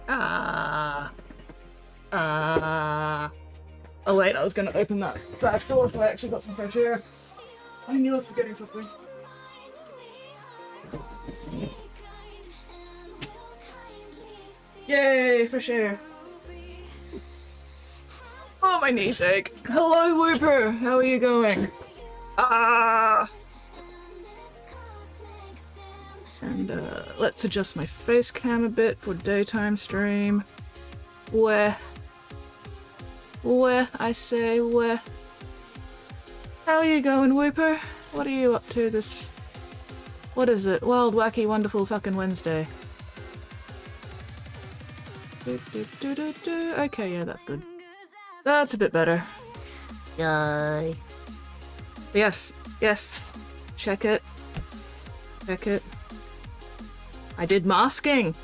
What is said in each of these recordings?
Ah. Ah. Oh wait, I was gonna open that back door so I actually got some fresh air. I knew I was forgetting something. Yay, fresh air. Oh, my knees ache. Hello, Whooper. How are you going? Ah. And let's adjust my face cam a bit for daytime stream. Where, I say, where? How are you going, Whooper? What are you up to this... What is it? Wild, wacky, wonderful fucking Wednesday. Okay, yeah, that's good. That's a bit better. Yay. Yes, yes. Check it. Check it. I did masking!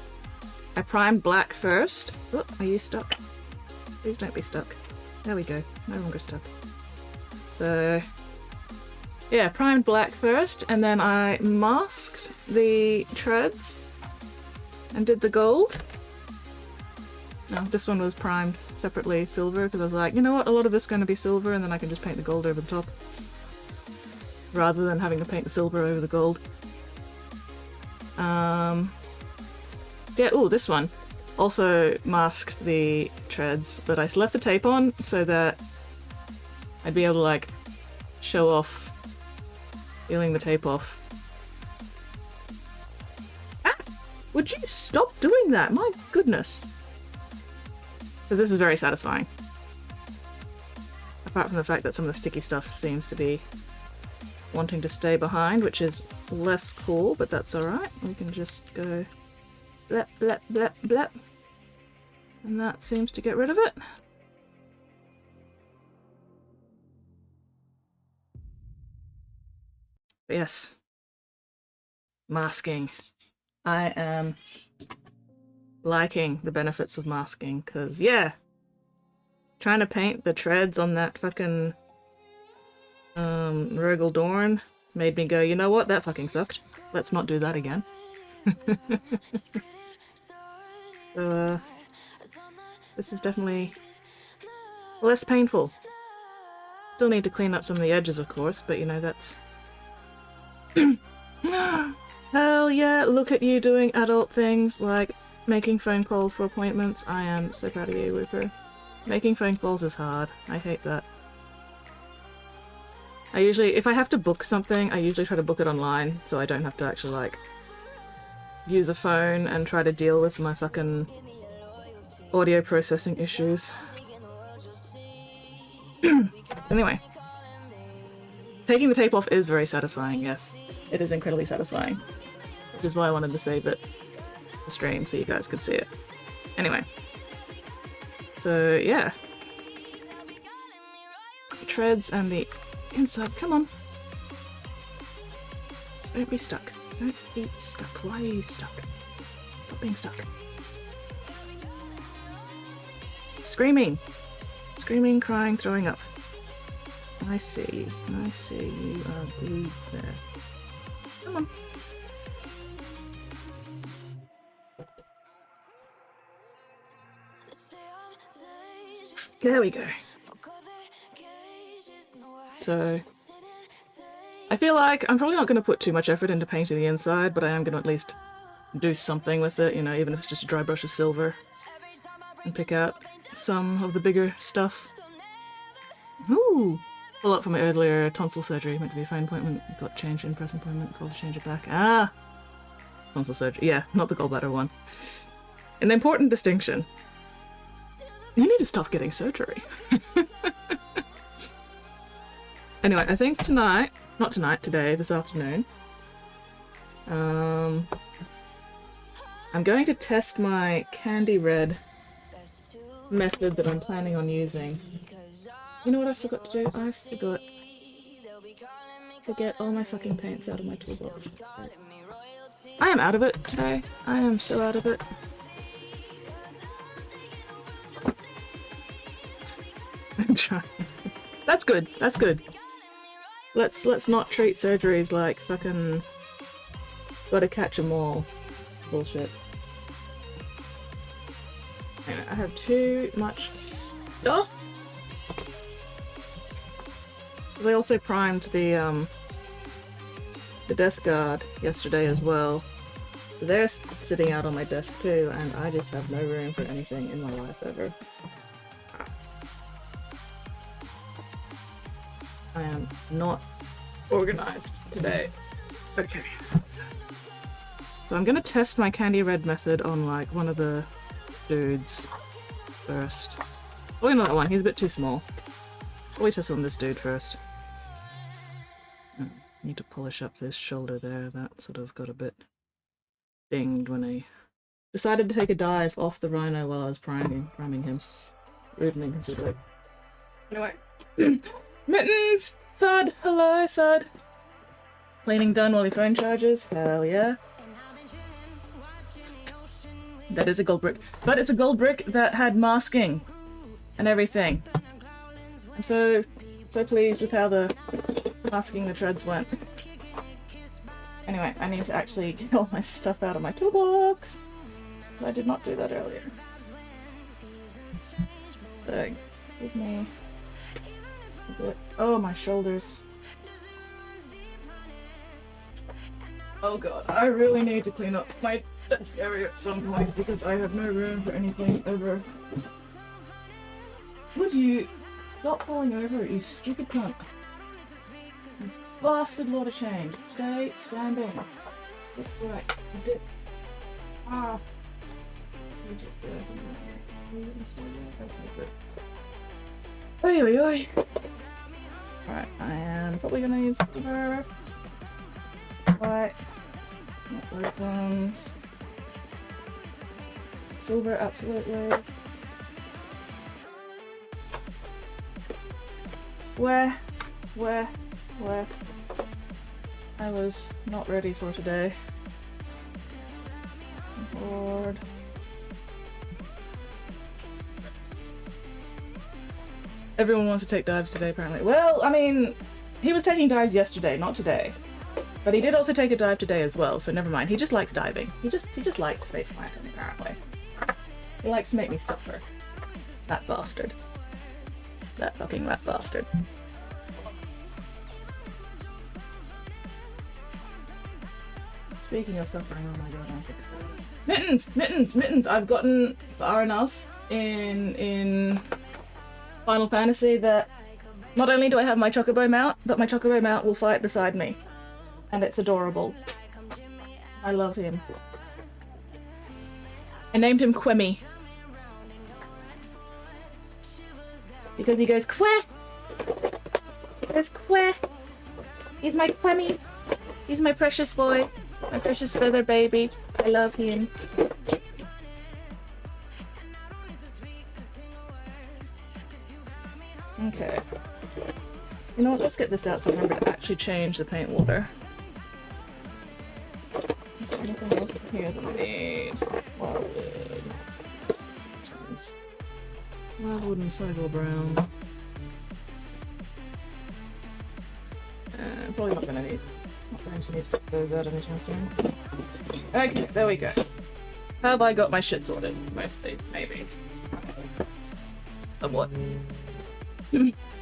I primed black first. Oh, are you stuck? Please don't be stuck. There we go. No longer stuck. So... yeah, primed black first, and then I masked the treads and did the gold. No, this one was primed separately silver because I was like, you know what, a lot of this is going to be silver and then I can just paint the gold over the top. Rather than having to paint the silver over the gold. Yeah, ooh, this one. Also masked the treads, but I left the tape on so that I'd be able to like show off peeling the tape off. Ah! Would you stop doing that? My goodness. Because this is very satisfying. Apart from the fact that some of the sticky stuff seems to be wanting to stay behind, which is less cool, but that's alright. We can just go blep, blep, blep, blep. And that seems to get rid of it. But yes. Masking. I am liking the benefits of masking, because, yeah, trying to paint the treads on that fucking Rogel Dorn made me go, you know what, that fucking sucked. Let's not do that again. So, this is definitely less painful. Still need to clean up some of the edges, of course, but you know, that's... Hell yeah, look at you doing adult things like making phone calls for appointments. I am so proud of you, Whooper. Making phone calls is hard. I hate that. I usually, if I have to book something, I usually try to book it online so I don't have to actually, like, use a phone and try to deal with my fucking audio processing issues. Anyway. Taking the tape off is very satisfying, yes. It is incredibly satisfying. Which is why I wanted to save it the stream so you guys could see it. Anyway. So, yeah. The treads and the inside. Come on. Don't be stuck. Don't be stuck. Why are you stuck? Stop being stuck. Screaming! Screaming, crying, throwing up. I see. I see. You are glued there. Come on. There we go. So, I feel like I'm probably not going to put too much effort into painting the inside, but I am going to at least do something with it, you know, even if it's just a dry brush of silver. And pick out some of the bigger stuff. Ooh! Follow up from my earlier tonsil surgery. Meant to be a phone appointment. Got changed in press appointment. Told to change it back. Ah! Tonsil surgery. Yeah, not the gallbladder one. An important distinction. You need to stop getting surgery. Anyway, I think tonight, not tonight, today, this afternoon, I'm going to test my candy red method that I'm planning on using. You know what I forgot to do? I forgot to get all my fucking paints out of my toolbox. I am out of it today. I am so out of it. I'm trying. That's good. That's good. Let's not treat surgeries like fucking gotta catch 'em all bullshit. I have too much stuff. They also primed the Death Guard yesterday as well. They're sitting out on my desk too, and I just have no room for anything in my life ever. I am not organized today. Okay. So I'm gonna test my candy red method on like one of the dudes first. Probably not that one, he's a bit too small. Probably test on this dude first. Need to polish up this shoulder there, that sort of got a bit dinged when I decided to take a dive off the rhino while I was priming him. Rude and inconsiderate. Anyway. Mittens! Thud! Hello, Thud! Cleaning done while your phone charges? Hell yeah. That is a gold brick. But it's a gold brick that had masking and everything. I'm so pleased with how the masking the treads went. Anyway, I need to actually get all my stuff out of my toolbox. I did not do that earlier. So, give me a bit. Oh, my shoulders. Oh god, I really need to clean up my desk area at some point because I have no room for anything ever. Would you stop falling over, you stupid cunt? You bastard lot of change. Stay standing. That's right. A bit. Ah. Oi oi oi. Alright, I am probably gonna need silver. White. Not opens. Silver, absolutely. Where? I was not ready for today. Lord. Everyone wants to take dives today, apparently. Well, I mean, he was taking dives yesterday, not today. But he did also take a dive today as well, so never mind. He just likes diving. He just likes space planting, apparently. He likes to make me suffer. That bastard. That fucking rat bastard. Speaking of suffering, oh my god, I'm sick of it. Mittens! I've gotten far enough in Final Fantasy that not only do I have my Chocobo mount, but my Chocobo mount will fight beside me. And it's adorable. I love him. I named him Quemmy. Because he goes queh! He goes queh! He's my Quemmy! He's my precious boy. My precious feather baby. I love him. Okay. You know what, let's get this out so I remember to actually change the paint water. Is there anything else here that I need? Wildwood. Wildwood and Cycle Brown. Probably not going to need to put those out anytime soon. Okay, there we go. Have I got my shit sorted? Mostly, maybe. Of what?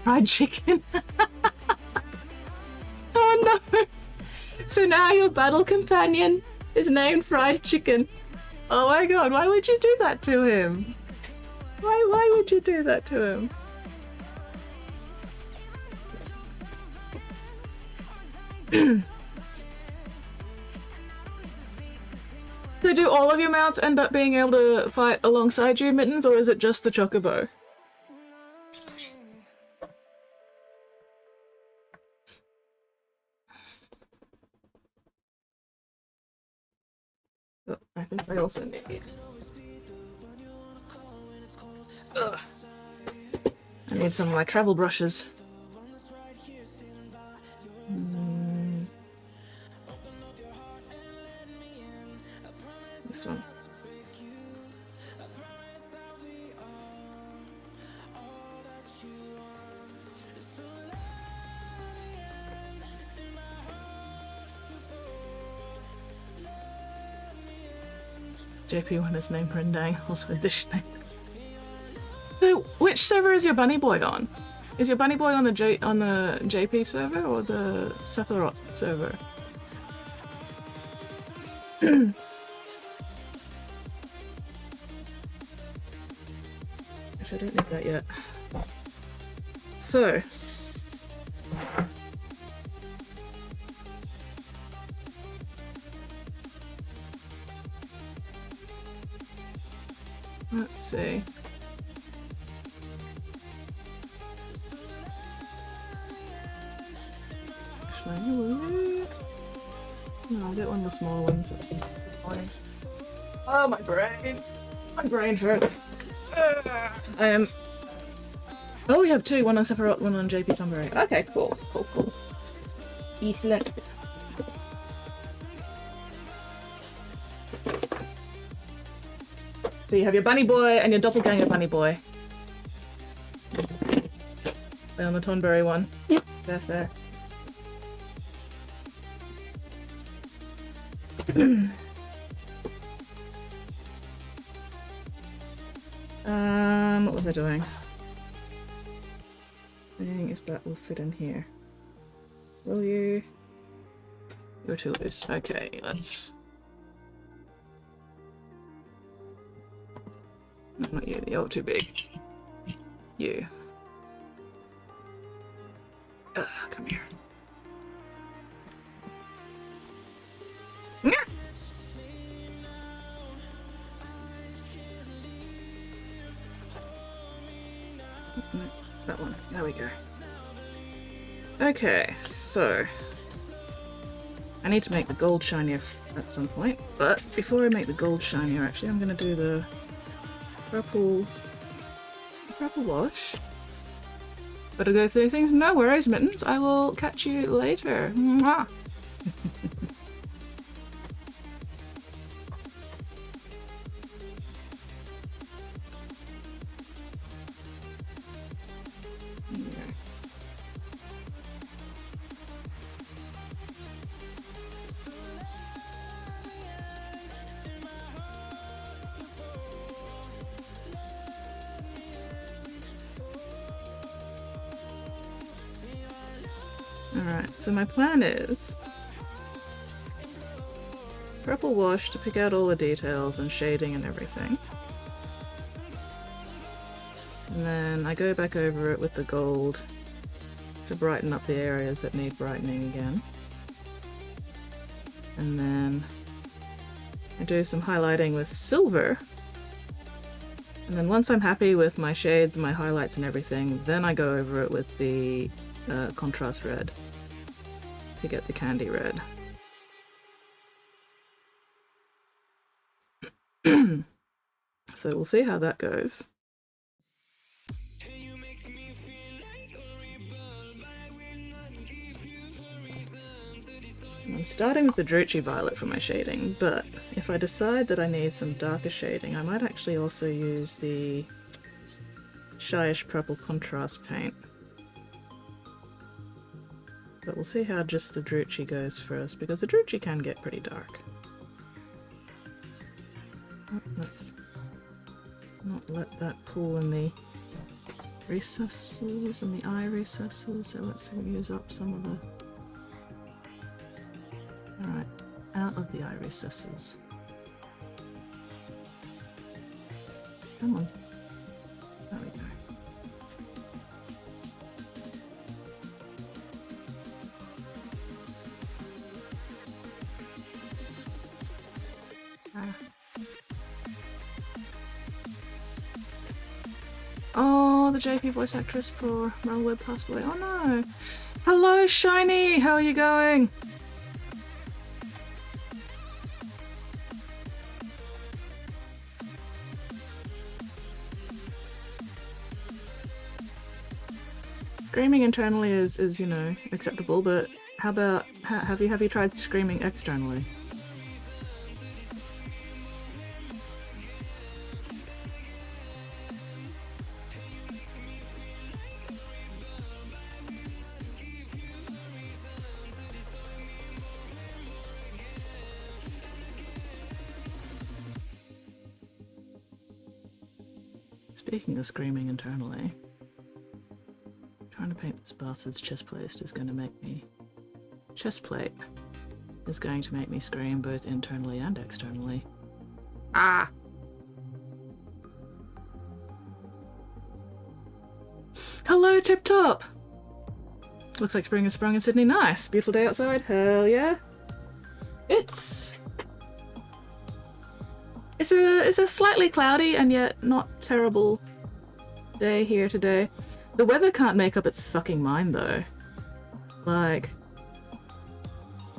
Fried chicken. Oh no! So now your battle companion is named Fried Chicken. Oh my god, why would you do that to him? Why would you do that to him? So do all of your mounts end up being able to fight alongside you, Mittens, or is it just the Chocobo? Oh, I think I also need... Ugh. I need some of my travel brushes. This one. JP1 is named Rendang, also a dish name. So, which server is your bunny boy on? Is your bunny boy on the JP server or the Sephiroth server? Actually, I don't need that yet. So. Let's see. Actually, no, I'll get one of the small ones. Oh, my brain! My brain hurts. I am. Oh, we have two. One on Sephiroth, one on JP Tomberry. Okay, cool, cool, cool. Excellent. So you have your bunny boy and your doppelganger bunny boy. They're on the Tonberry one. Yep. Fair, fair. What was I doing? Seeing if that will fit in here. Will you? You're too loose. Okay, let's. Not you, you're too big. You. Come here. That one. There we go. Okay, so I need to make the gold shinier at some point, but before I make the gold shinier, actually, I'm going to do the purple wash. Better go through things. No worries, Mittens. I will catch you later. Mwah. Alright, so my plan is purple wash to pick out all the details and shading and everything. And then I go back over it with the gold to brighten up the areas that need brightening again. And then I do some highlighting with silver. And then once I'm happy with my shades, my highlights and everything, then I go over it with the contrast red to get the candy red. So we'll see how that goes. I'm starting with the Druchii Violet for my shading, but if I decide that I need some darker shading, I might actually also use the Shyish Purple Contrast paint. But we'll see how just the Druchii goes first, because the Druchii can get pretty dark. Oh, let's not let that pool in the recesses and the eye recesses, so let's use up some of the... Alright, out of the eye recesses. Come on. There we go. Oh, the JP voice actress for Mel Webb passed away. Oh no! Hello, Shiny! How are you going? Screaming internally is, you know, acceptable, but how about, have you tried screaming externally? Speaking of screaming internally, trying to paint this bastard's chest plate is going to make me... Chest plate is going to make me scream both internally and externally. Ah! Hello, Tip Top! Looks like spring has sprung in Sydney. Nice! Beautiful day outside. Hell yeah! It's a slightly cloudy and yet not terrible day here today. The weather can't make up its fucking mind though. Like,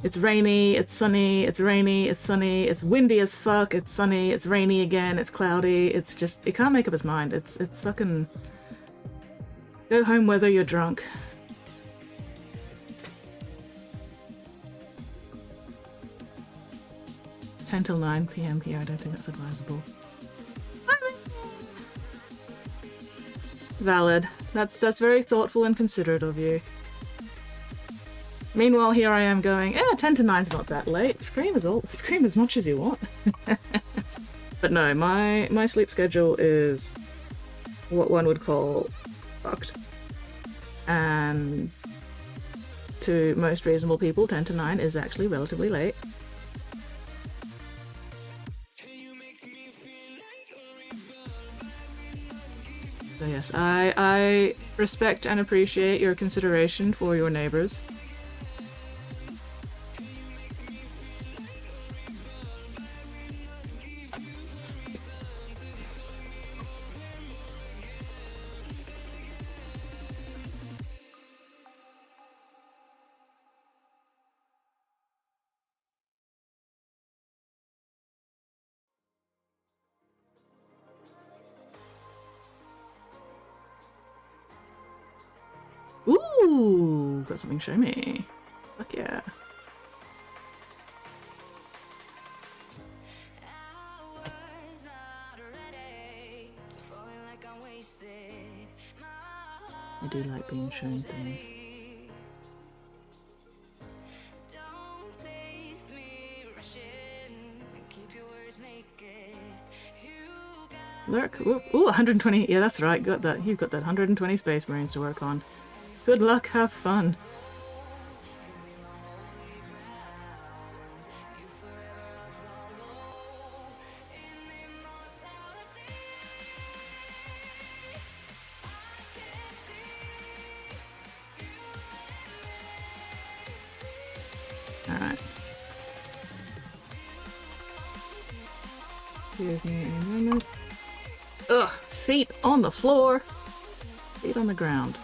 it's rainy, it's sunny, it's rainy, it's sunny, it's windy as fuck, it's sunny, it's rainy again, it's cloudy, it's just, it can't make up its mind. It's fucking... Go home whether you're drunk. Till 9 PM here, I don't think that's advisable. Valid. That's very thoughtful and considerate of you. Meanwhile, here I am going, 10 to 9's not that late. Scream as much as you want. But no, my sleep schedule is what one would call fucked. And to most reasonable people, 10 to 9 is actually relatively late. So yes, I respect and appreciate your consideration for your neighbors. Ooh, got something to show me. Fuck yeah. I do like being shown things. Lurk. Ooh, 120. Yeah, that's right. Got that. You've got that 120 Space Marines to work on. Good luck, have fun. Alright. Give me a moment. Ugh! Feet on the floor! Feet on the ground.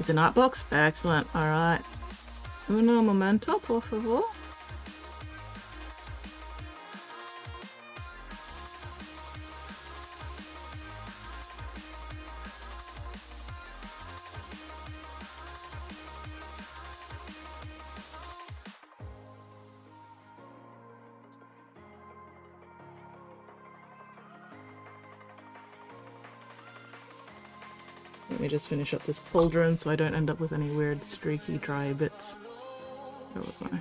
It's an art box? Excellent. Alright. Uno momento, por favor. Let me just finish up this pauldron so I don't end up with any weird streaky dry bits. Where was I?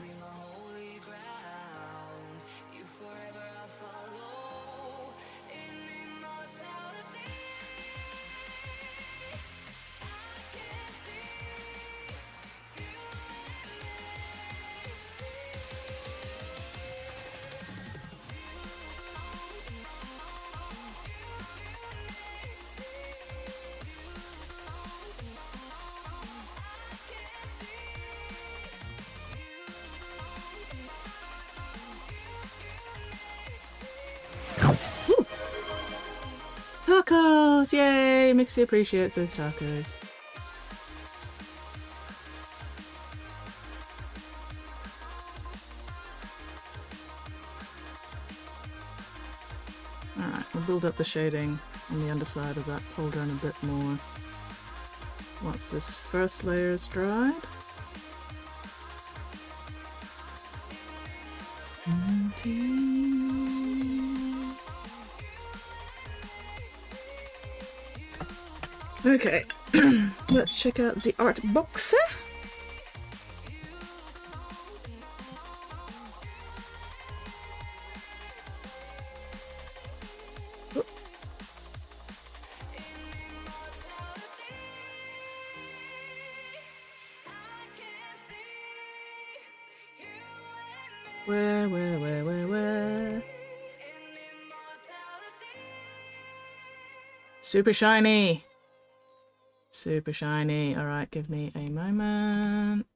Tacos! Yay! Mixie appreciates those tacos. Alright, we'll build up the shading on the underside of that pauldron a bit more. Once this first layer is dried. Okay, let's check out the art box. Where? Super shiny! Super shiny. Alright, give me a moment.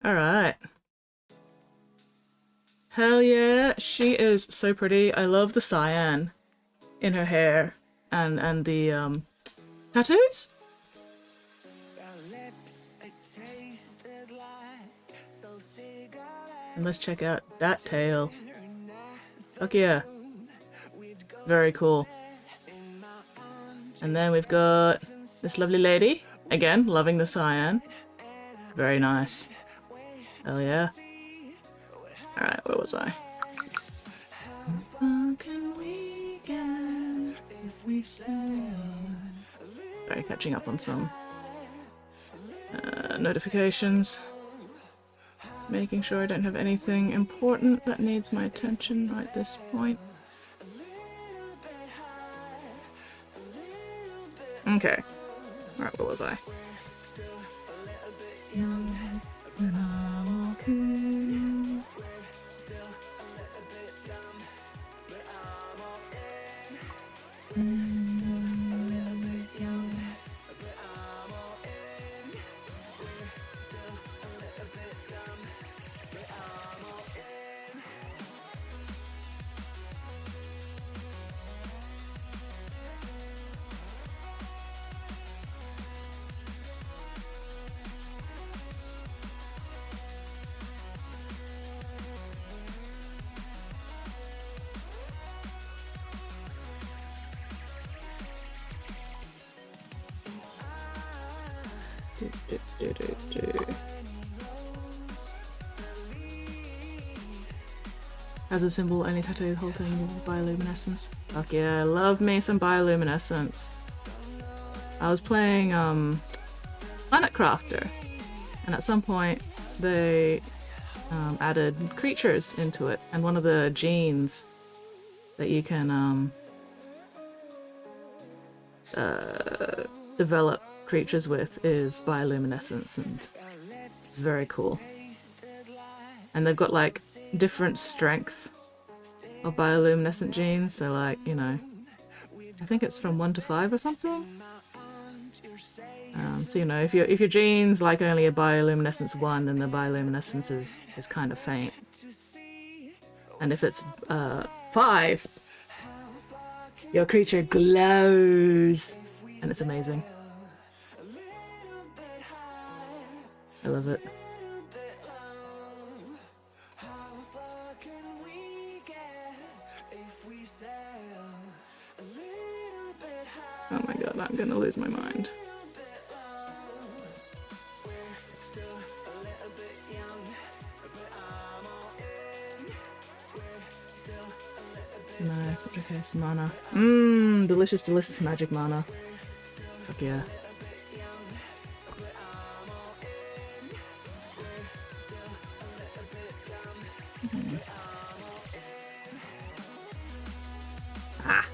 Alright. Hell yeah, she is so pretty. I love the cyan in her hair and the tattoos. And let's check out that tail. Fuck yeah. Very cool. And then we've got this lovely lady. Again, loving the cyan. Very nice. Hell yeah. Alright, where was I? Sorry, catching up on some notifications. Making sure I don't have anything important that needs my attention right at this point. Okay. Alright, where was I? As a symbol, only tattoo the whole thing with bioluminescence. Fuck yeah, I love me some bioluminescence. I was playing Planet Crafter, and at some point they added creatures into it, and one of the genes that you can develop creatures with is bioluminescence, and it's very cool. And they've got like different strength of bioluminescent genes, so like, you know, I think it's from 1 to 5 or something. So you know, if your gene's like only a bioluminescence 1, then the bioluminescence is kind of faint. And if it's 5, your creature glows, and it's amazing. I love it. Oh my god, I'm gonna lose my mind. No, it's okay, it's mana. Delicious, delicious magic mana. Fuck yeah. Ah!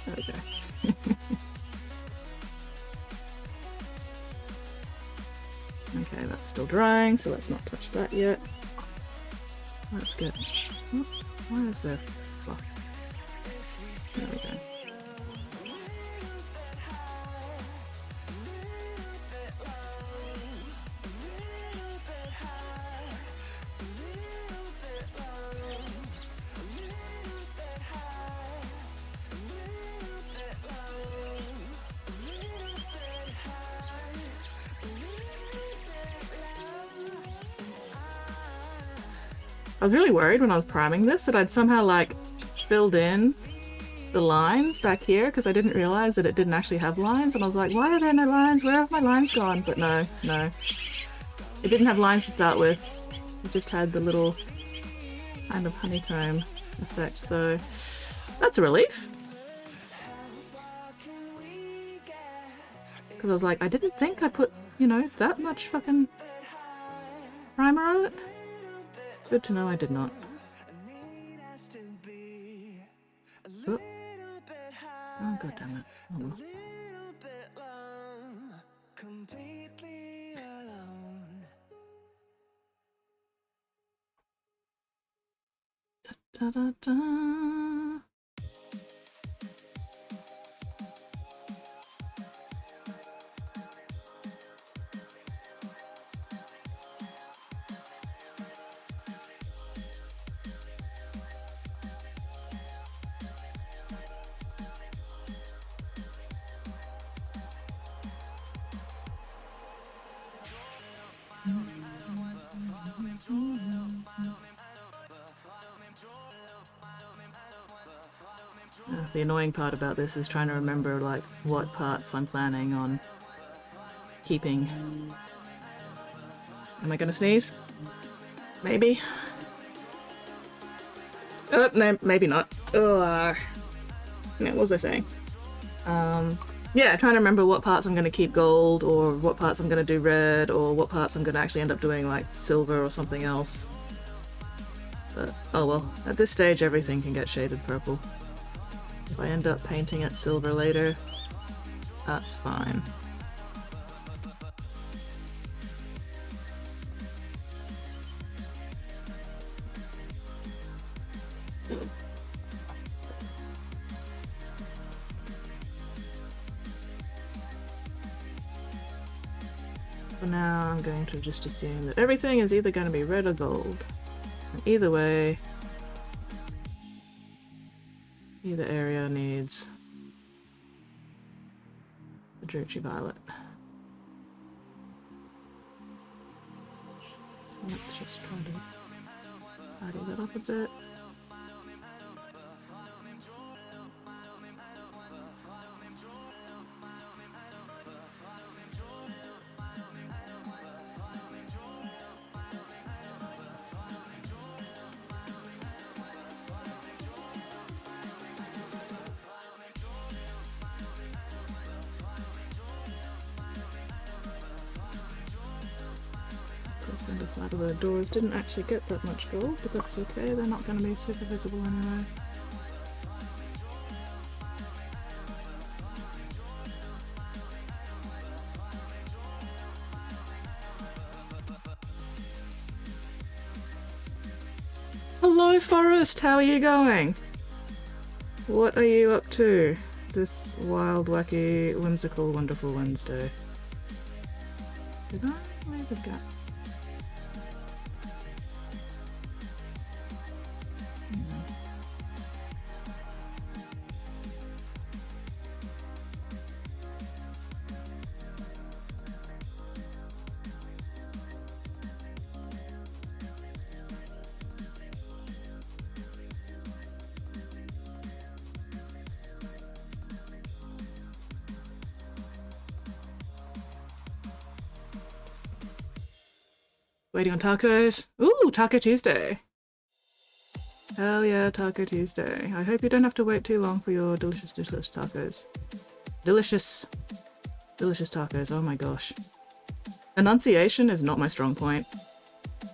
There we go. Okay, that's still drying, so let's not touch that yet. Let's get... Oh, why is there... Oh. There we go. I was really worried when I was priming this that I'd somehow like filled in the lines back here, because I didn't realize that it didn't actually have lines, and I was like, why are there no lines? Where have my lines gone? But no. It didn't have lines to start with. It just had the little kind of honeycomb effect, so that's a relief. Because I was like, I didn't think I put, you know, that much fucking primer on it. Good to know I did not. Oh, oh god damn it. Oh well. Da, da, da. The annoying part about this is trying to remember like what parts I'm planning on keeping. Am I gonna sneeze? Maybe. Oh, no, maybe not. Ugh. What was I saying? Yeah, trying to remember what parts I'm gonna keep gold, or what parts I'm gonna do red, or what parts I'm gonna actually end up doing like silver or something else. But oh well, at this stage everything can get shaded purple. If I end up painting it silver later, that's fine. For now, I'm going to just assume that everything is either going to be red or gold. And either way, either area needs the Drucci Violet. So let's just try to tidy that up a bit. On the side of the doors didn't actually get that much gold, but that's okay, they're not going to be super visible anyway. Hello Forest, how are you going? What are you up to this wild, wacky, whimsical, wonderful Wednesday? Did I leave a gap? Waiting on tacos. Ooh, Taco Tuesday. Hell yeah, Taco Tuesday. I hope you don't have to wait too long for your delicious, delicious tacos. Delicious, delicious tacos. Oh my gosh. Enunciation is not my strong point.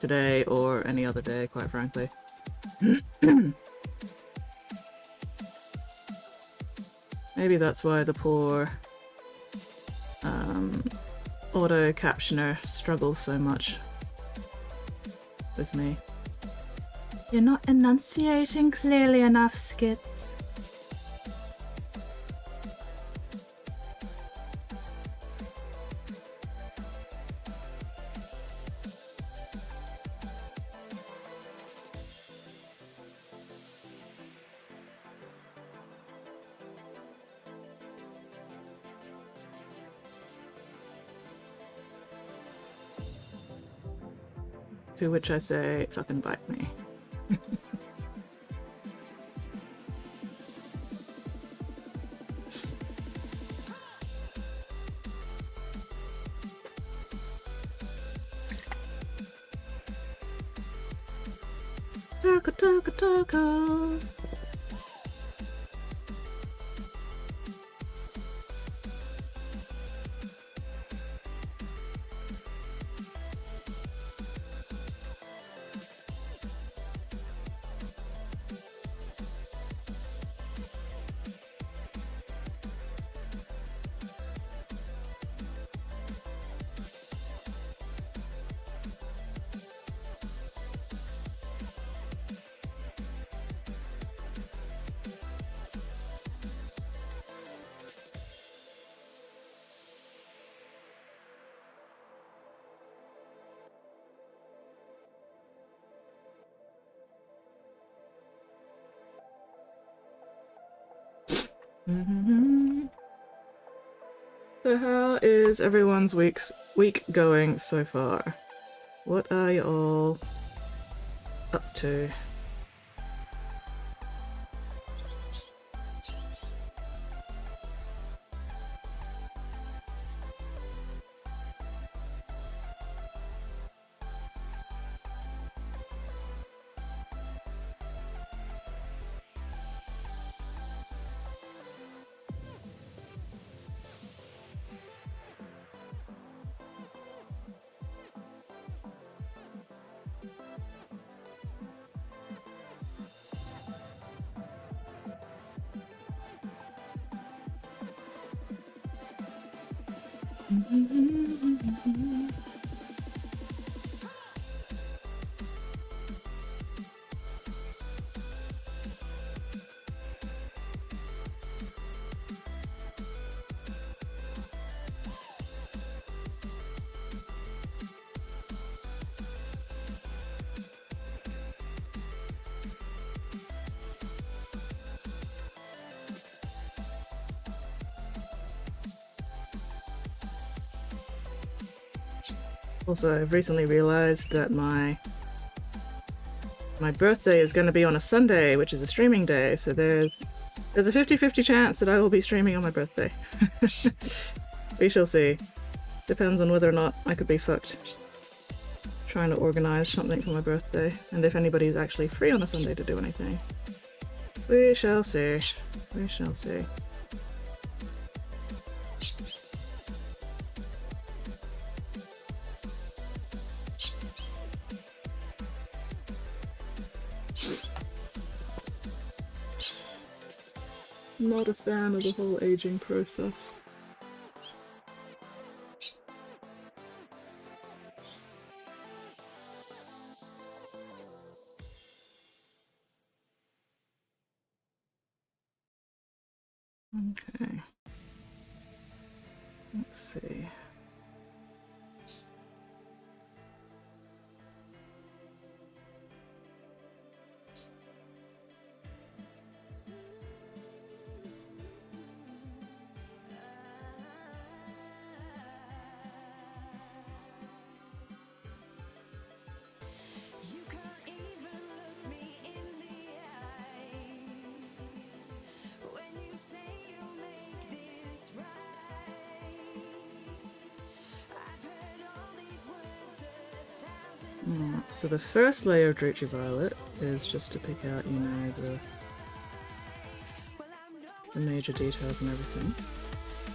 Today or any other day, quite frankly. Maybe that's why the poor auto captioner struggles so much with me. You're not enunciating clearly enough, Skits. To which I say, fucking bite me. Taco, taco, taco. So how is everyone's week going so far? What are you all up to? Also, I've recently realized that my birthday is going to be on a Sunday, which is a streaming day, so there's a 50-50 chance that I will be streaming on my birthday. We shall see. Depends on whether or not I could be fucked trying to organize something for my birthday, and if anybody's actually free on a Sunday to do anything. We shall see. We shall see. Not a fan of the whole aging process. Okay. Let's see. So the first layer of Druchii Violet is just to pick out, you know, the major details and everything.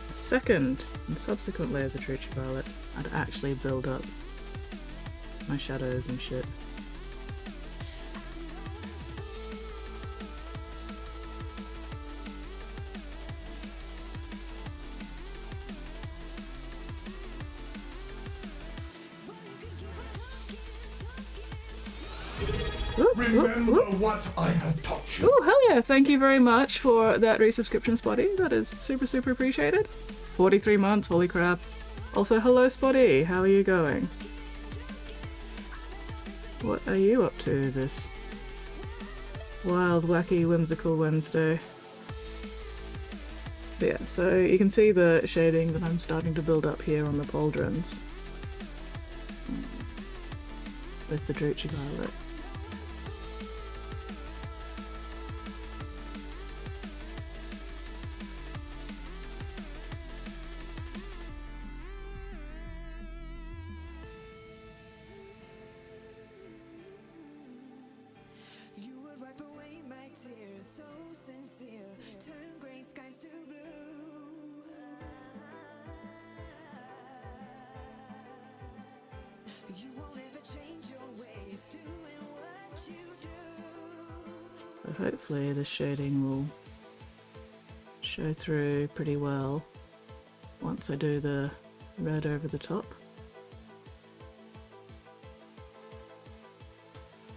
The second and subsequent layers of Druchii Violet, I'd actually build up my shadows and shit. Remember what I have taught you. Oh, hell yeah. Thank you very much for that resubscription, Spotty. That is super, super appreciated. 43 months, holy crap. Also, hello, Spotty. How are you going? What are you up to this wild, wacky, whimsical Wednesday? But yeah, so you can see the shading that I'm starting to build up here on the pauldrons with the Druchii Violet. So hopefully the shading will show through pretty well once I do the red over the top.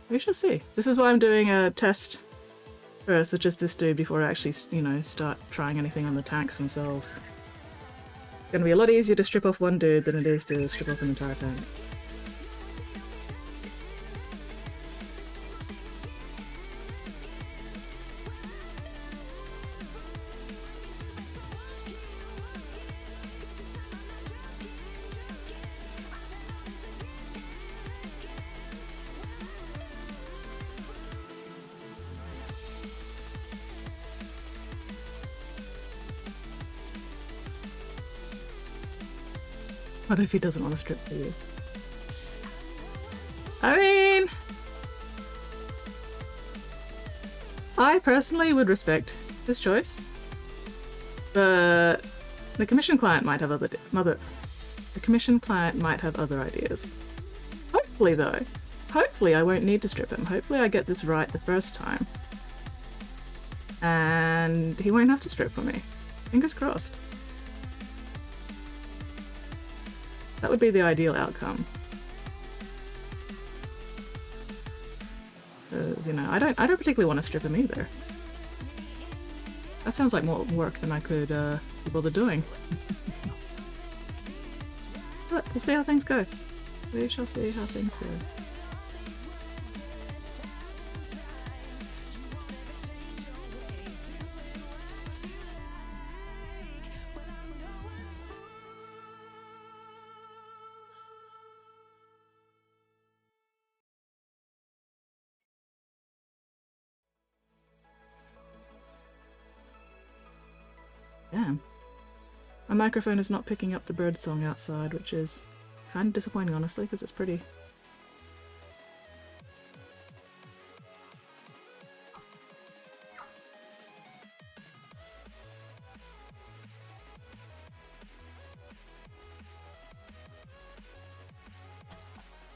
We shall see. This is why I'm doing a test first with just this dude before I actually, you know, start trying anything on the tanks themselves. It's gonna be a lot easier to strip off one dude than it is to strip off an entire tank. What if he doesn't want to strip for you? I mean, I personally would respect his choice, but the commission client might have other ideas. Hopefully, though, hopefully I won't need to strip him. Hopefully I get this right the first time, and he won't have to strip for me. Fingers crossed. That would be the ideal outcome. Because, you know, I don't particularly want to strip him either. That sounds like more work than I could be bothered doing. But we'll see how things go. We shall see how things go. Damn. My microphone is not picking up the bird song outside, which is kind of disappointing, honestly, because it's pretty.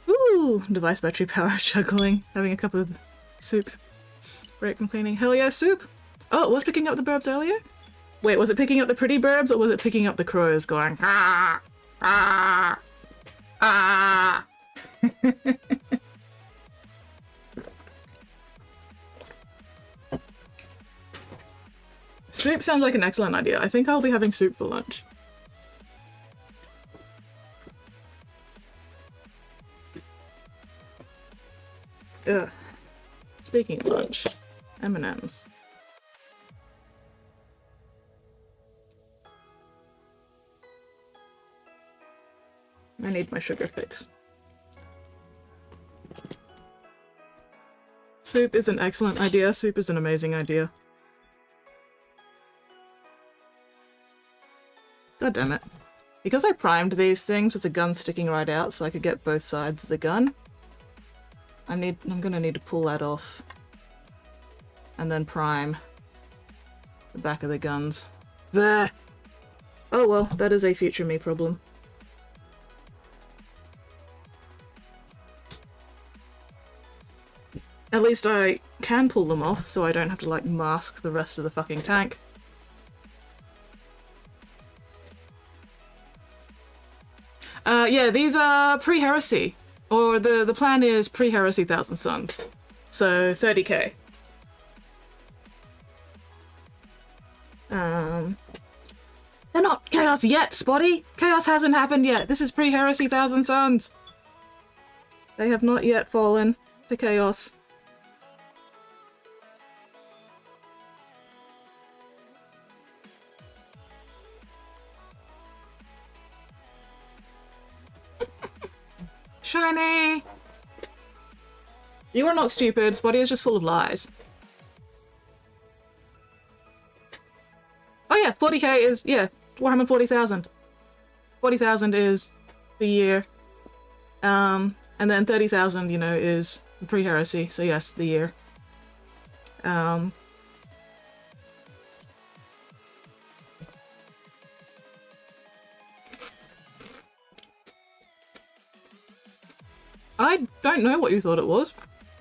Ooh! Device battery power juggling. Having a cup of soup. Break from cleaning. Hell yeah, soup! Oh, it was picking up the burbs earlier? Wait, was it picking up the pretty burbs, or was it picking up the crows going ah ah ah? Soup sounds like an excellent idea. I think I'll be having soup for lunch. Ugh. Speaking of lunch, M&Ms. I need my sugar fix. Soup is an excellent idea. Soup is an amazing idea. God damn it. Because I primed these things with the gun sticking right out so I could get both sides of the gun, I'm gonna need to pull that off and then prime the back of the guns. Bleh. Oh well, that is a future me problem. At least I can pull them off, so I don't have to, like, mask the rest of the fucking tank. Yeah, these are pre-heresy. Or the plan is pre-heresy Thousand Suns. So, 30k. They're not Chaos yet, Spotty! Chaos hasn't happened yet! This is pre-heresy Thousand Suns! They have not yet fallen to Chaos. Shiny! You are not stupid. Spotty is just full of lies. Oh yeah, 40k is, yeah, Warhammer 40,000. 40,000 is the year. And then 30,000, you know, is pre-heresy. So yes, the year. I don't know what you thought it was.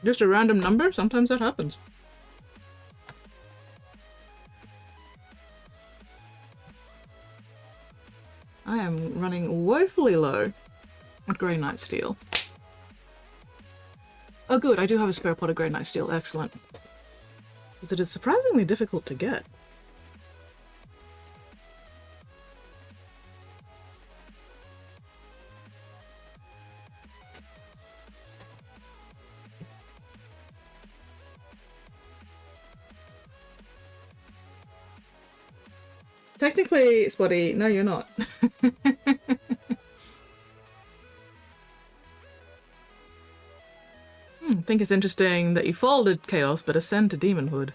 Just a random number? Sometimes that happens. awfully low at Grey Knight Steel. Oh good, I do have a spare pot of Grey Knight Steel, excellent. Because it is surprisingly difficult to get. Technically, Spotty, no you're not. I think it's interesting that you folded Chaos but ascend to Demonhood.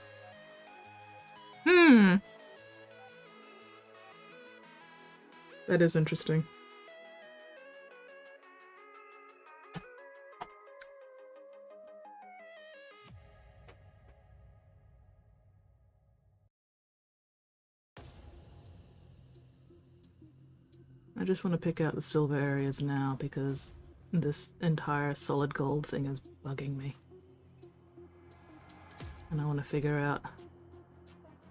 That is interesting. I just want to pick out the silver areas now because this entire solid gold thing is bugging me. And I want to figure out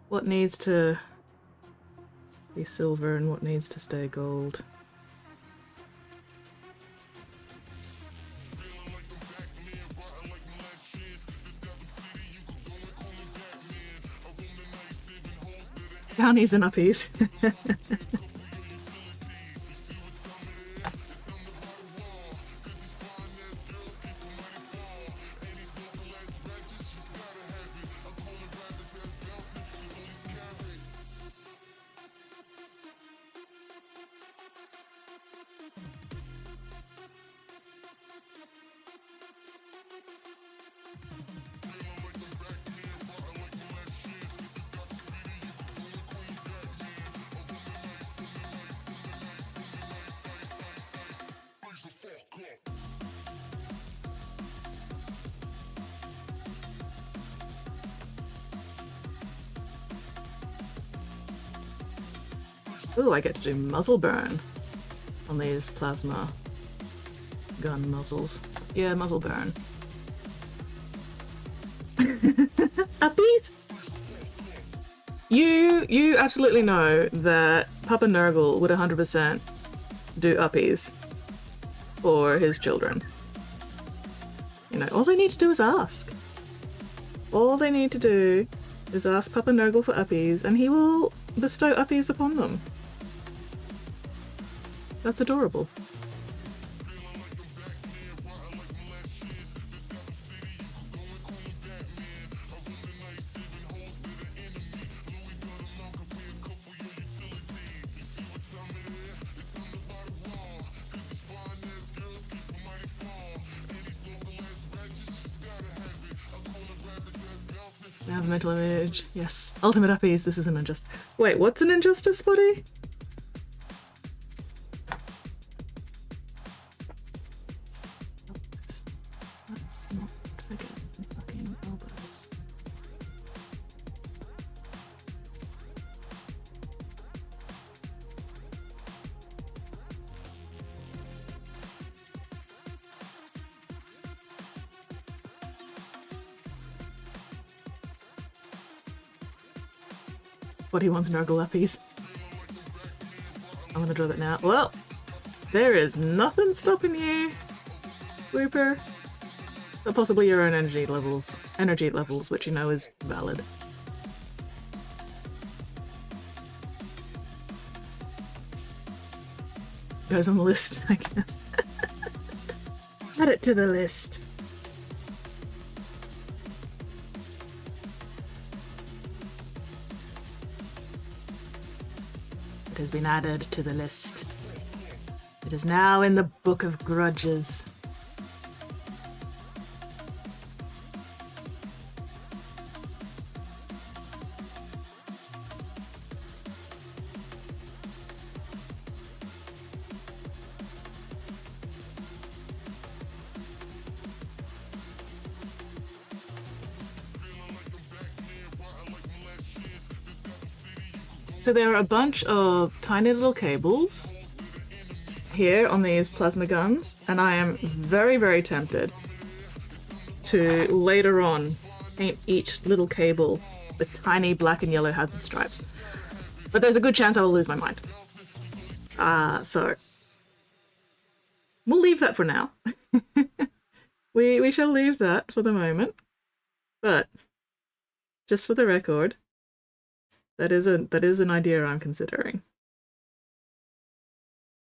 what needs to be silver and what needs to stay gold. Downies and uppies. Ooh, I get to do muzzle burn on these plasma gun muzzles. Yeah, muzzle burn. Uppies? You absolutely know that Papa Nurgle would 100% do uppies for his children. You know, all they need to do is ask. All they need to do is ask Papa Nurgle for uppies and he will bestow uppies upon them. That's adorable. Now the mental image. Yes. Ultimate uppies. This is an injustice. Wait, what's an injustice, Spotty? Let's not forget the fucking elbows. What he wants Nurgle uppies. I'm gonna draw that now. Well, there is nothing stopping you, Reaper. But possibly your own energy levels, which you know is valid. Goes on the list, I guess. Add it to the list. It has been added to the list. It is now in the Book of Grudges. So there are a bunch of tiny little cables here on these plasma guns, and I am very, very tempted to later on paint each little cable with tiny black and yellow hazard stripes. But there's a good chance I will lose my mind. So we'll leave that for now. we shall leave that for the moment. But just for the record, that is an idea I'm considering.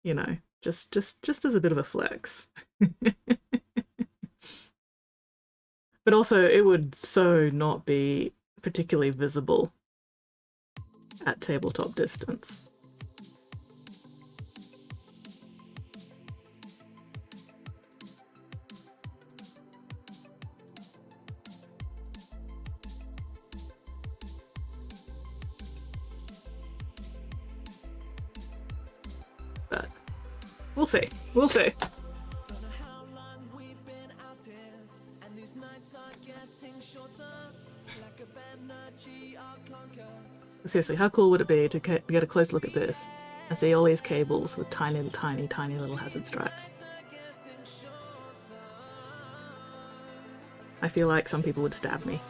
You know, just as a bit of a flex. But also, it would so not be particularly visible at tabletop distance. But we'll see. We'll see. Seriously, how cool would it be to get a close look at this and see all these cables with tiny little hazard stripes? I feel like some people would stab me.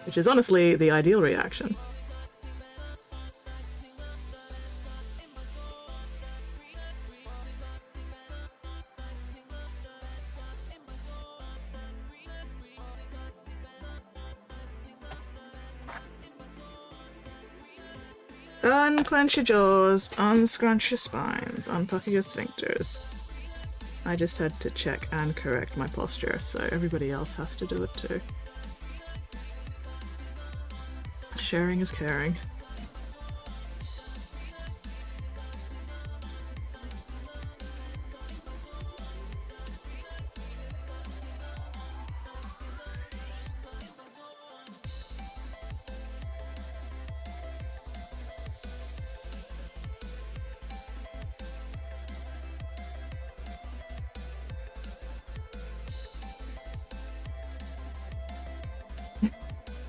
Which is honestly the ideal reaction. Unclench your jaws, unscrunch your spines, unpucker your sphincters. I just had to check and correct my posture, so everybody else has to do it too. Sharing is caring.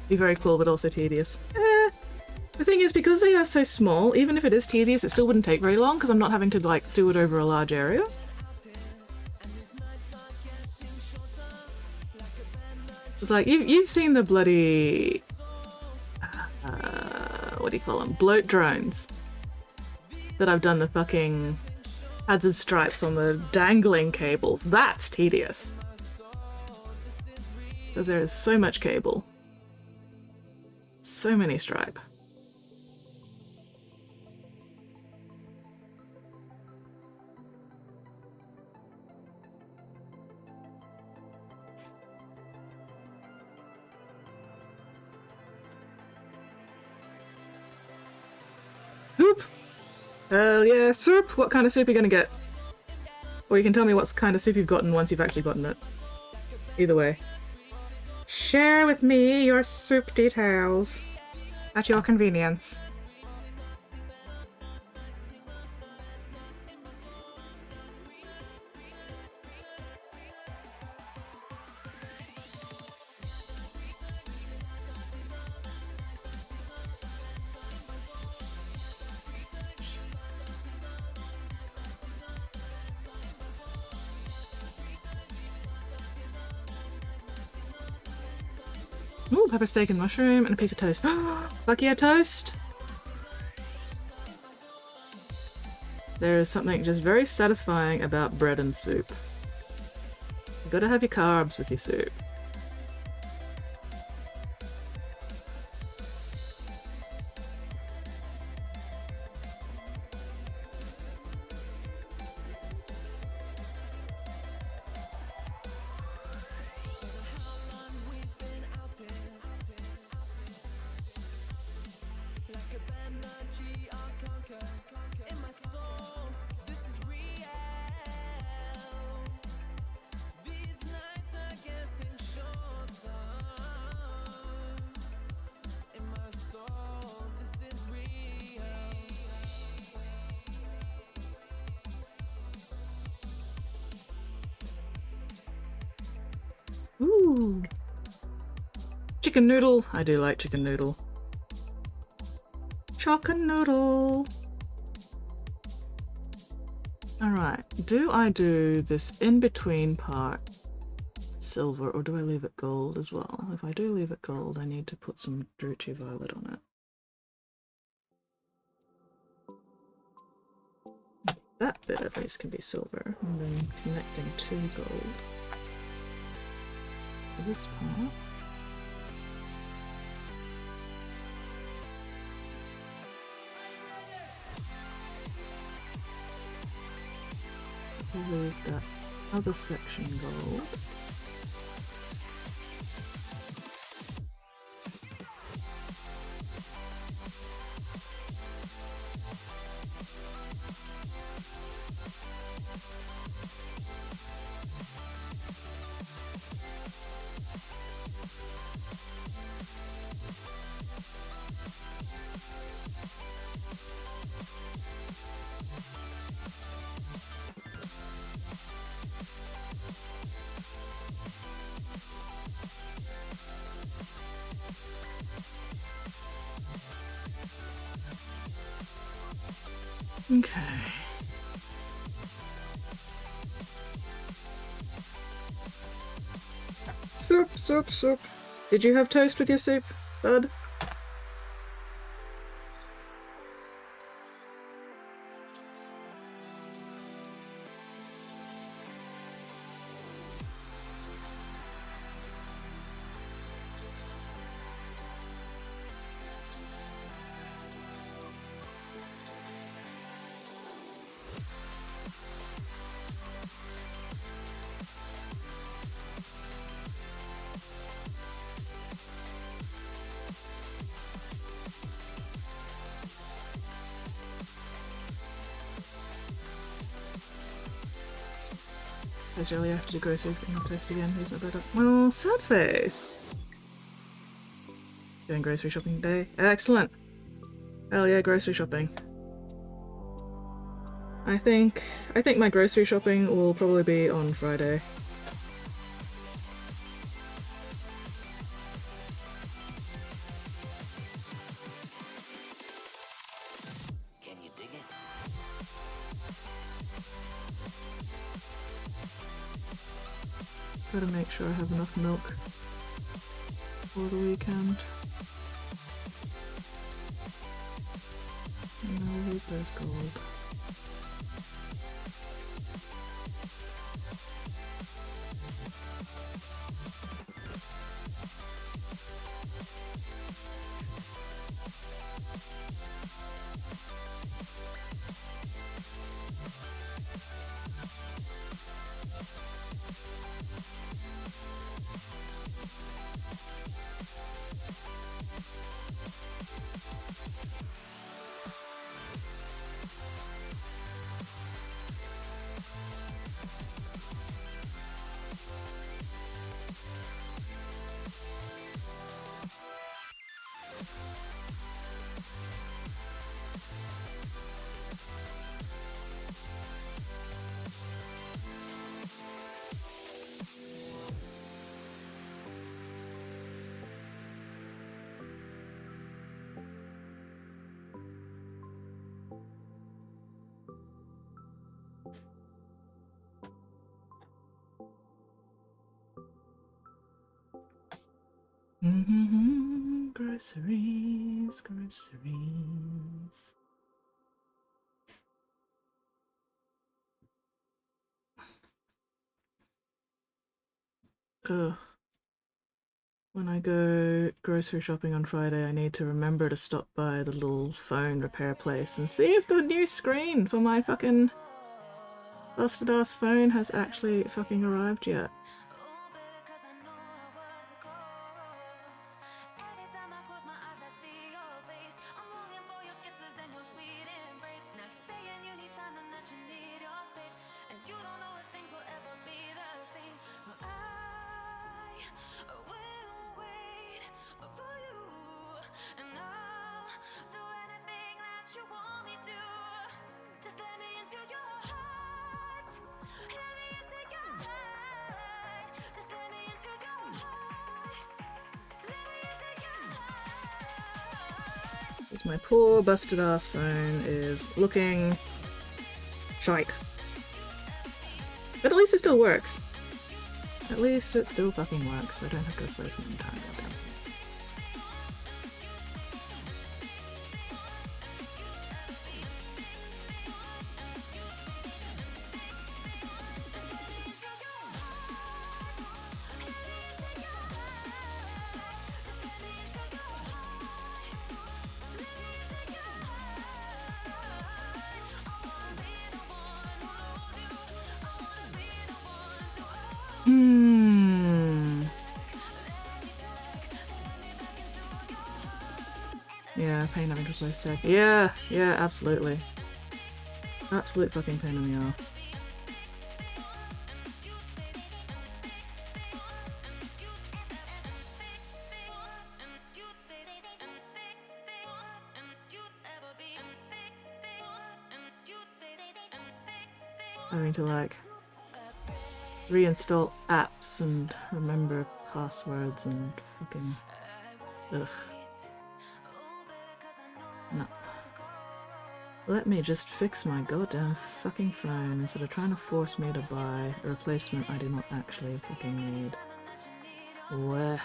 Be very cool, but also tedious. The thing is, because they are so small, even if it is tedious, it still wouldn't take very long because I'm not having to like do it over a large area. It's like you've seen the bloody what do you call them? Bloat drones that I've done the fucking hazard stripes on the dangling cables. That's tedious because there is so much cable. So many stripe. Soup! Hell yeah, soup! What kind of soup are you gonna get? Or you can tell me what kind of soup you've gotten once you've actually gotten it. Either way. Share with me your soup details at your convenience. Ooh, pepper steak and mushroom and a piece of toast. Fuck yeah, toast! There is something just very satisfying about bread and soup. You gotta have your carbs with your soup. Ooh. Chicken noodle. I do like chicken noodle. Chicken noodle. Alright, do I do this in-between part silver or do I leave it gold as well? If I do leave it gold, I need to put some Druchii Violet on it. that bit at least can be silver, and then connecting to gold. So this part. Leave that other section gold. Okay. Soup, soup, soup. Did you have toast with your soup, bud? As early after the groceries, getting toast again. Who's not better? Oh, sad face. Doing grocery shopping today. Excellent. Hell yeah, grocery shopping. I think my grocery shopping will probably be on Friday. Can you dig it? Gotta make sure I have enough milk for the weekend. And I'll leave those gold. Groceries, groceries. Ugh. When I go grocery shopping on Friday, I need to remember to stop by the little phone repair place and see if the new screen for my fucking busted ass phone has actually fucking arrived yet. My poor busted ass phone is looking shite. But at least it still works. At least it still fucking works. I don't have to replace my entire goddamn phone. Yeah, pain having to replace tech. Yeah, yeah, absolutely. Absolute fucking pain in the ass. Having to like reinstall apps and remember passwords and fucking ugh. No. Let me just fix my goddamn fucking phone instead of trying to force me to buy a replacement I do not actually fucking need. Where?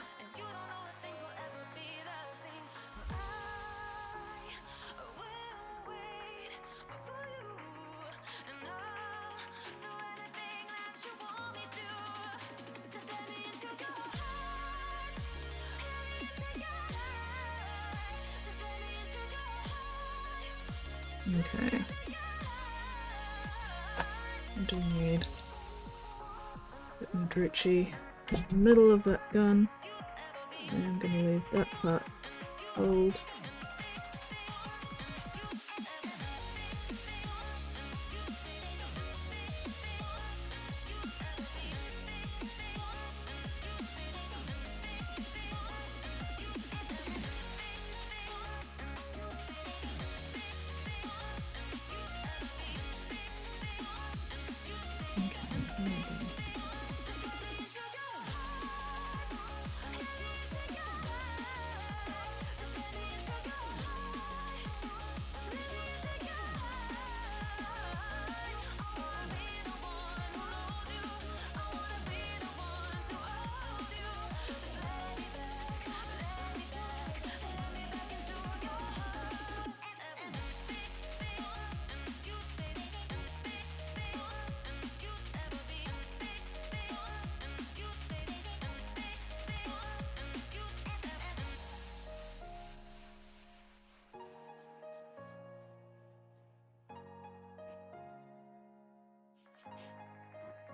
Okay. I do need a bit more Dritchy in the middle of that gun. I'm gonna leave that part old.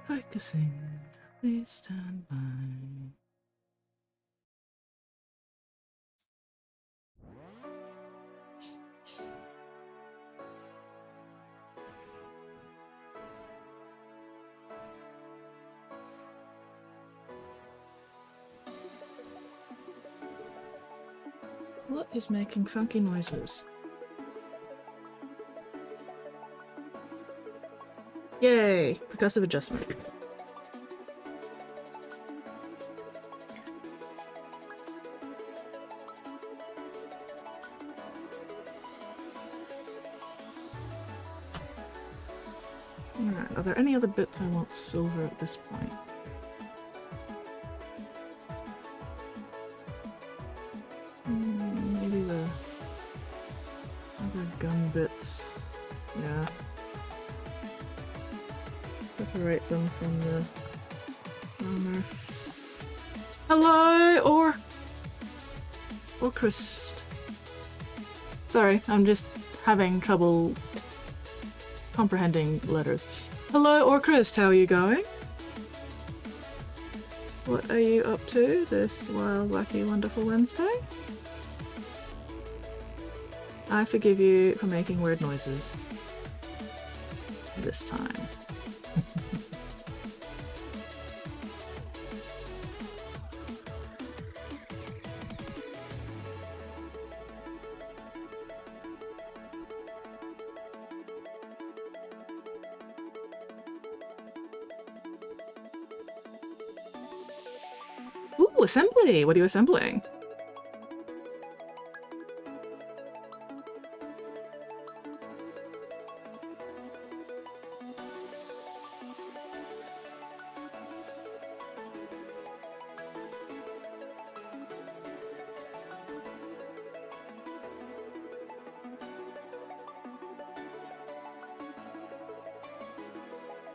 Focusing. Please stand by. What is making funky noises? Yay! Percussive adjustment. Alright, are there any other bits I want silver at this point? Maybe the other gun bits. Yeah. Separate them from the armor. Hello, or Christ. Sorry, I'm just having trouble comprehending letters. Hello, Orchrist, how are you going? What are you up to this wild, wacky, wonderful Wednesday? I forgive you for making weird noises. This time. Ooh, assembly! What are you assembling?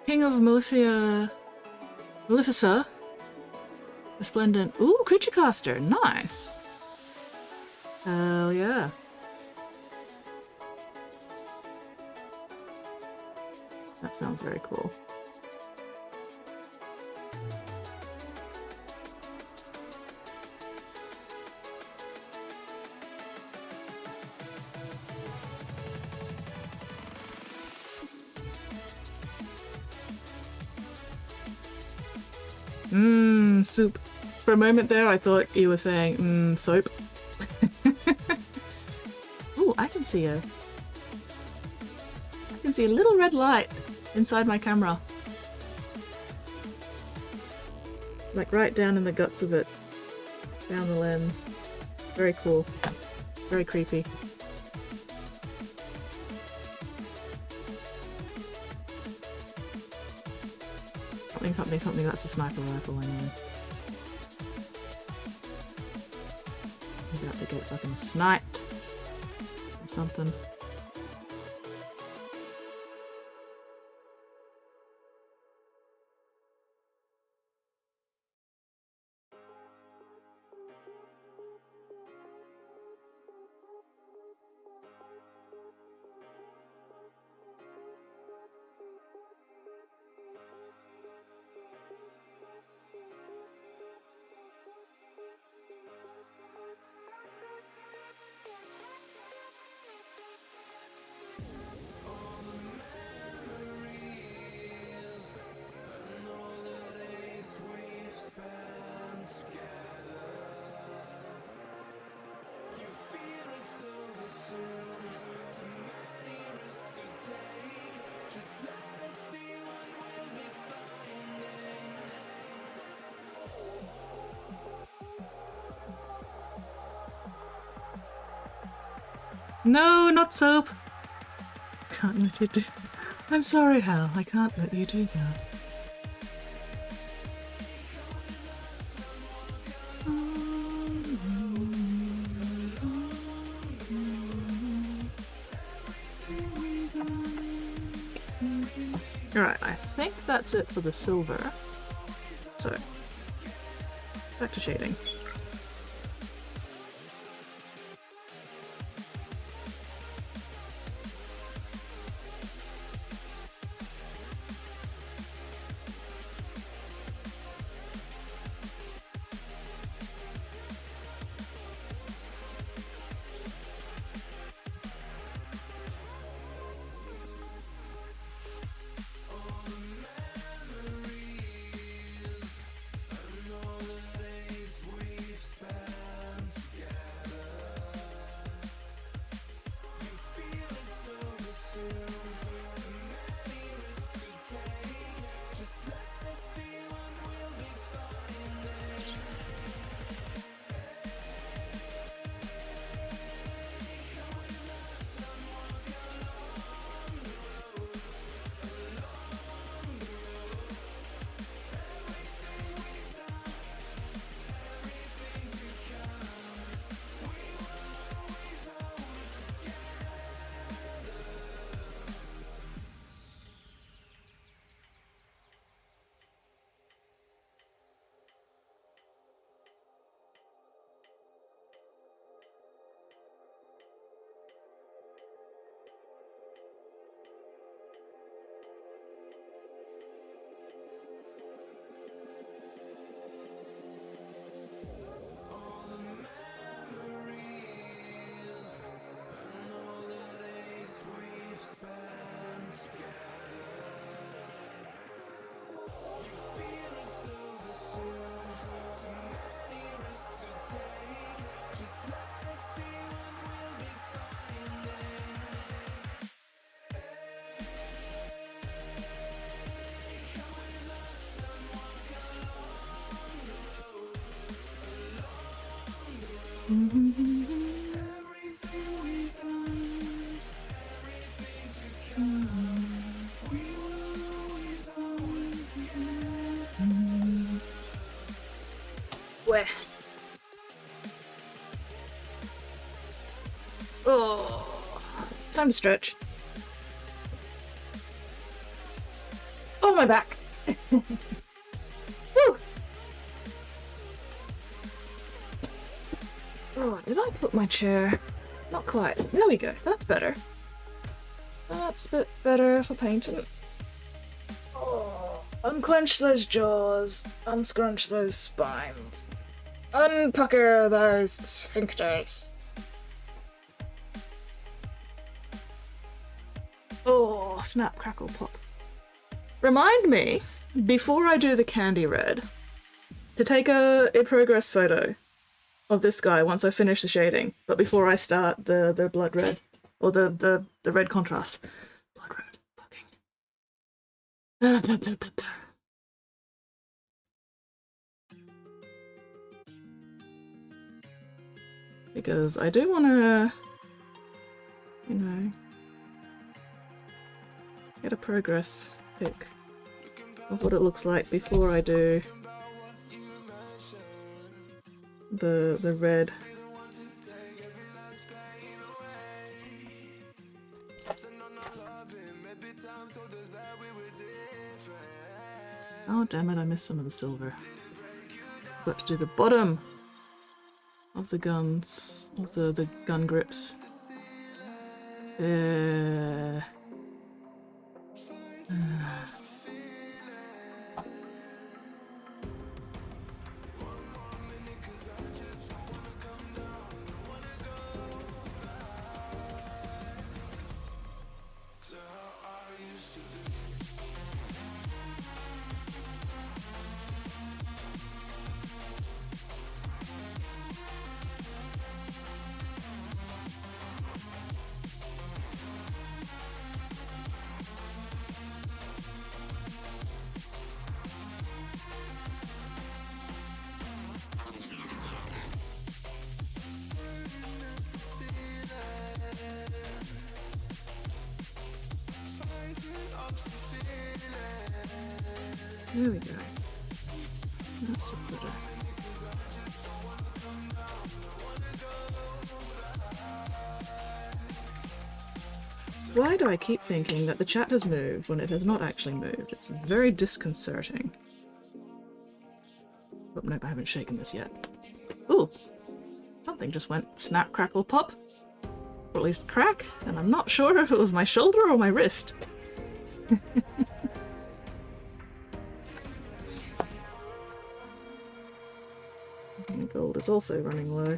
King of Malefica. Malefica? Resplendent. Ooh, creature caster. Nice. Hell yeah. That sounds very cool. Soup. For a moment there, I thought you were saying, soap. Ooh, I can see a little red light inside my camera. Like right down in the guts of it. Down the lens. Very cool. Very creepy. Something, that's a sniper rifle anyway. I'm about to get fucking sniped. Or something. No, not soap. Can't let you do. I'm sorry, Hal. I can't let you do that. Alright, I think that's it for the silver. So, back to shading. Where? Oh, time to stretch. Oh, my back. Whew. Oh, did I put my chair? Not quite. There we go. That's better. That's a bit better for painting. Oh, unclench those jaws. Unscrunch those spines. Unpucker those sphincters. Oh, snap, crackle, pop. Remind me, before I do the candy red, to take a progress photo of this guy once I finish the shading, but before I start the blood red, or the red contrast. Blood red, fucking. Because I do want to, you know, get a progress pic of what it looks like before I do the red. Oh damn it, I missed some of the silver. Got to do the bottom of the guns, of the gun grips. There we go. That's a better. Why do I keep thinking that the chat has moved when it has not actually moved? It's very disconcerting. Oh, nope, I haven't shaken this yet. Ooh! Something just went snap, crackle, pop. Or at least crack, and I'm not sure if it was my shoulder or my wrist. And gold is also running low.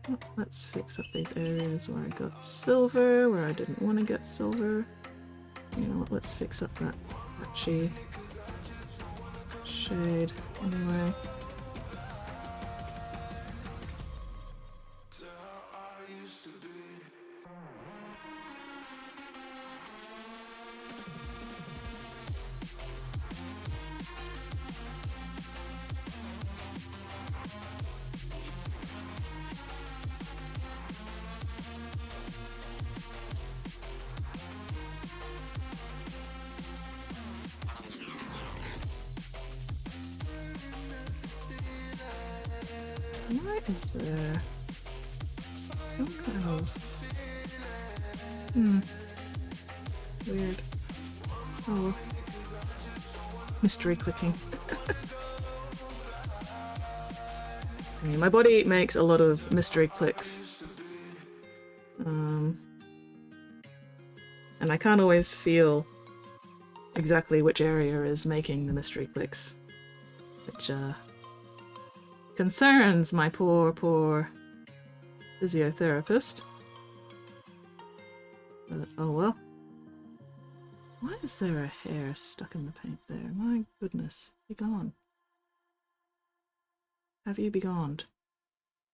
Oh, let's fix up these areas where I got silver, where I didn't want to get silver. You know what, let's fix up that patchy shade anyway. Why is there some kind of weird mystery clicking? I mean, my body makes a lot of mystery clicks, and I can't always feel exactly which area is making the mystery clicks, which concerns my poor physiotherapist. But, oh well. Why is there a hair stuck in the paint there? My goodness. Be gone. Have you begone?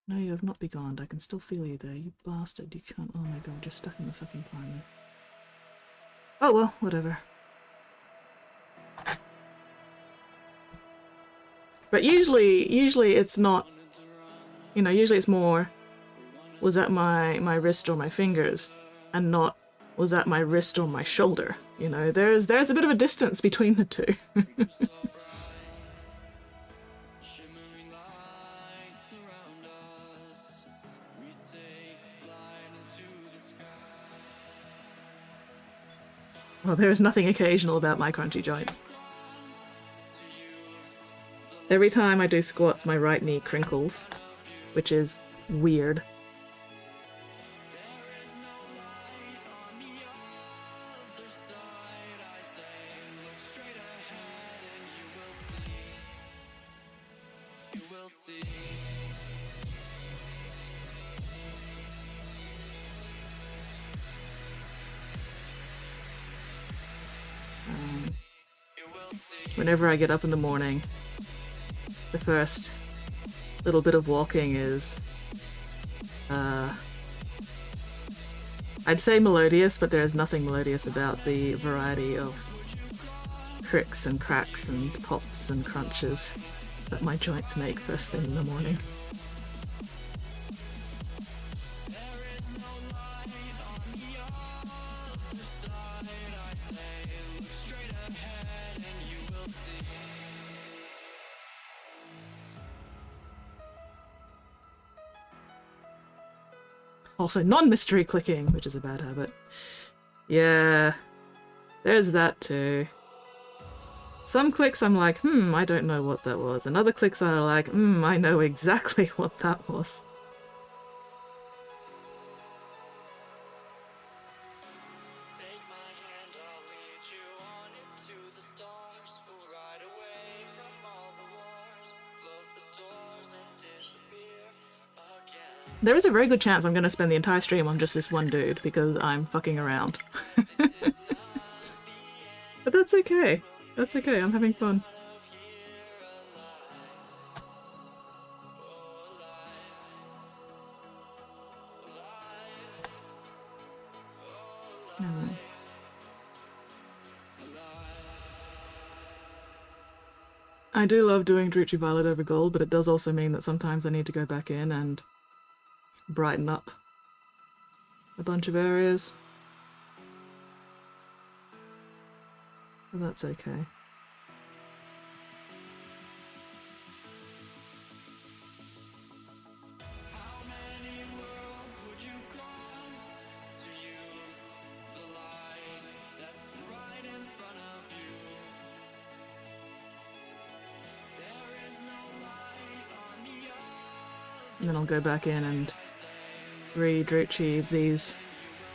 No, you have not begone. I can still feel you there. You bastard. You can't. Oh my god, you're stuck in the fucking primer. Oh well, whatever. But usually it's not, you know, usually it's more, was that my wrist or my fingers, and not, was that my wrist or my shoulder? You know, there's a bit of a distance between the two. Well, there is nothing occasional about my crunchy joints. Every time I do squats, my right knee crinkles, which is weird. Whenever I get up in the morning, the first little bit of walking is, I'd say melodious, but there is nothing melodious about the variety of cricks and cracks and pops and crunches that my joints make first thing in the morning. Also, non-mystery clicking, which is a bad habit. Yeah, there's that too. Some clicks I'm like, I don't know what that was. And other clicks are like, I know exactly what that was. Take my hand, I'll lead you on into the stars. We'll ride away from all the wars. Close the doors and disappear again. There is a very good chance I'm going to spend the entire stream on just this one dude because I'm fucking around. But that's okay. That's okay, I'm having fun. I do love doing Druchii Violet over Gold, but it does also mean that sometimes I need to go back in and brighten up a bunch of areas. But that's okay. How many worlds would you cross to use the light that's right in front of you? There is no light on the earth. And then I'll go back in and re-Druchii these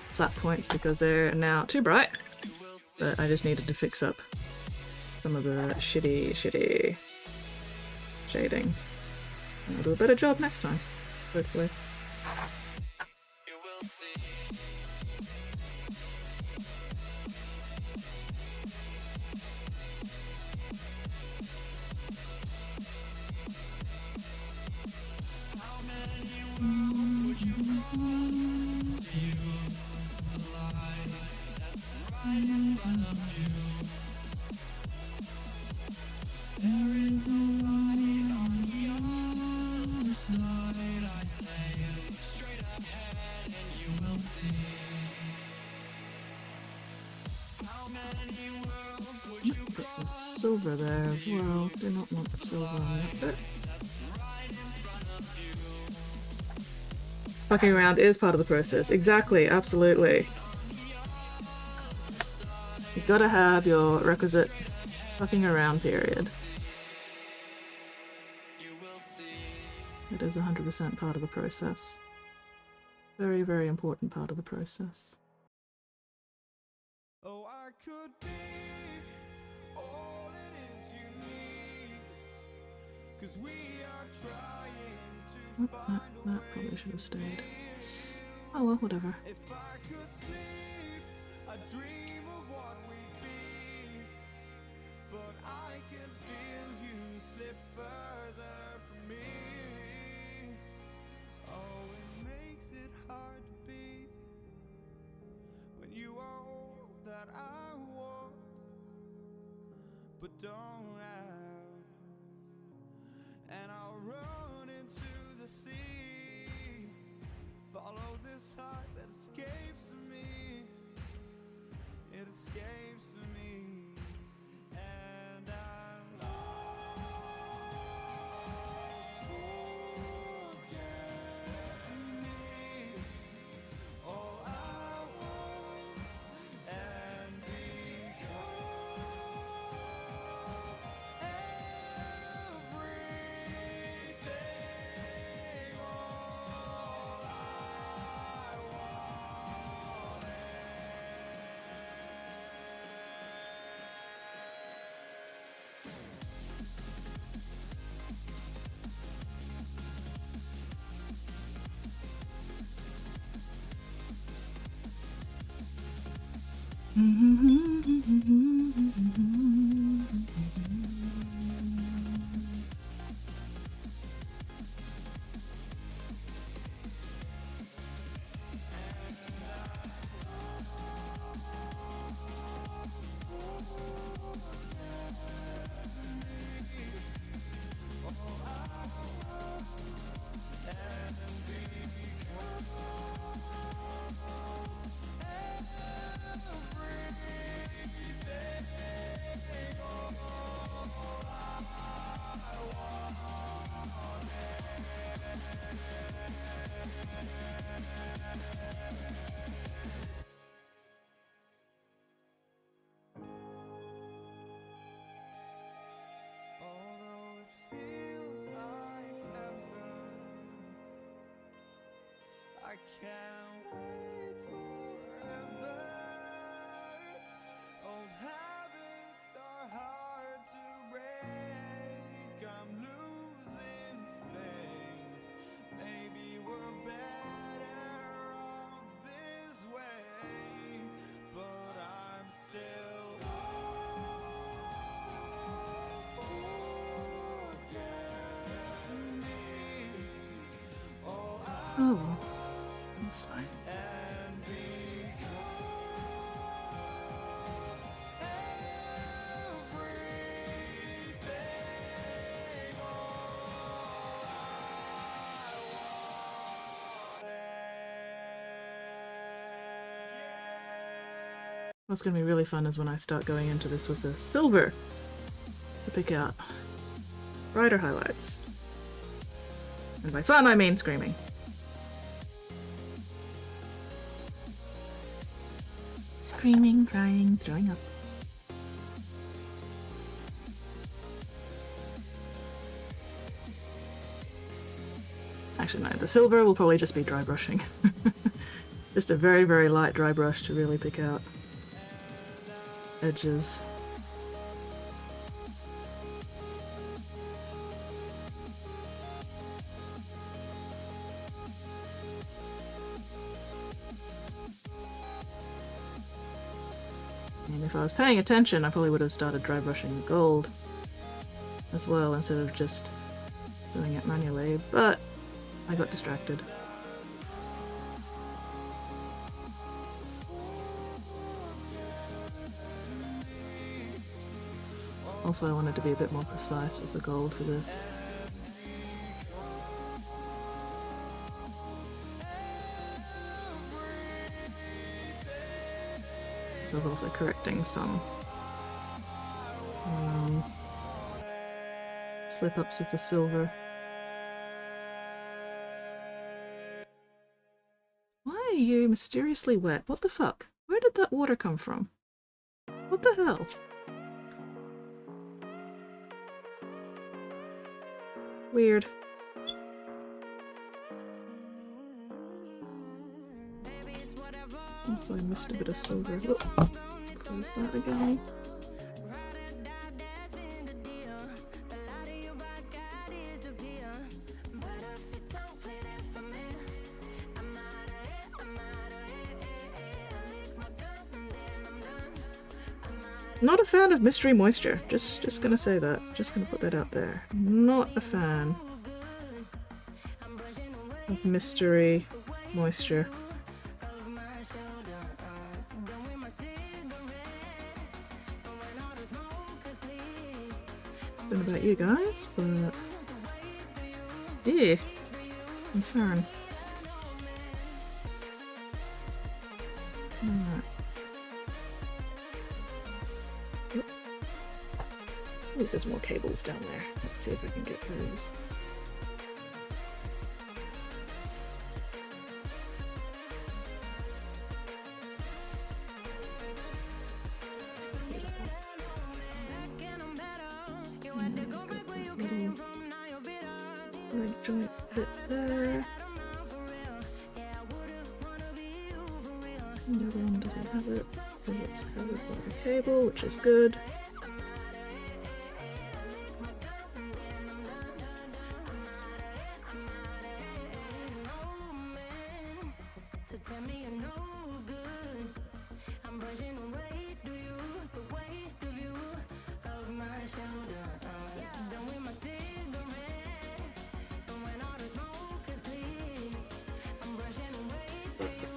flat points because they're now too bright. But I just needed to fix up some of the shitty shading. And I'll do a better job next time, hopefully. You will see. How many worlds would you cross to use the light that's right in front of you? There is no light on the other side, I say. Straight ahead and you will see. How many worlds would you Put some silver there as well. Do not want silver on that bit. Fucking around is part of the process. Exactly, absolutely. You've got to have your requisite fucking around period. It is 100% part of the process. Very, very important part of the process. Oh, I could be all it is you need, 'cause we are trying to find a That probably should have stayed. Oh well, whatever. If I could sleep, I'd dream of what we'd be, but I can feel you slip further from me. Oh, it makes it hard to be when you are all that I want, but don't have. And I'll run into the sea, follow this heart that escapes me. It escapes me, and I'm lost. Forget me, all I was, and become everything. All I wanted. Although it feels like heaven, I can't wait forever. Old habits are hard to break. I'm losing faith. Maybe we're better off this way, but I'm still Oh, that's fine. What's going to be really fun is when I start going into this with the silver to pick out brighter highlights. And by fun, I mean screaming. Screaming, crying, throwing up. Actually, no, the silver will probably just be dry brushing. Just a very, very light dry brush to really pick out edges. And if I was paying attention, I probably would have started dry brushing the gold as well instead of just doing it manually, but I got distracted. Also, I wanted to be a bit more precise with the gold for this. So I was also correcting some slip-ups with the silver. Why are you mysteriously wet? What the fuck? Where did that water come from? What the hell? Weird. Also, I missed a bit of silver. Whoop. Let's close that again. Not a fan of mystery moisture. Just gonna say that. Just gonna put that out there. Not a fan of mystery moisture. Don't know about you guys, but yeah, concern. Alright. Oh, there's more cables down there. Let's see if I can get those. Leg joint fit there. The other one doesn't have it, but it's covered by the cable, which is good.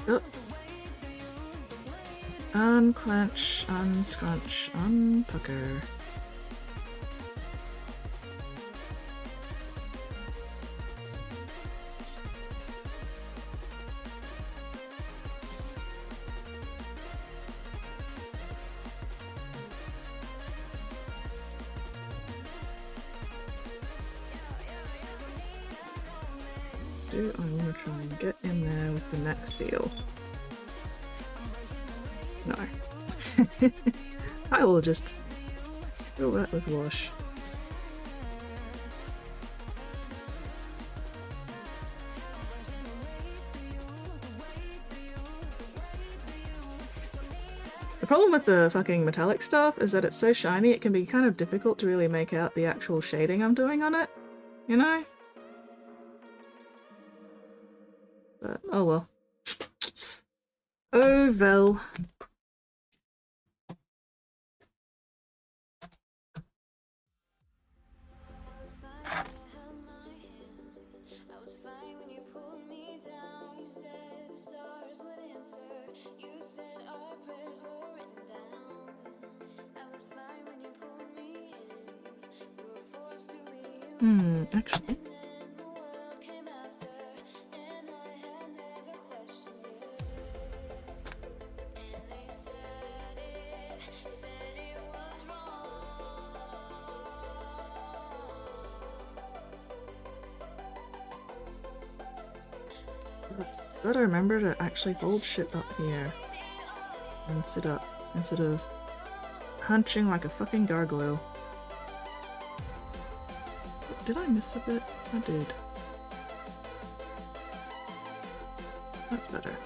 Oh. Unclench, unscrunch, unpucker. Do I want to try and get in there with the neck seal? No. I will just fill that with wash. The problem with the fucking metallic stuff is that it's so shiny it can be kind of difficult to really make out the actual shading I'm doing on it, you know? But, oh well. Oh well. Actually. Gotta remember to actually hold shit up here and sit up instead of hunching like a fucking gargoyle. Did I miss a bit? I did. That's better.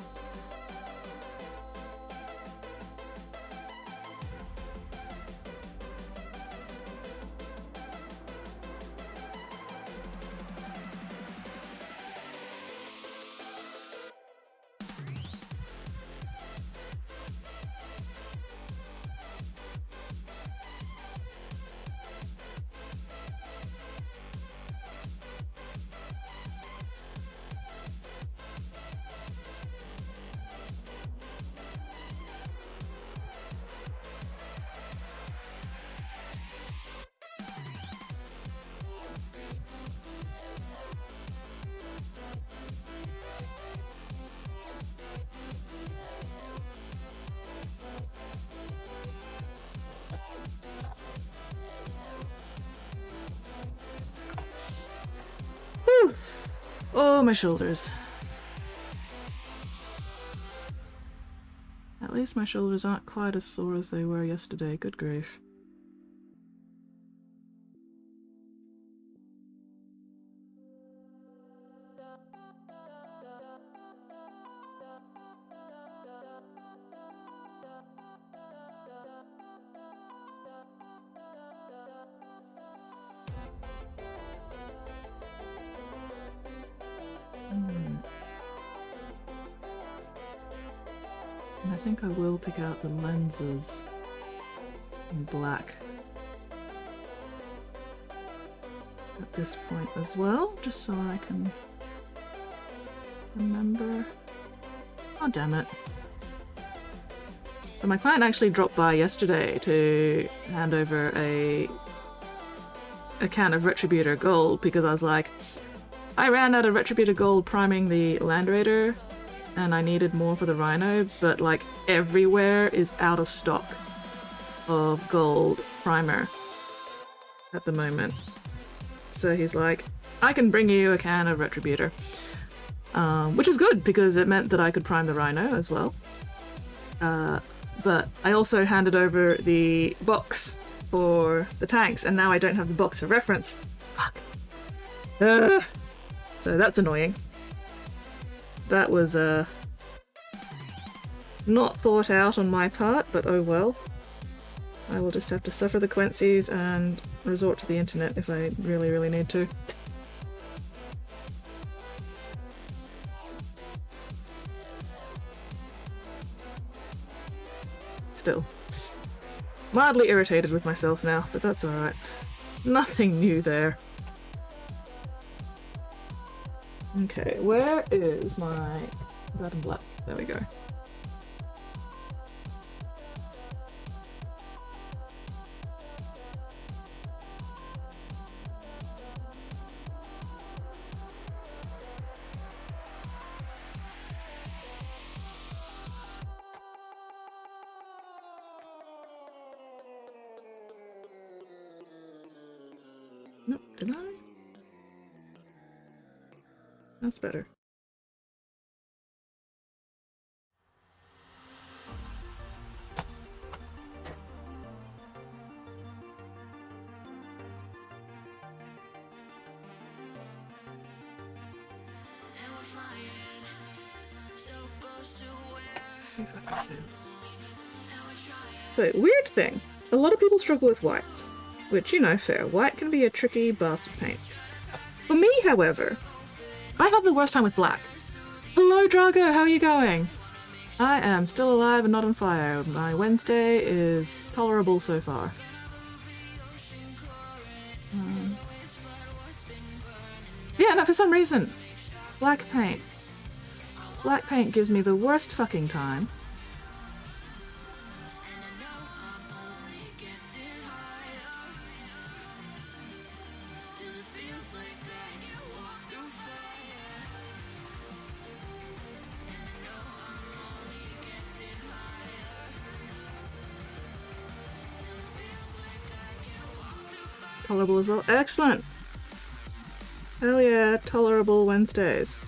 Whew. Oh, my shoulders. At least my shoulders aren't quite as sore as they were yesterday. Good grief. I think I will pick out the lenses in black at this point as well, just so I can remember. Oh, damn it. So my client actually dropped by yesterday to hand over a can of Retributor Gold because I was like, I ran out of Retributor Gold priming the Land Raider and I needed more for the Rhino, but like everywhere is out of stock of gold primer at the moment. So he's like, I can bring you a can of Retributor, which is good because it meant that I could prime the Rhino as well. But I also handed over the box for the tanks and now I don't have the box for reference. Fuck. So that's annoying. That was not thought out on my part, but oh well. I will just have to suffer the consequences and resort to the internet if I really, really need to. still. Mildly irritated with myself now, but that's alright. Nothing new there. Okay, where is my red and black? There we go. Nope, did I? That's better. So, weird thing. A lot of people struggle with whites, which, you know, fair. White can be a tricky bastard paint. For me, however, I have the worst time with black. Hello, Drago, how are you going? I am still alive and not on fire. My Wednesday is tolerable so far. Yeah, no, for some reason, black paint. Black paint gives me the worst fucking time. Tolerable as well. Excellent! Hell yeah, tolerable Wednesdays.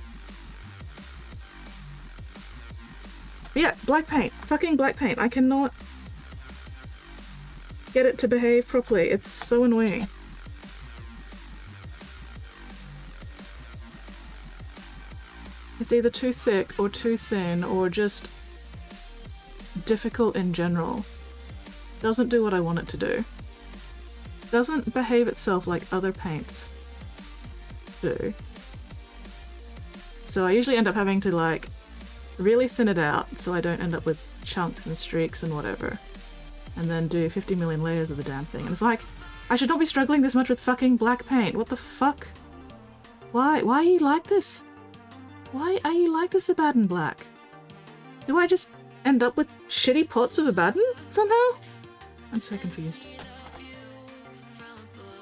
But yeah, black paint. Fucking black paint. I cannot get it to behave properly. It's so annoying. It's either too thick or too thin or just difficult in general. Doesn't do what I want it to do. Doesn't behave itself like other paints do. So I usually end up having to like really thin it out so I don't end up with chunks and streaks and whatever. And then do 50 million layers of the damn thing. And it's like, I should not be struggling this much with fucking black paint. What the fuck? Why are you like this? Why are you like this, Abaddon Black? Do I just end up with shitty pots of Abaddon somehow? I'm so confused.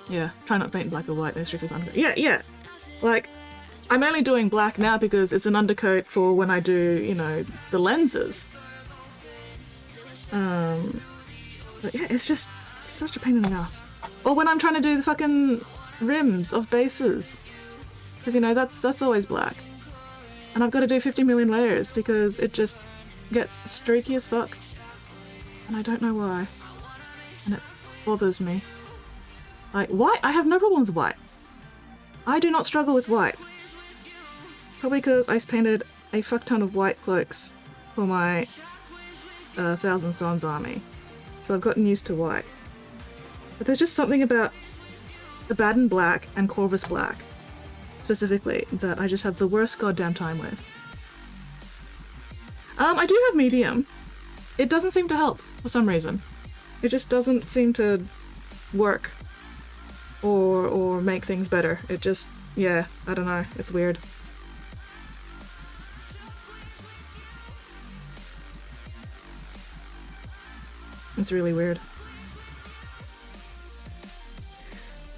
Yeah, try not to paint black or white, they're strictly fun. Yeah. Like, I'm only doing black now because it's an undercoat for when I do, you know, the lenses. But yeah, it's just such a pain in the ass. Or when I'm trying to do the fucking rims of bases. Because, you know, that's always black. And I've got to do 50 million layers because it just gets streaky as fuck. And I don't know why. And it bothers me. Like, white? I have no problem with white. I do not struggle with white. Probably because I painted a fuck ton of white cloaks for my Thousand Sons army. So I've gotten used to white. But there's just something about Abaddon Black and Corvus Black, specifically, that I just have the worst goddamn time with. I do have medium. It doesn't seem to help for some reason. It just doesn't seem to work. Or make things better. It just, yeah, I don't know. It's weird. It's really weird.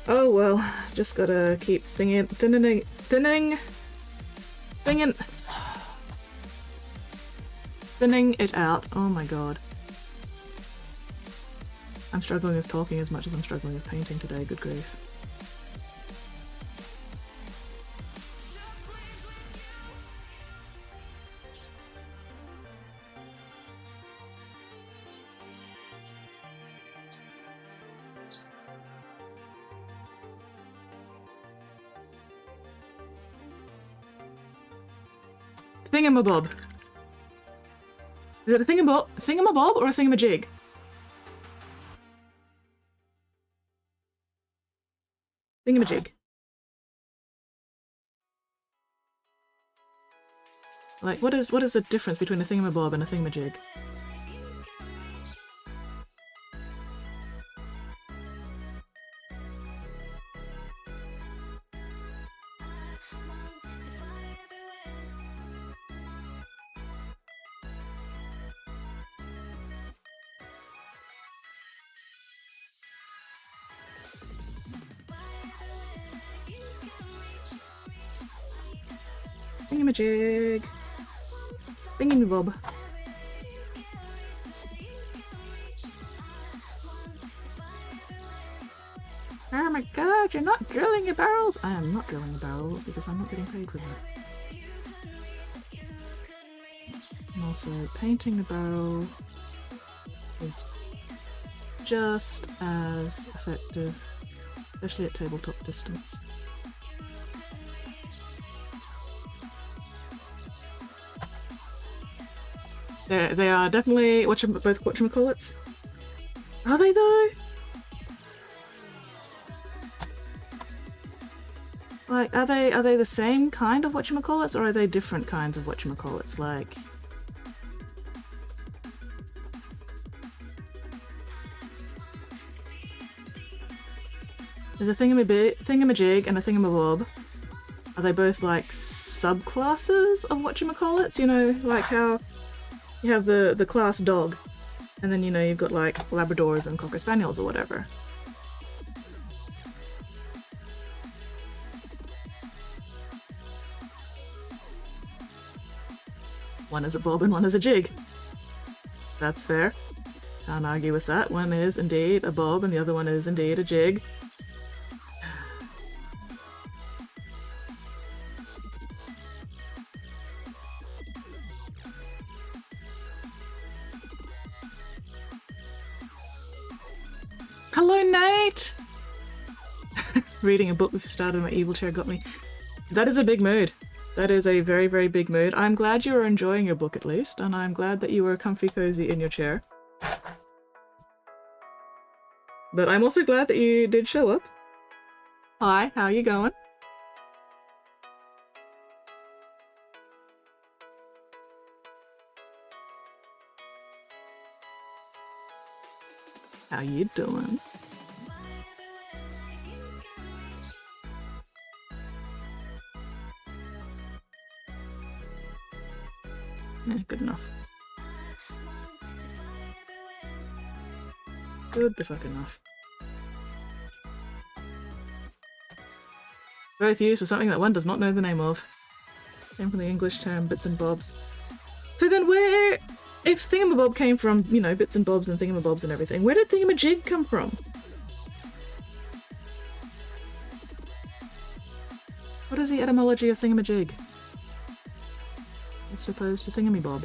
Oh well, just gotta keep thinning it out. Oh my god. I'm struggling with talking as much as I'm struggling with painting today, good grief. Thingamabob. Is it a thingamabob or a thingamajig? Thingamajig. Like, what is the difference between a thingamabob and a thingamajig? thingamajig. Thingamabob. Oh my god, you're not drilling your barrels! I am not drilling the barrels because I'm not getting paid for that. And also, painting the barrel is just as effective, especially at tabletop distance. They are definitely both whatchamacallits. Are they though? Like, are they the same kind of whatchamacallits, or are they different kinds of whatchamacallits? Like, there's a thingamajig and a thingamabob. Are they both like subclasses of whatchamacallits? You know, like how you have the class dog, and then, you know, you've got like Labradors and Cocker Spaniels or whatever. One is a bob and one is a jig. That's fair. Can't argue with that. One is indeed a bob and the other one is indeed a jig. Hello, Nate! Reading a book before starting my evil chair got me. That is a big mood. That is a very, very big mood. I'm glad you are enjoying your book at least, and I'm glad that you are comfy cozy in your chair. But I'm also glad that you did show up. Hi, how you going? How you doing? Yeah, good enough. Good the fuck enough. Both used for something that one does not know the name of. Came from the English term bits and bobs. So then where, if thingamabob came from, you know, bits and bobs and thingamabobs and everything, where did thingamajig come from? What is the etymology of thingamajig? As opposed to thingamabob.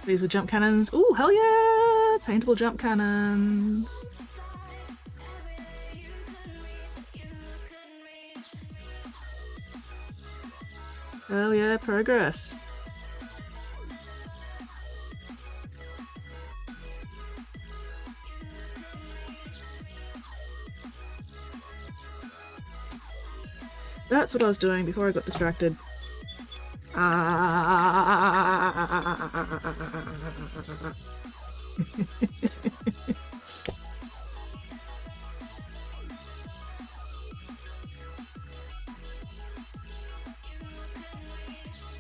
These are jump cannons. Ooh, hell yeah! Paintable jump cannons. Hell yeah, progress. That's what I was doing before I got distracted. I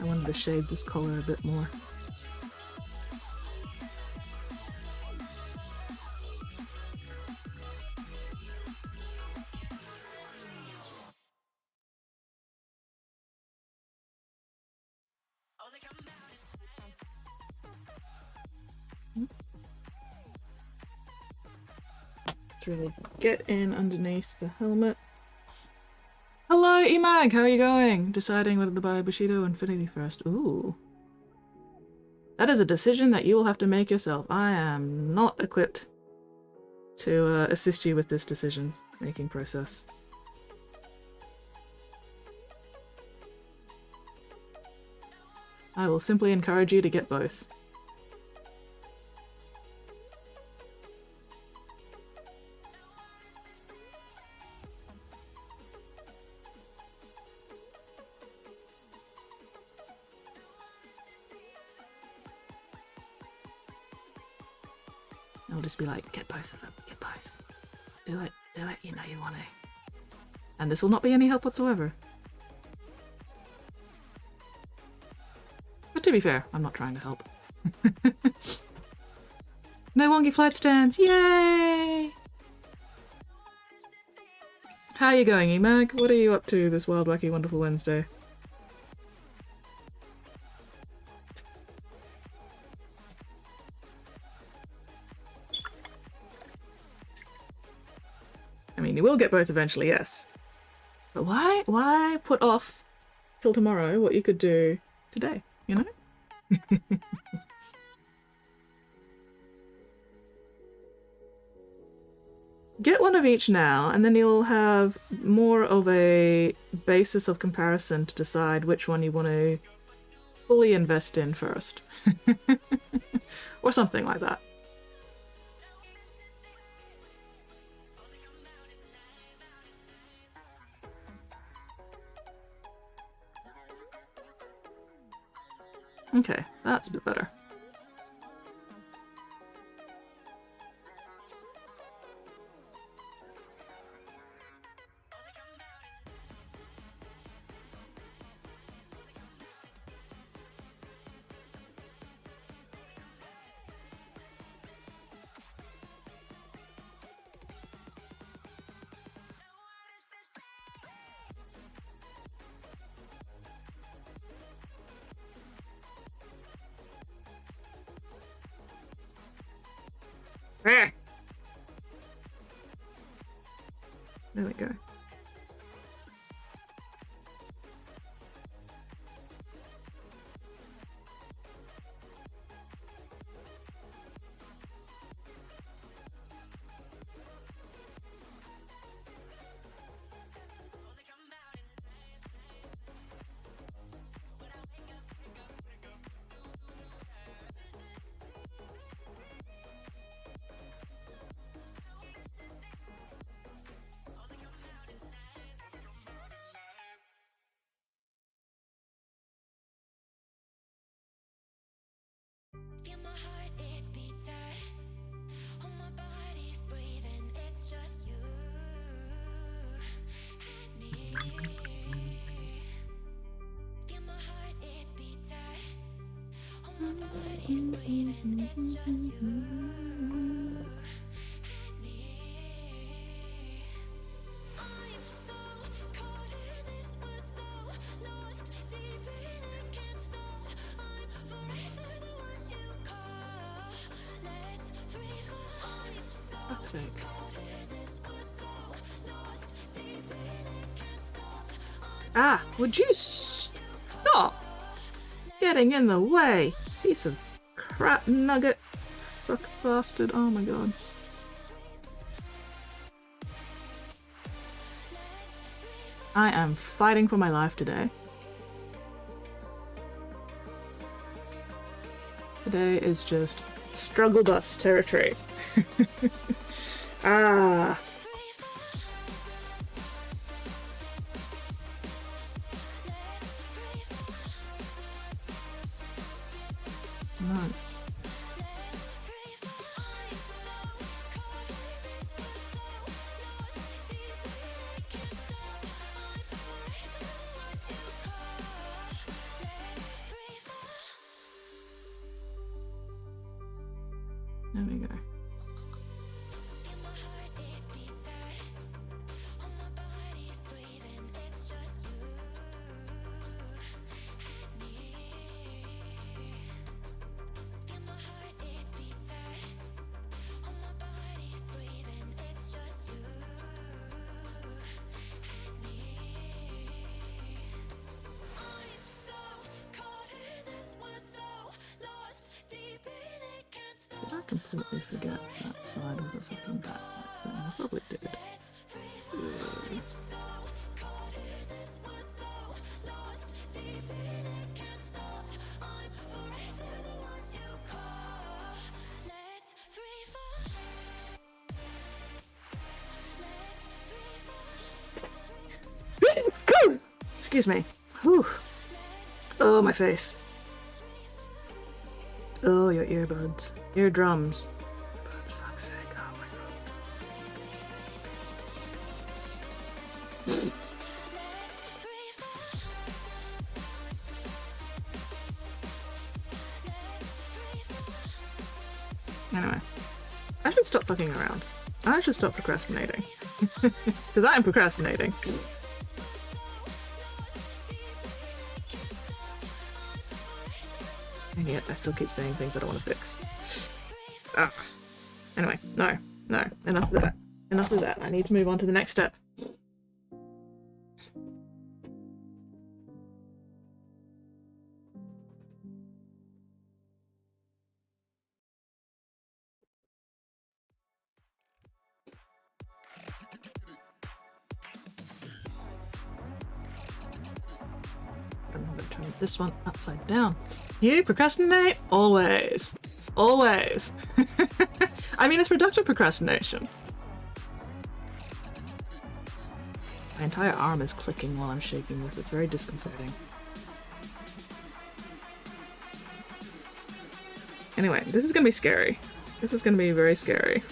wanted to shade this color a bit more. Let's really get in underneath the helmet. Hello, Emag, how are you going? Deciding whether to buy Bushido Infinity first. Ooh. That is a decision that you will have to make yourself. I am not equipped to assist you with this decision-making process. I will simply encourage you to get both. I'll just be like, get both of them, get both. Do it, you know you want to. And this will not be any help whatsoever. But to be fair, I'm not trying to help. No wonky flight stands, yay! How are you going, Emag? What are you up to this wild, wacky, wonderful Wednesday? I mean, you will get both eventually, yes. But why put off till tomorrow what you could do today, you know? Get one of each now, and then you'll have more of a basis of comparison to decide which one you want to fully invest in first. Or something like that. Okay, that's a bit better. There we go. Feel my heart, it's beating. Oh, my body's breathing. It's just you and me. Feel my heart, it's beating. Oh, my body's breathing. It's just you and me. I'm so caught in this, we're so lost deep in it, can't stop. I'm forever the one you call. Let's free fall. I'm so Fuck's sake. caught in this, we're so lost deep in it, can't stop. Ah, would you stop getting in the way? Piece of crap nugget. Fuck bastard. Oh my god. I am fighting for my life today. Today is just struggle bus territory. Ah. No. There we go. Did I completely forget that side of the fucking backpack thing? I probably did. Excuse me. Whew. Oh, my face. Oh, your earbuds. Eardrums. Earbuds, fuck. Anyway, I should stop fucking around. I should stop procrastinating. Because I am procrastinating. And yet I still keep saying things I don't want to fix. Ah. Anyway, no. Enough of that. Enough of that. I need to move on to the next step. I'm going to turn this one upside down. You procrastinate? Always. Always. I mean, it's productive procrastination. My entire arm is clicking while I'm shaking this. It's very disconcerting. Anyway, this is gonna be scary. This is gonna be very scary.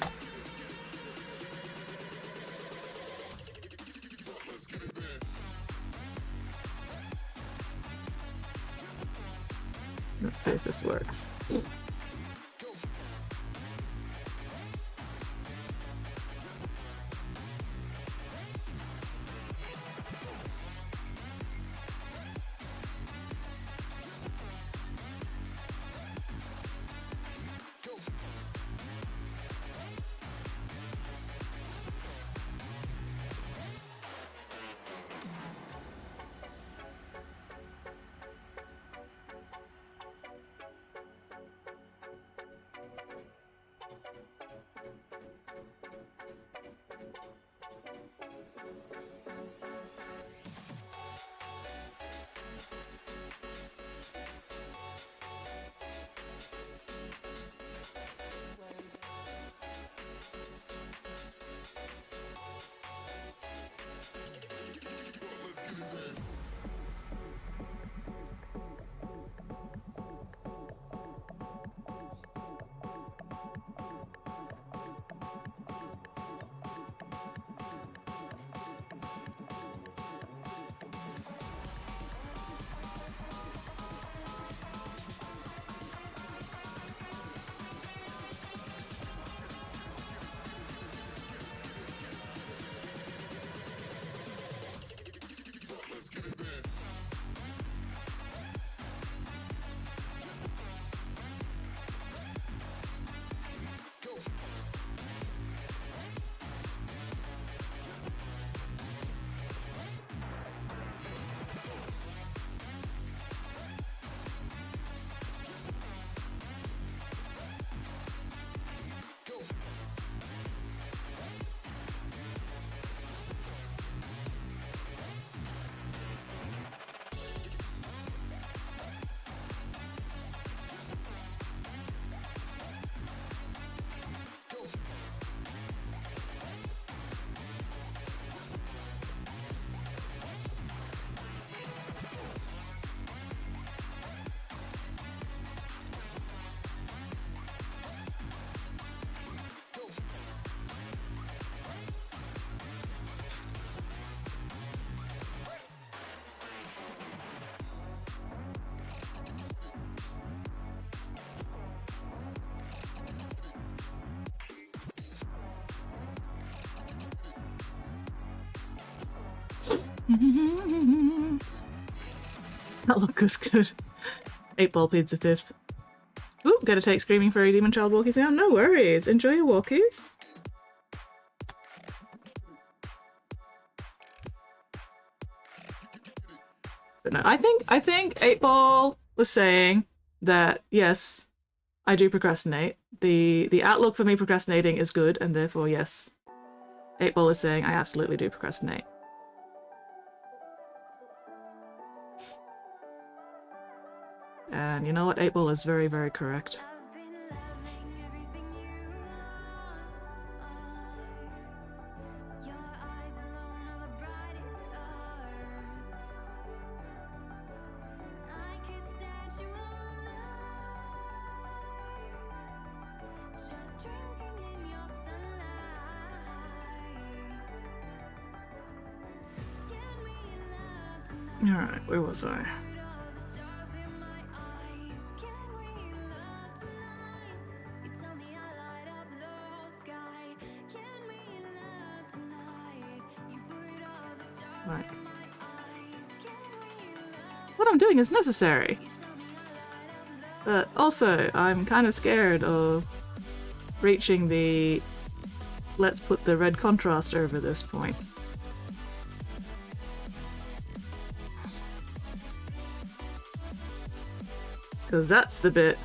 Let's see if this works. That look was good. 8-ball pleads the fifth. Ooh, gotta take Screaming Furry Demon Child walkies now. No worries. Enjoy your walkies. But no, I think 8-ball was saying that yes, I do procrastinate. The outlook for me procrastinating is good, and therefore yes, 8-ball is saying I absolutely do procrastinate. And you know what? 8-ball is very, very correct. I've been loving everything you are. Your eyes alone are the brightest stars. I could stand you all night, just drinking in your sunlight. Alright, where was I? Right. What I'm doing is necessary. But also, I'm kind of scared of reaching the let's put the red contrast over this point. Because that's the bit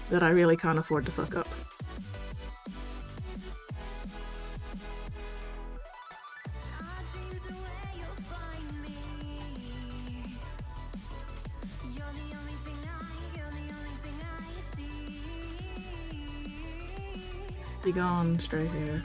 that I really can't afford to fuck up. Be gone straight here.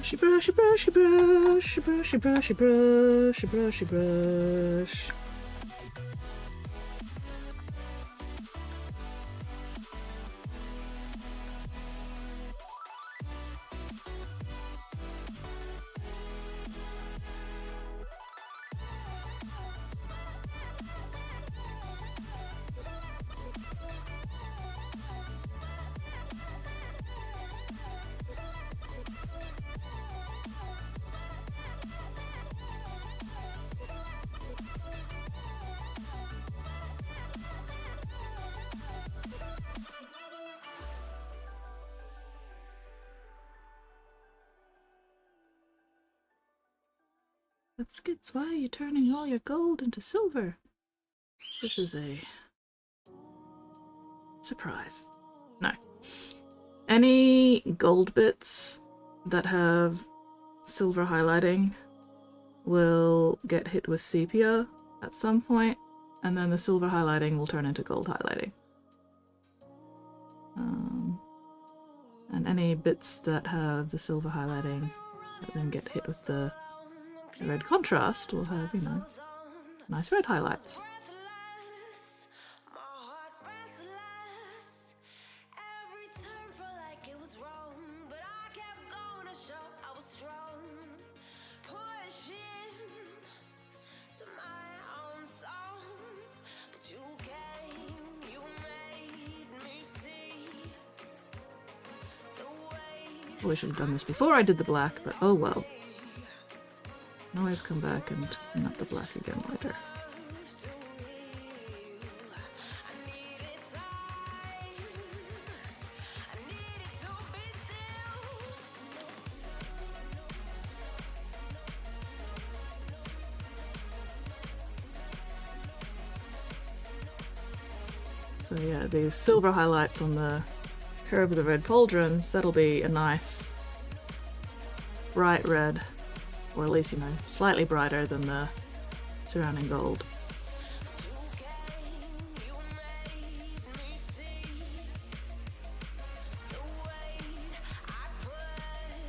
Brushy, brushy, brushy, brush, brushy, brushy, brush, brushy, brush. That's good. Why are you turning all your gold into silver? This is a surprise. No. Any gold bits that have silver highlighting will get hit with sepia at some point, and then the silver highlighting will turn into gold highlighting. And any bits that have the silver highlighting that then get hit with the red contrast will have, you know, nice red highlights. I wish I'd done this before I did the black, but oh well. I can always come back and clean up the black again later. So yeah, these silver highlights on the curve of the red pauldrons, that'll be a nice bright red, or at least, you know, slightly brighter than the surrounding gold.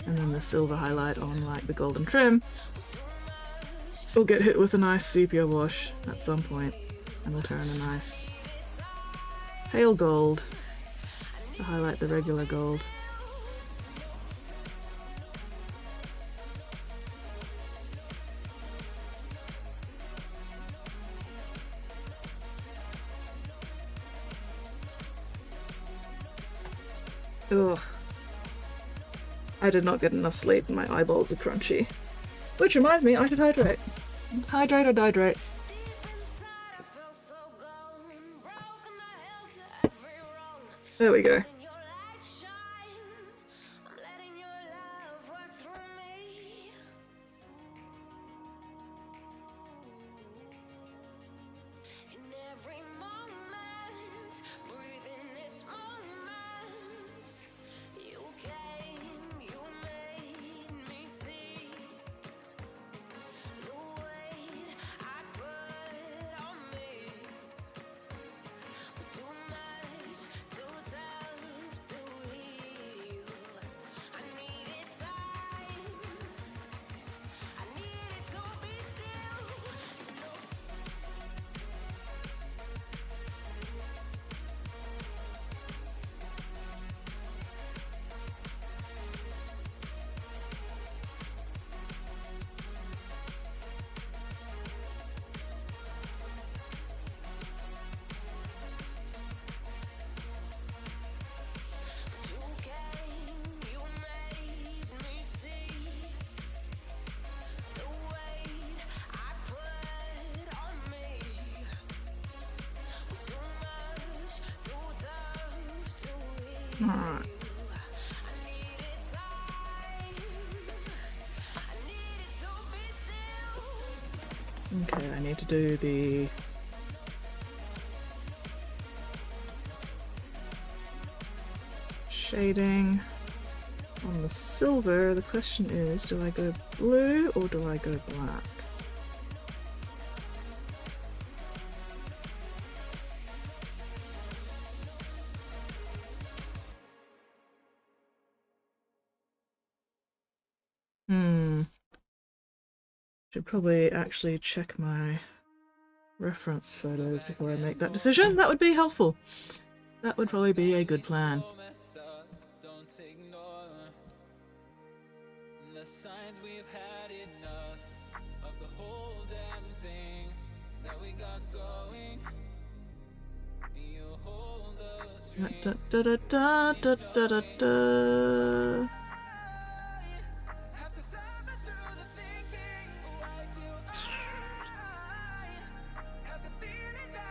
And then the silver highlight on like the golden trim will get hit with a nice sepia wash at some point, and will turn a nice pale gold to highlight the regular gold. Ugh. I did not get enough sleep and my eyeballs are crunchy. Which reminds me, I should hydrate. Hydrate or dihydrate. There we go. Alright. Okay, I need to do the shading on the silver. The question is, do I go blue or do I go black? Should probably actually check my reference photos before I make that decision. That would be helpful. That would probably be a good plan. Da, da, da, da, da, da, da, da.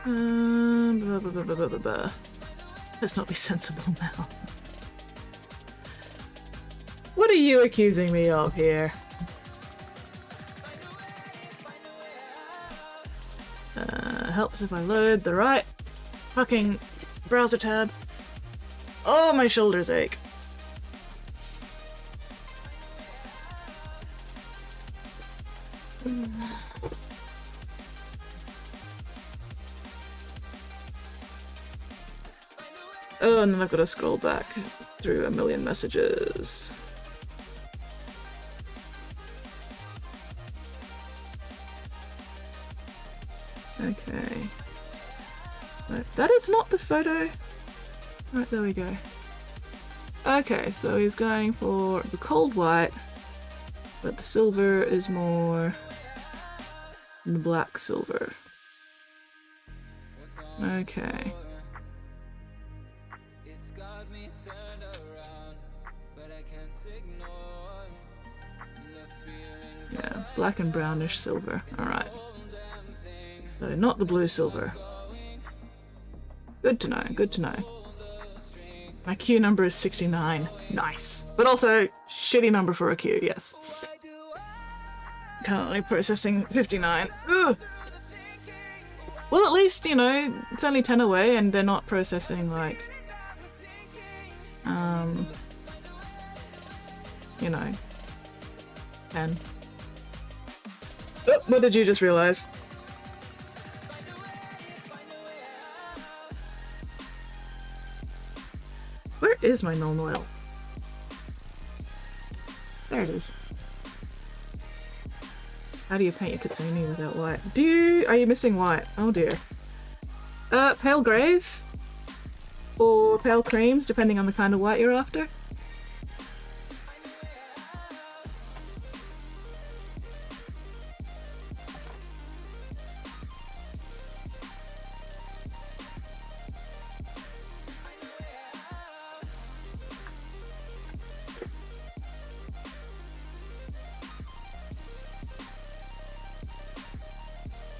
Blah, blah, blah, blah, blah, blah. Let's not be sensible now. What are you accusing me of here? Helps if I load the right fucking browser tab. Oh, my shoulders ache. Oh, and then I've got to scroll back through a million messages. Okay. No, that is not the photo. Right, there we go. Okay, so he's going for the cold white, but the silver is more the black silver. Okay. Yeah, black and brownish silver. Alright. So not the blue silver. Good to know, good to know. My queue number is 69. Nice. But also, shitty number for a queue, yes. Currently processing 59. Ugh. Well, at least, you know, it's only 10 away and they're not processing, like, you know, 10. Oh, what did you just realize? Where is my null oil? There it is. How do you paint your kitsune without white? Are you missing white? Oh dear. Pale greys? Or pale creams, depending on the kind of white you're after.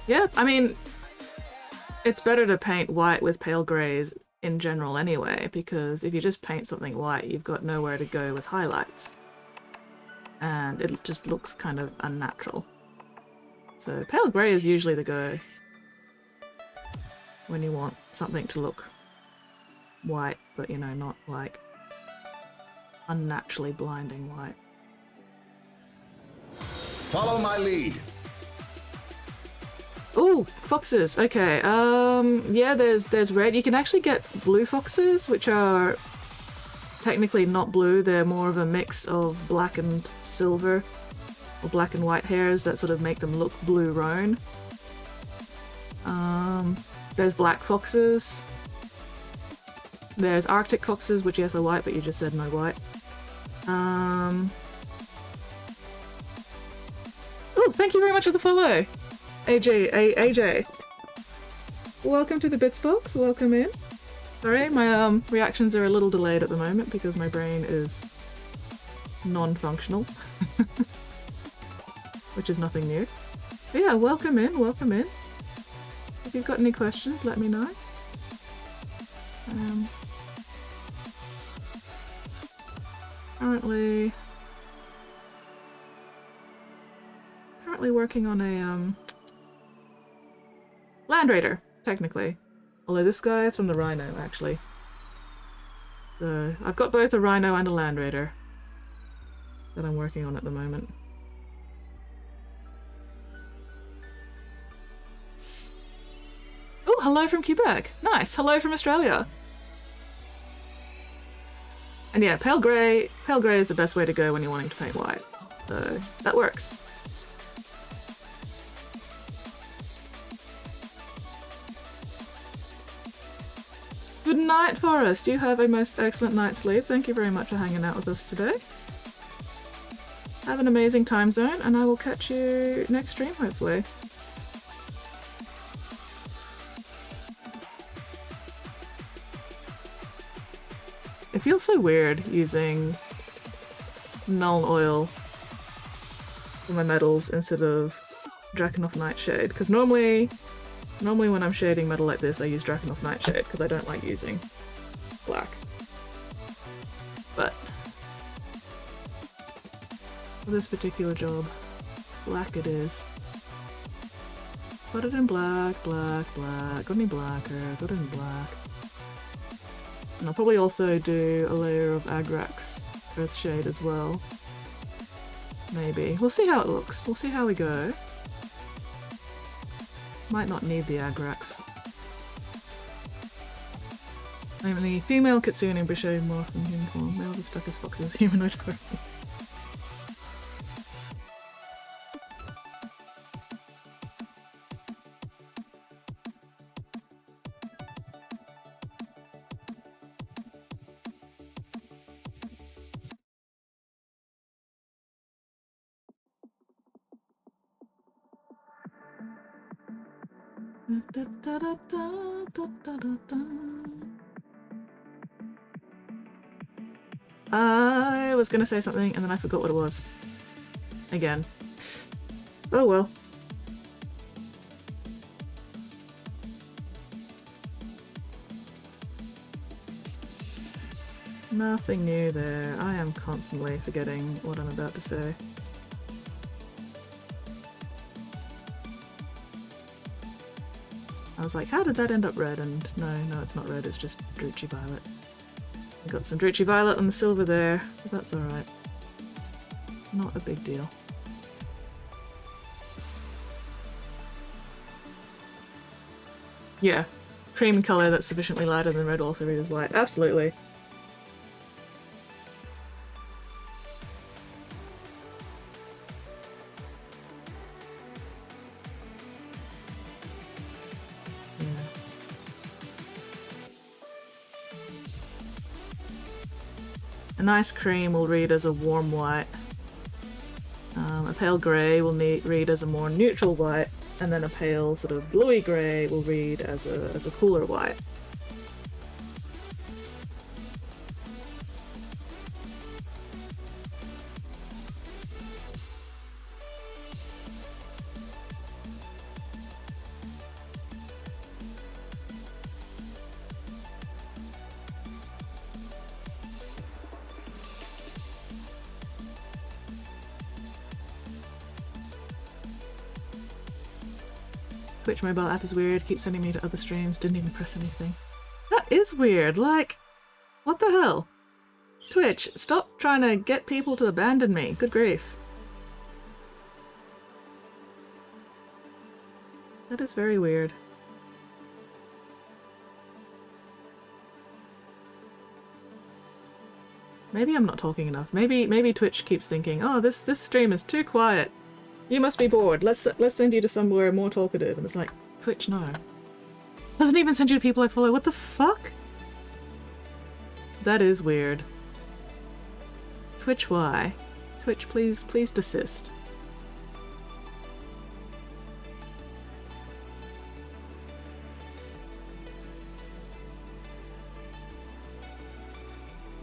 Yeah, I mean, it's better to paint white with pale greys in general anyway, because if you just paint something white, you've got nowhere to go with highlights. And it just looks kind of unnatural. So pale grey is usually the go when you want something to look white, but you know, not like unnaturally blinding white. Follow my lead. Ooh, foxes. Okay. Yeah, there's red. You can actually get blue foxes, which are technically not blue. They're more of a mix of black and silver, or black and white hairs that sort of make them look blue roan. There's black foxes. There's Arctic foxes, which yes are white, but you just said no white. Oh, thank you very much for the follow, AJ. Welcome to the Bits box. Welcome in. Sorry, my reactions are a little delayed at the moment because my brain is non-functional, which is nothing new. But yeah, welcome in, welcome in. If you've got any questions, let me know. Currently working on a Land Raider, technically. Although this guy is from the Rhino, actually. So I've got both a Rhino and a Land Raider that I'm working on at the moment. Oh, hello from Quebec. Nice. Hello from Australia. And yeah, pale grey is the best way to go when you're wanting to paint white. So that works. Good night, Forrest. You have a most excellent night's sleep. Thank you very much for hanging out with us today. Have an amazing time zone, and I will catch you next stream, hopefully. It feels so weird using Null Oil for my metals instead of Drakenhof Nightshade, because normally when I'm shading metal like this I use Drakenhof Nightshade because I don't like using black. But for this particular job, black it is. Put it in black, black, black. Got any blacker? Got it in black. And I'll probably also do a layer of Agrax Earthshade as well. Maybe. We'll see how it looks. We'll see how we go. Might not need the Agrax. I'm the female Kitsune Brichet morph in human form. Male is stuck as fox's humanoid form. I was gonna say something and then I forgot what it was. Again. Oh well. Nothing new there. I am constantly forgetting what I'm about to say. I was like, how did that end up red? And no, it's not red, it's just Druchii Violet. I got some Druchii Violet on the silver there, but that's alright. Not a big deal. Yeah, cream colour that's sufficiently lighter than red also reads as white. Absolutely. A nice cream will read as a warm white. A pale grey will read as a more neutral white, and then a pale sort of bluey grey will read as a cooler white. Twitch mobile app is weird. Keeps sending me to other streams. Didn't even press anything. That is weird. Like, what the hell? Twitch, stop trying to get people to abandon me. Good grief. That is very weird. Maybe I'm not talking enough. Maybe Twitch keeps thinking, oh, this stream is too quiet. You must be bored. Let's send you to somewhere more talkative. And it's like, Twitch, no. Doesn't even send you to people I follow. What the fuck? That is weird. Twitch, why? Twitch, please desist.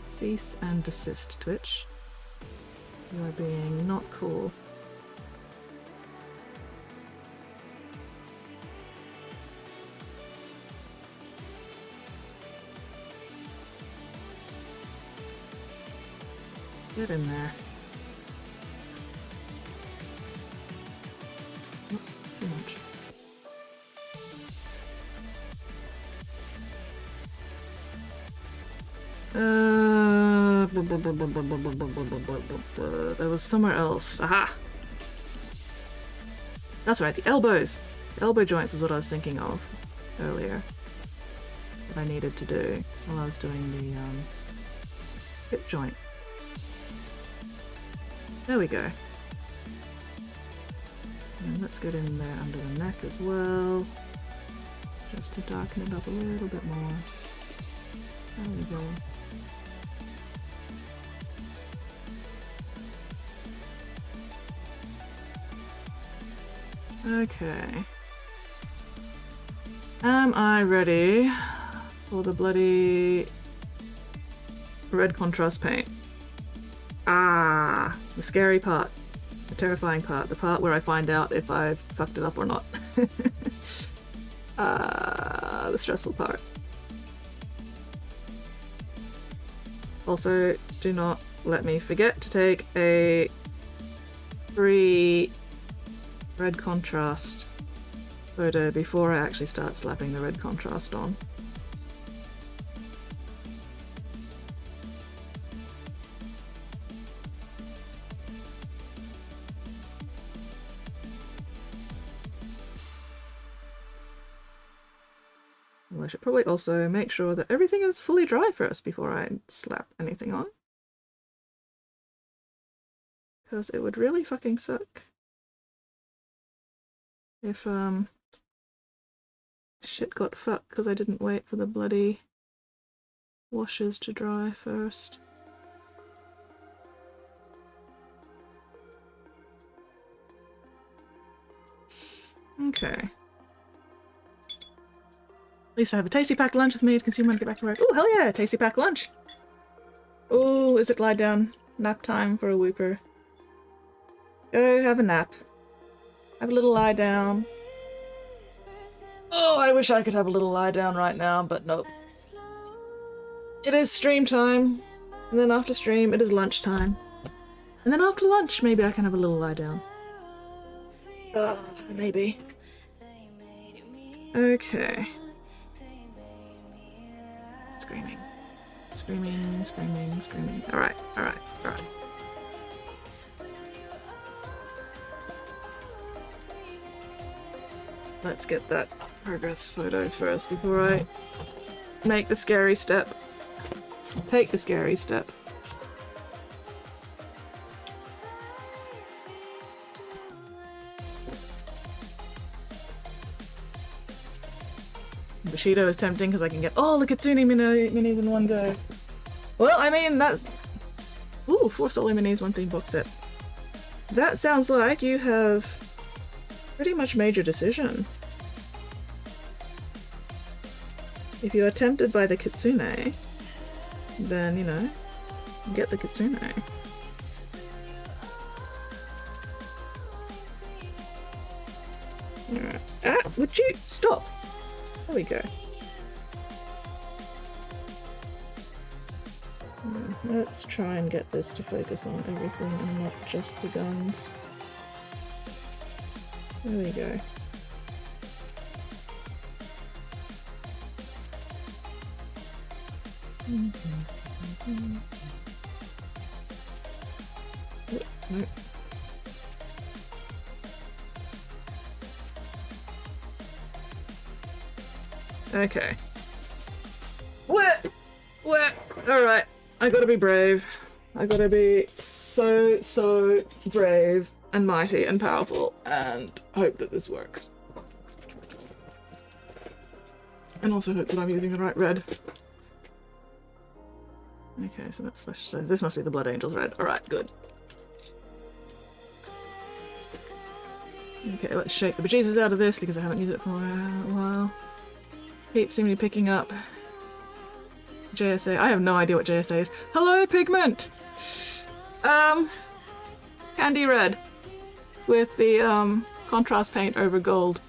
Cease and desist, Twitch. You are being not cool. Get in there. Oh, too much. There was somewhere else. Aha! That's right, the elbows! The elbow joints is what I was thinking of earlier. That I needed to do while I was doing the hip joint. There we go. And let's get in there under the neck as well. Just to darken it up a little bit more. There we go. Okay. Am I ready for the bloody red contrast paint? Ah, the scary part. The terrifying part. The part where I find out if I've fucked it up or not. The stressful part. Also, do not let me forget to take a free red contrast photo before I actually start slapping the red contrast on. I should probably also make sure that everything is fully dry first before I slap anything on. Because it would really fucking suck if shit got fucked because I didn't wait for the bloody washes to dry first. Okay. At least I have a tasty packed lunch with me to consume when I get back to work. Oh, hell yeah, tasty packed lunch. Oh, is it lie down? Nap time for a whooper. Go have a nap. Have a little lie down. Oh, I wish I could have a little lie down right now, but nope. It is stream time. And then after stream, it is lunch time. And then after lunch, maybe I can have a little lie down. Maybe. Okay. Screaming. Screaming, screaming, screaming. Alright, alright, alright. Let's get that progress photo first before I make the scary step. Take the scary step. Bushido is tempting because I can get all the Kitsune minis in one go. Well, I mean, that... Ooh, 4 solo minis, 1 theme box set. That sounds like you have pretty much made your decision. If you are tempted by the Kitsune, then, you know, get the Kitsune. Alright. Ah, would you stop? There we go. Let's try and get this to focus on everything and not just the guns. There we go. Nope. Okay. What? Alright. I gotta be brave. I gotta be so brave and mighty and powerful and hope that this works. And also hope that I'm using the right red. Okay, so that's flesh. So this must be the Blood Angel's red. Alright, good. Okay, let's shake the bejesus out of this because I haven't used it for a while. Keep seemingly picking up JSA. I have no idea what JSA is. Hello, Pigment! Candy red with the contrast paint over gold.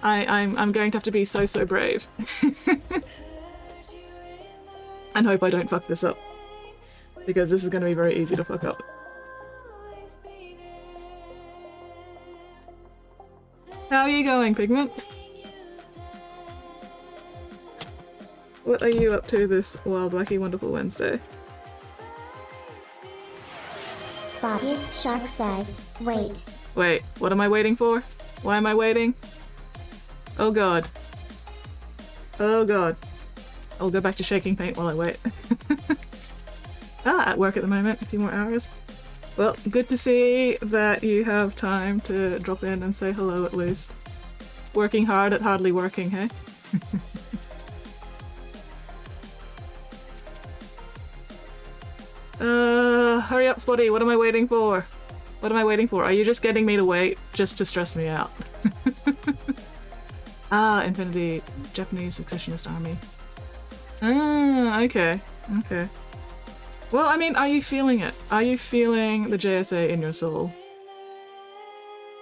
I'm going to have to be so brave. And hope I don't fuck this up. Because this is going to be very easy to fuck up. How are you going, Pigment? What are you up to this wild, wacky, wonderful Wednesday? Spotty's Shark says, wait. Wait, what am I waiting for? Why am I waiting? Oh god. Oh god. I'll go back to shaking paint while I wait. At work at the moment, a few more hours. Well, good to see that you have time to drop in and say hello at least. Working hard at hardly working, hey? Hurry up, Spotty, what am I waiting for? What am I waiting for? Are you just getting me to wait just to stress me out? Infinity, Japanese Successionist Army. Okay. Okay. Well, I mean, are you feeling it? Are you feeling the JSA in your soul?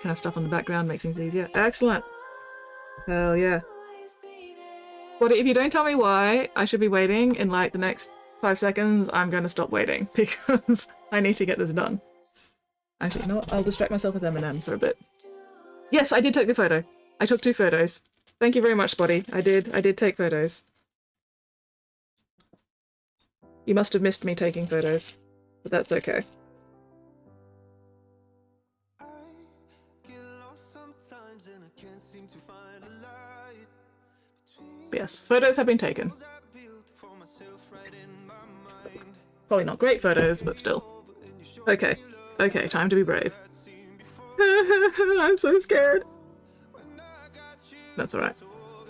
Kind of stuff on the background makes things easier. Excellent! Hell yeah. But if you don't tell me why I should be waiting in like the next 5 seconds, I'm going to stop waiting because I need to get this done. Actually, you know what? I'll distract myself with M&Ms for a bit. Yes, I did take the photo. I took 2 photos. Thank you very much, Spotty. I did take photos. You must have missed me taking photos, but that's okay. Yes, photos have been taken. Probably not great photos, but still. Okay. Okay, time to be brave. I'm so scared. That's alright.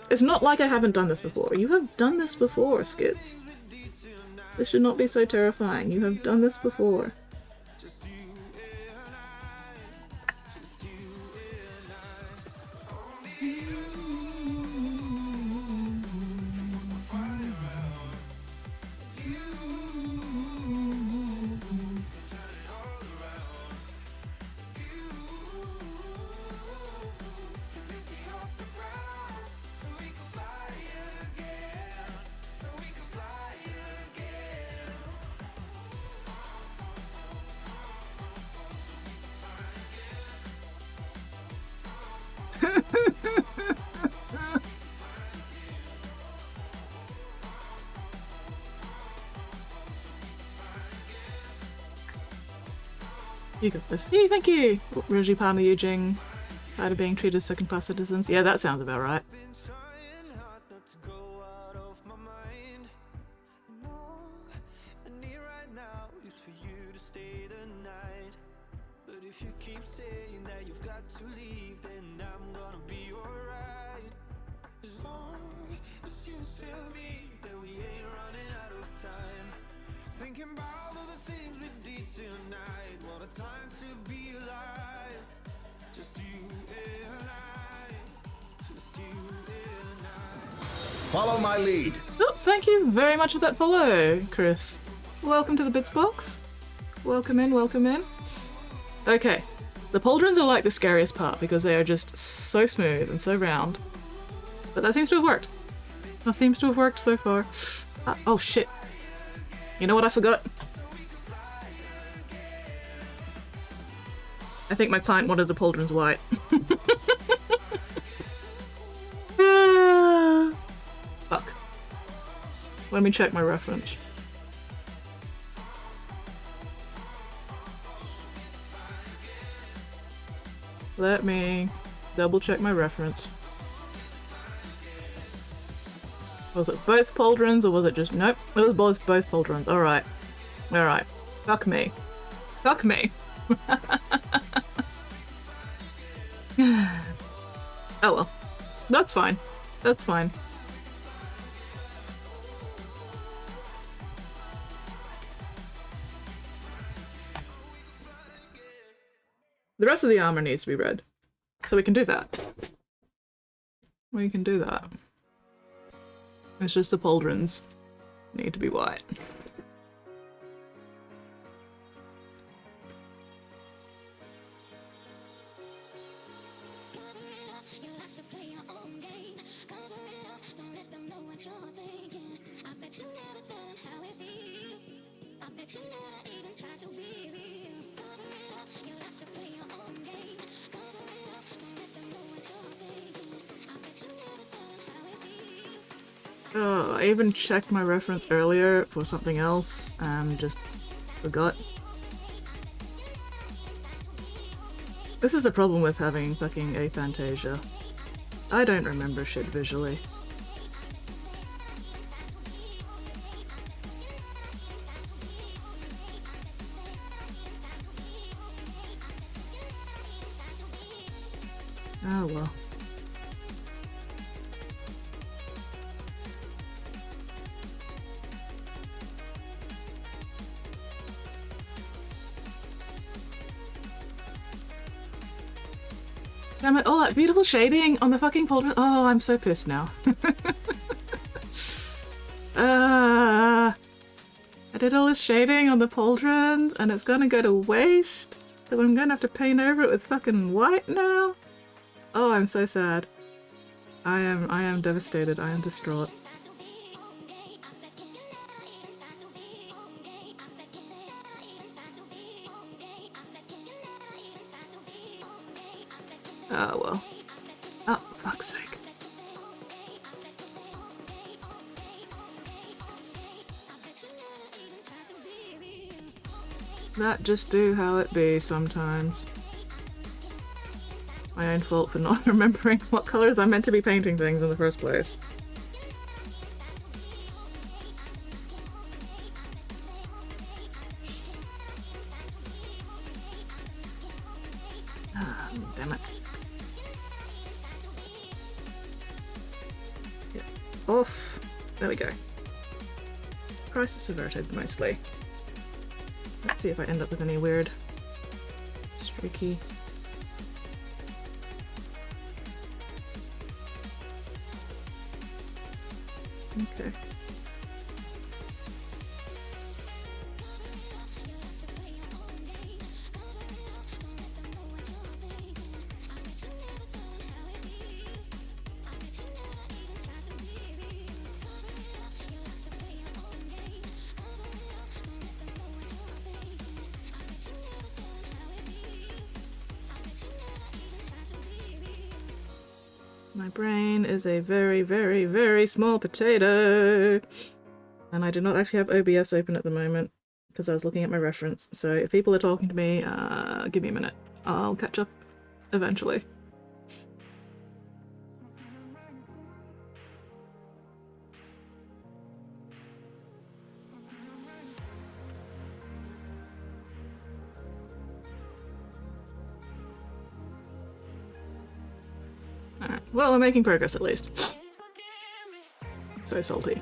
It's not like I haven't done this before. You have done this before, Skids. This should not be so terrifying. You have done this before. You got this. Hey, thank you! Roji Palmer Yujing. Tired of being treated as second-class citizens. Yeah, that sounds about right. Follow my lead. Oh, thank you very much for that follow, Chris. Welcome to the Bits box. Welcome in, welcome in. Okay, the pauldrons are like the scariest part because they are just so smooth and so round. But that seems to have worked. That seems to have worked so far. Oh shit. You know what I forgot? I think my client wanted the pauldrons white. Fuck. Let me check my reference. Let me double check my reference. Was it both pauldrons or was it just... Nope, it was both pauldrons. Alright. Alright. Fuck me. Fuck me. Oh well. That's fine. That's fine. The rest of the armor needs to be red. So we can do that. We can do that. It's just the pauldrons need to be white. Oh, I even checked my reference earlier for something else and just forgot. This is a problem with having fucking aphantasia. I don't remember shit visually. Oh well. Damn it, all that beautiful shading on the fucking pauldron. Oh, I'm so pissed now. I did all this shading on the pauldrons and it's gonna go to waste because I'm gonna have to paint over it with fucking white now. Oh, I'm so sad. I am devastated. I am distraught. Oh well. Oh, fuck's sake. That just do how it be sometimes. My own fault for not remembering what colours I'm meant to be painting things in the first place. Ah, damn it. Get off. There we go. Crisis averted, mostly. Let's see if I end up with any weird streaky. Okay. My brain is a very, very, very small potato. And I do not actually have OBS open at the moment because I was looking at my reference. So if people are talking to me, give me a minute. I'll catch up eventually. Alright, well, we're making progress at least. So salty.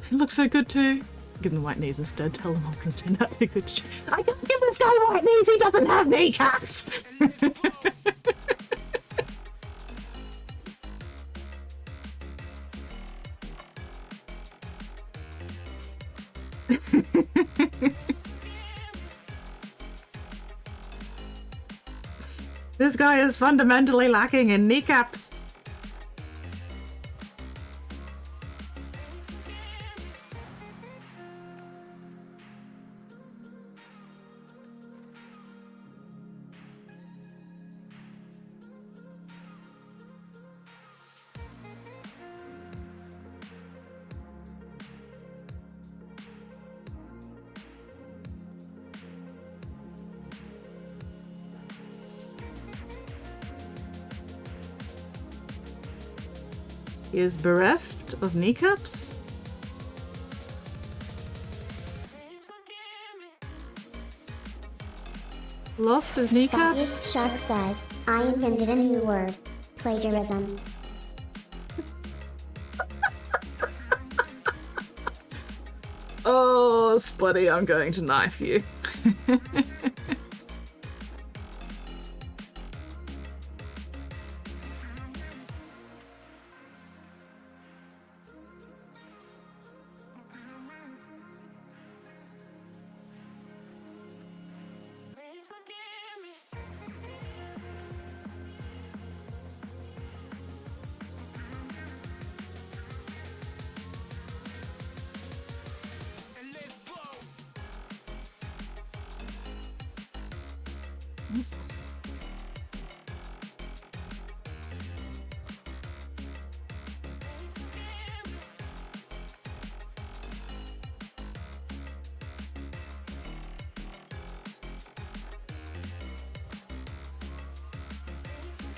It looks so good too. Give them white knees instead. Tell them I'm going to turn out to be good. I can't give this guy white knees. He doesn't have kneecaps. This guy is fundamentally lacking in kneecaps. He is bereft of kneecaps? Lost his kneecaps? Spottiest Shark says, I invented a new word. Plagiarism. Oh, Spotty, I'm going to knife you.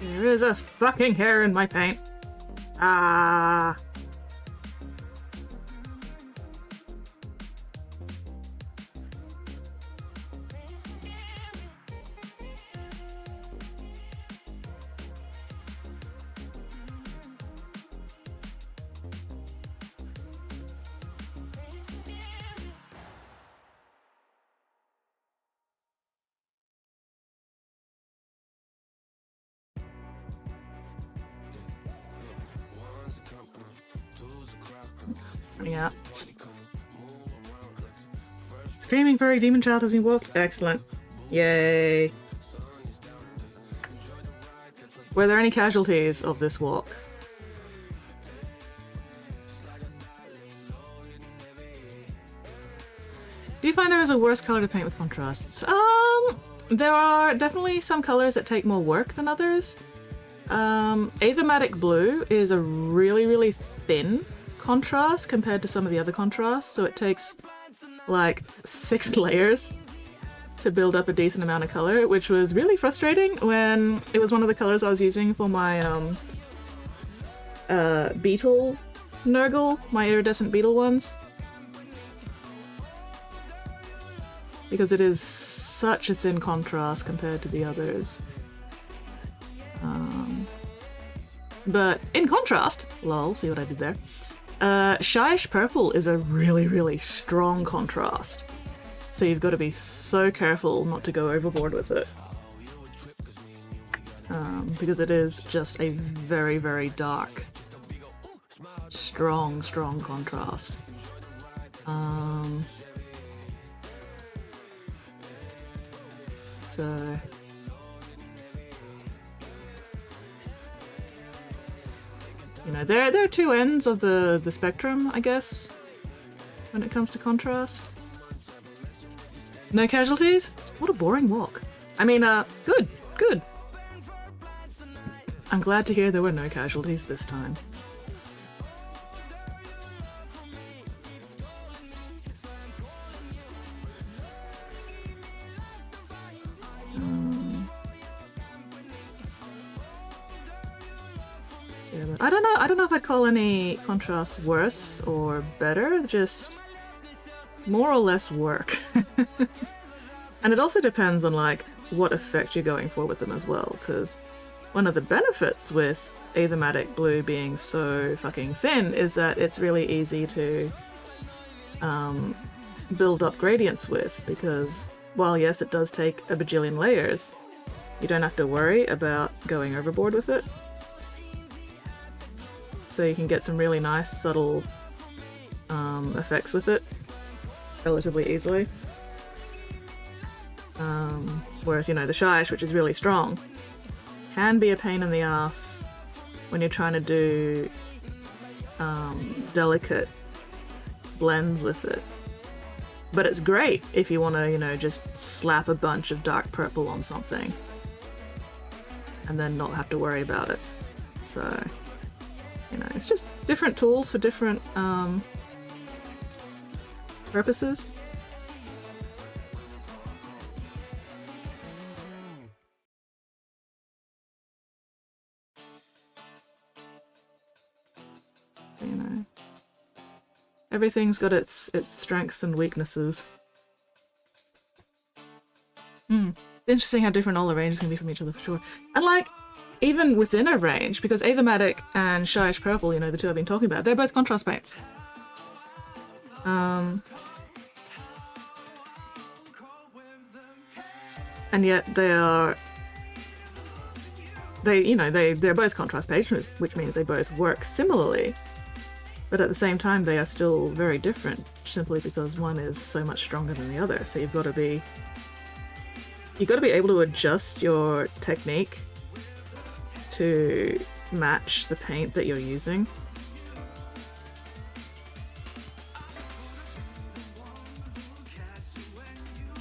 There is a fucking hair in my paint. Ah. Yeah. Screaming furry demon child has been walked. Excellent. Yay. Were there any casualties of this walk? Do you find there is a worse color to paint with contrasts? There are definitely some colors that take more work than others. Athematic blue is a really, really thin contrast compared to some of the other contrasts, so it takes like 6 layers to build up a decent amount of color, which was really frustrating when it was one of the colors I was using for my beetle Nurgle, my iridescent beetle ones. Because it is such a thin contrast compared to the others. But in contrast, lol, see what I did there? Shyish purple is a really, really strong contrast. So you've got to be so careful not to go overboard with it. Because it is just a very, very dark, strong contrast. So... You know, there are two ends of the spectrum, I guess, when it comes to contrast. No casualties? What a boring walk. I mean, good. I'm glad to hear there were no casualties this time. I don't know if I'd call any contrasts worse or better, just more or less work. And it also depends on like what effect you're going for with them as well, because one of the benefits with Athematic blue being so fucking thin is that it's really easy to build up gradients with, because while yes it does take a bajillion layers, you don't have to worry about going overboard with it. So you can get some really nice subtle effects with it relatively easily. Whereas, you know, the Shyish, which is really strong, can be a pain in the ass when you're trying to do delicate blends with it. But it's great if you want to, you know, just slap a bunch of dark purple on something and then not have to worry about it. So... You know, it's just different tools for different purposes. You know, everything's got its strengths and weaknesses. Interesting how different all the ranges can be from each other for sure. And like, even within a range, because Aethermatic and Shyish Purple, you know, the two I've been talking about, they're both contrast paints. And yet they're both contrast paints, which means they both work similarly. But at the same time, they are still very different, simply because one is so much stronger than the other. So you've got to be able to adjust your technique to match the paint that you're using.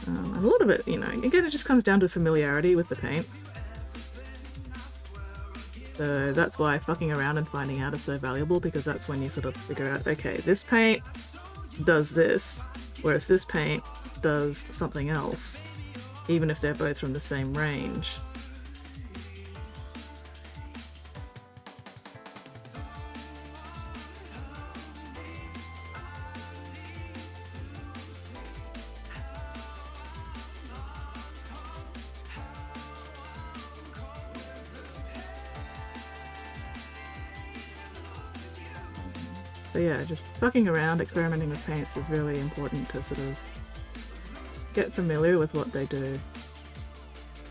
And a lot of it, you know, again, it just comes down to familiarity with the paint. So that's why fucking around and finding out is so valuable, because that's when you sort of figure out, okay, this paint does this, whereas this paint does something else, even if they're both from the same range. So yeah, just fucking around, experimenting with paints is really important to sort of get familiar with what they do.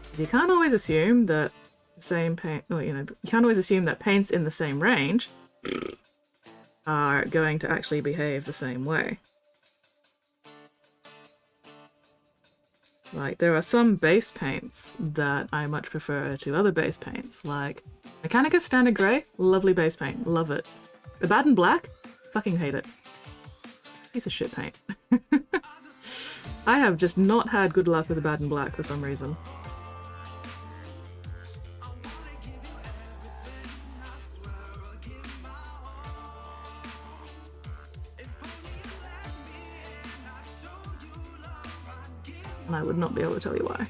'Cause you can't always assume that the same paint, or you know, you can't always assume that paints in the same range are going to actually behave the same way. Like, there are some base paints that I much prefer to other base paints, like Mechanica Standard Grey, lovely base paint, love it. Abaddon Black, fucking hate it. Piece of shit paint. I have just not had good luck with Abaddon Black for some reason. And I would not be able to tell you why.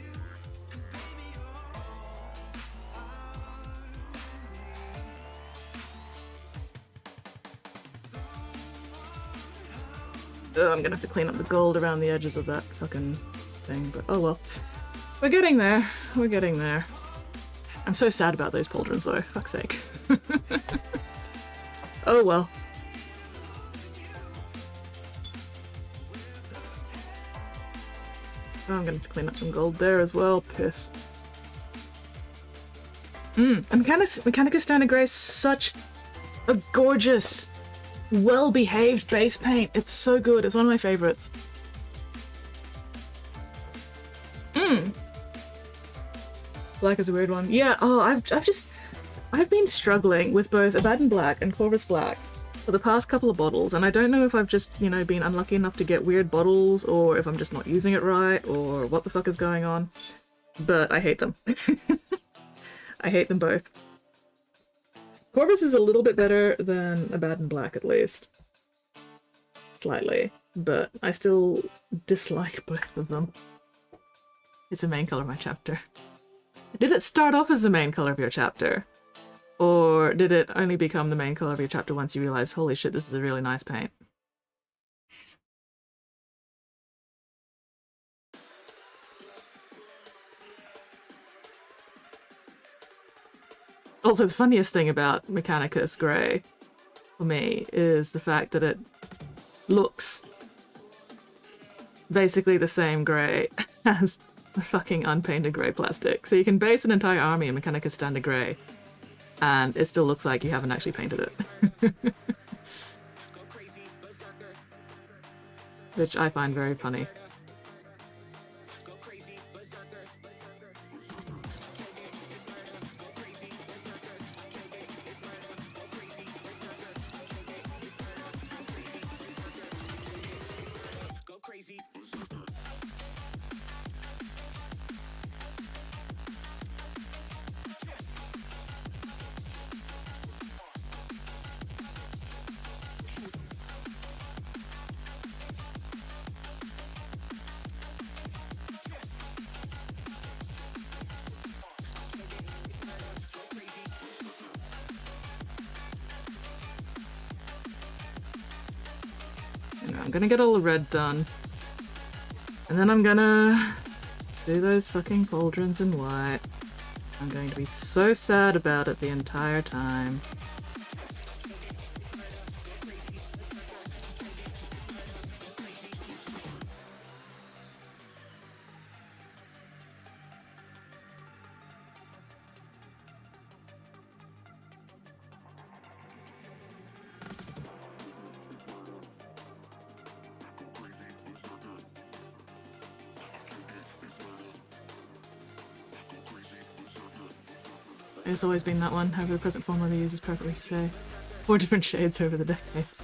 Oh, I'm gonna have to clean up the gold around the edges of that fucking thing, but oh well. We're getting there. We're getting there. I'm so sad about those pauldrons though, fuck's sake. Oh well. Oh, I'm gonna have to clean up some gold there as well. Piss. And Mechanica Standard Grey is such a gorgeous, well-behaved base paint. It's so good. It's one of my favorites. Black is a weird one. Yeah. Oh, I've been struggling with both Abaddon Black and Corvus Black for the past couple of bottles, and I don't know if I've just, you know, been unlucky enough to get weird bottles, or if I'm just not using it right, or what the fuck is going on. But I hate them. I hate them both. Corvus is a little bit better than Abaddon Black, at least. Slightly. But I still dislike both of them. It's the main color of my chapter. Did it start off as the main color of your chapter? Or did it only become the main color of your chapter once you realized, holy shit, this is a really nice paint? Also, the funniest thing about Mechanicus Grey, for me, is the fact that it looks basically the same grey as the fucking unpainted grey plastic. So you can base an entire army in Mechanicus Standard Grey, and it still looks like you haven't actually painted it. Which I find very funny. I'm gonna get all the red done. And then I'm gonna do those fucking pauldrons in white. I'm going to be so sad about it the entire time. It's always been that one. However, the present formula uses perfectly to say 4 different shades over the decades.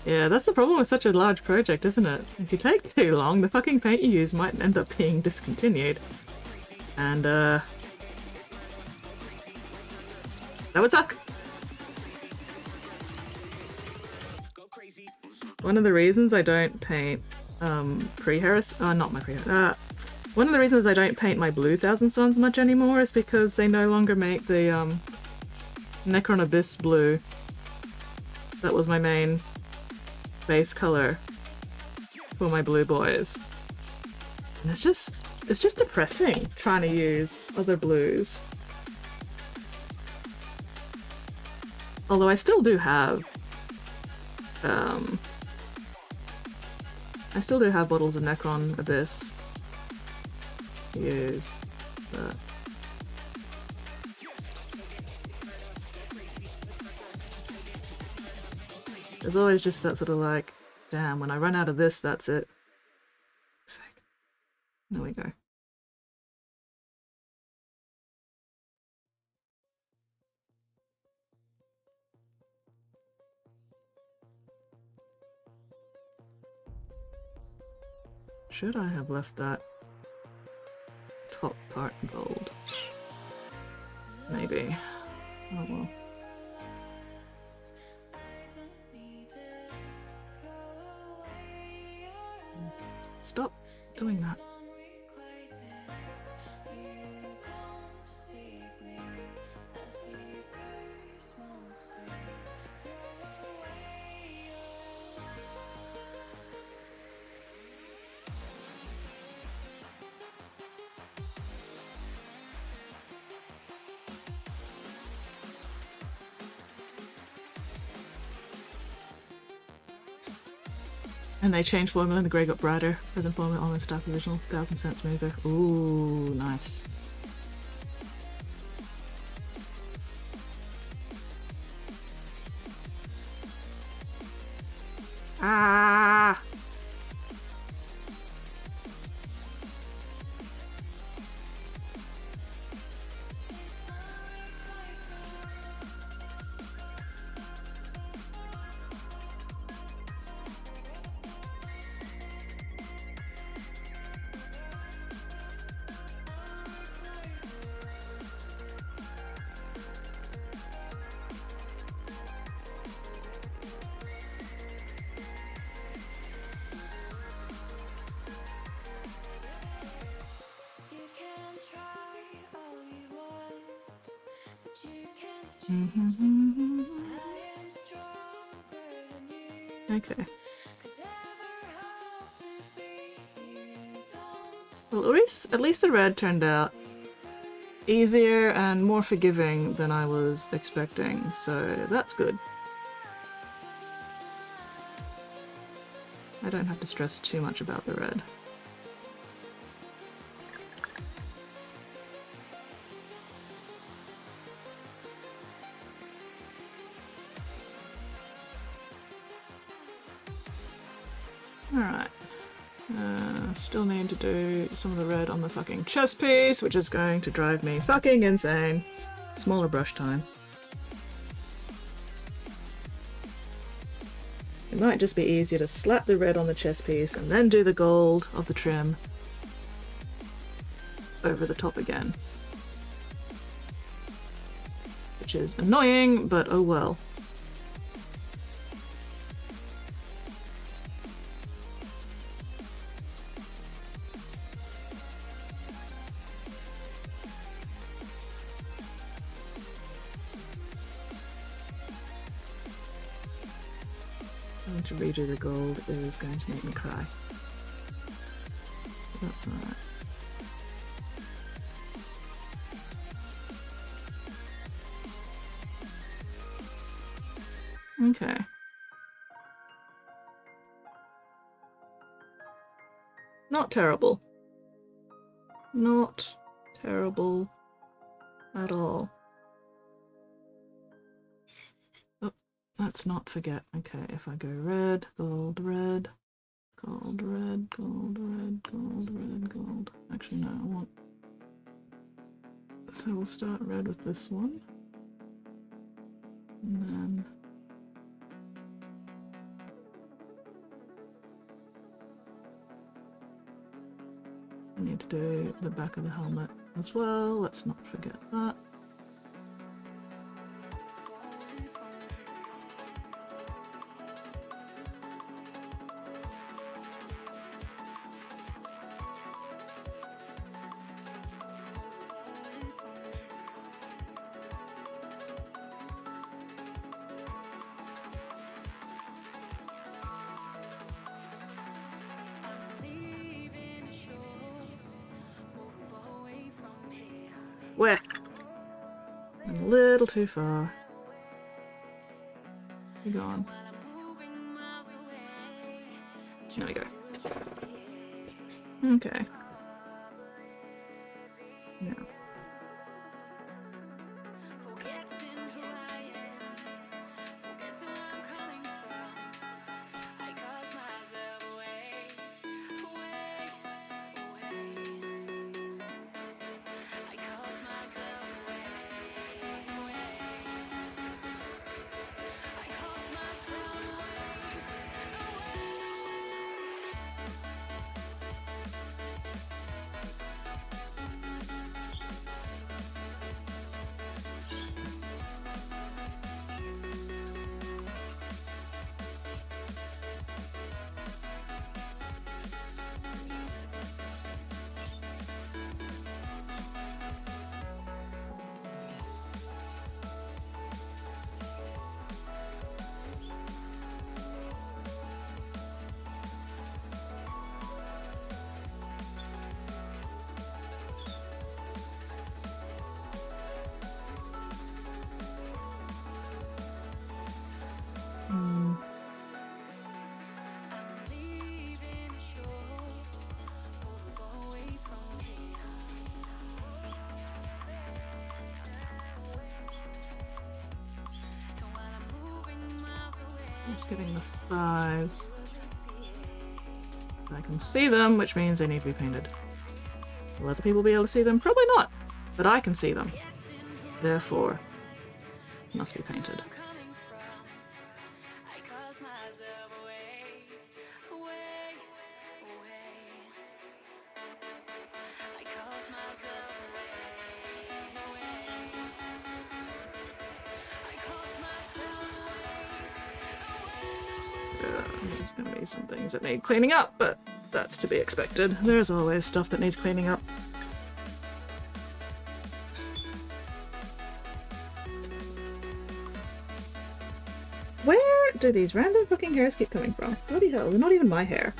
Yeah, that's the problem with such a large project, isn't it? If you take too long, the fucking paint you use might end up being discontinued. And, that would suck! One of the reasons I don't paint, not my one of the reasons I don't paint my blue Thousand Suns much anymore is because they no longer make the, Necron Abyss blue. That was my main base color for my blue boys. And it's just depressing trying to use other blues. Although I still do have, bottles of Necron Abyss to use, but there's always just that sort of like, damn, when I run out of this, that's it. There we go. Should I have left that top part gold? Maybe. Oh well. Stop doing that. And they changed formula and the grey got brighter. Present formula almost stuck original, 1000% smoother. Ooh, nice. Ah! Okay. Well, at least the red turned out easier and more forgiving than I was expecting, so that's good. I don't have to stress too much about the red. Alright. Still need to do some of the red on the fucking chest piece, which is going to drive me fucking insane. Smaller brush time. It might just be easier to slap the red on the chest piece and then do the gold of the trim over the top again. Which is annoying, but oh well. to redo the gold is going to make me cry. That's alright. Okay. Not terrible. Not terrible at all. Oh, let's not forget. Okay, if I go red, gold, red, gold, red, gold, red, gold, red, gold. Actually, no, I want... So we'll start red with this one. And then... I need to do the back of the helmet as well. Let's not forget that. Where? I'm a little too far. You're gone. There we go. Okay. Now. Just getting the thighs. I can see them, which means they need to be painted. Will other people be able to see them? Probably not, but I can see them. Therefore, must be painted. There's going to be some things that need cleaning up, but that's to be expected. There's always stuff that needs cleaning up. Where do these random fucking hairs keep coming from? Bloody hell, they're not even my hair.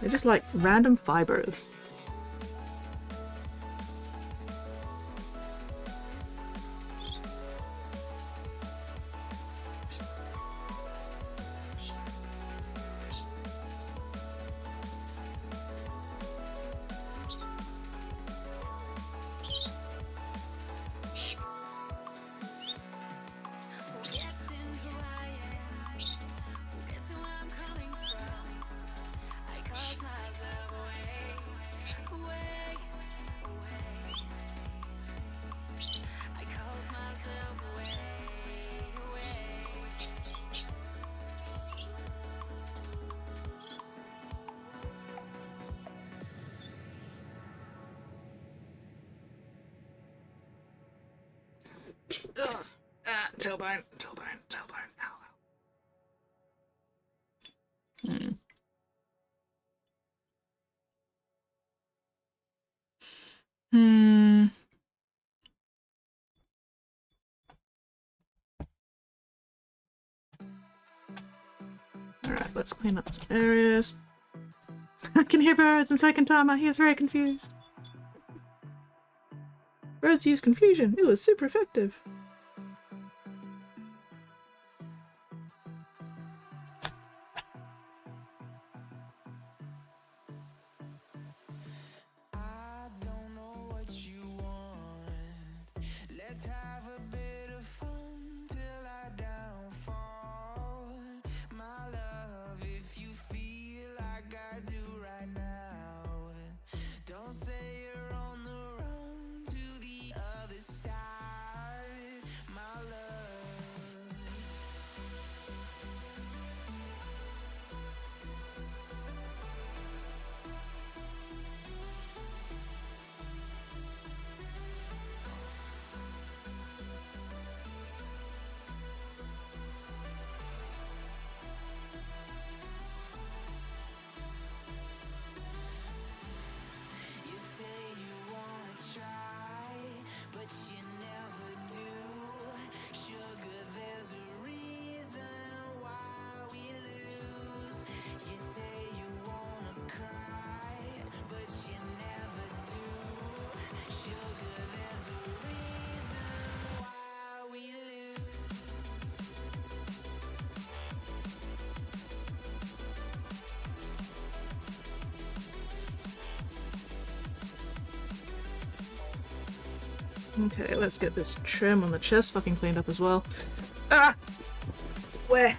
They're just like random fibers. Ugh. Tailbone, tailbone, tailbone. Ow. let's clean up some areas. I can hear birds, and second time he is very confused. Birds use confusion. It was super effective. I don't know what you want. Let's have a bit of fun till I downfall. My love, if you feel like I do right now, don't say you're on the run to the other side. My love. You say you wanna try, but you never do. Sugar, there's a reason why we lose. You say you wanna cry, but you never do. Sugar, there's a reason why we lose. Okay, let's get this trim on the chest fucking cleaned up as well. Ah! Where?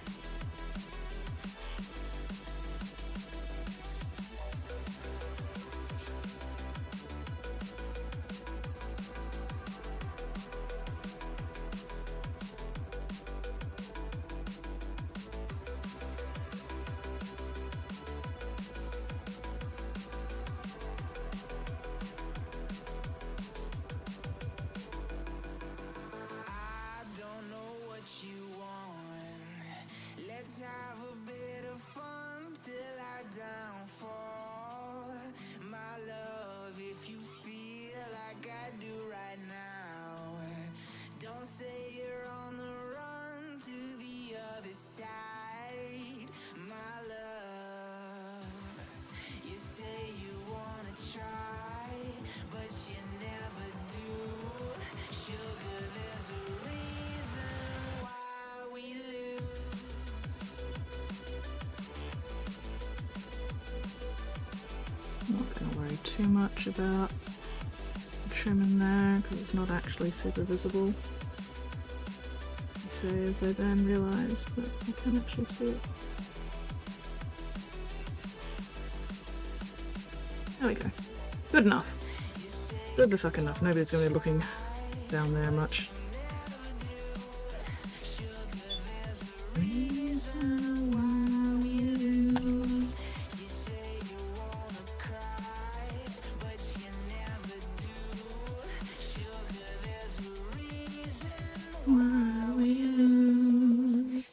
I don't know what you want. Let's have a bit of fun till I downfall. My love, if you feel like I do right now, don't say you're on the run to the other side. My love, you say you wanna try, but you never do. Sugar, there's a reason why we lose. Not gonna worry too much about the trim in there because it's not actually super visible. So as I then realise that I can actually see it. There we go. Good enough. Good the fuck enough. Nobody's gonna be looking down there much. Reason why we lose. Why we lose.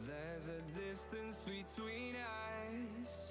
There's a distance between us.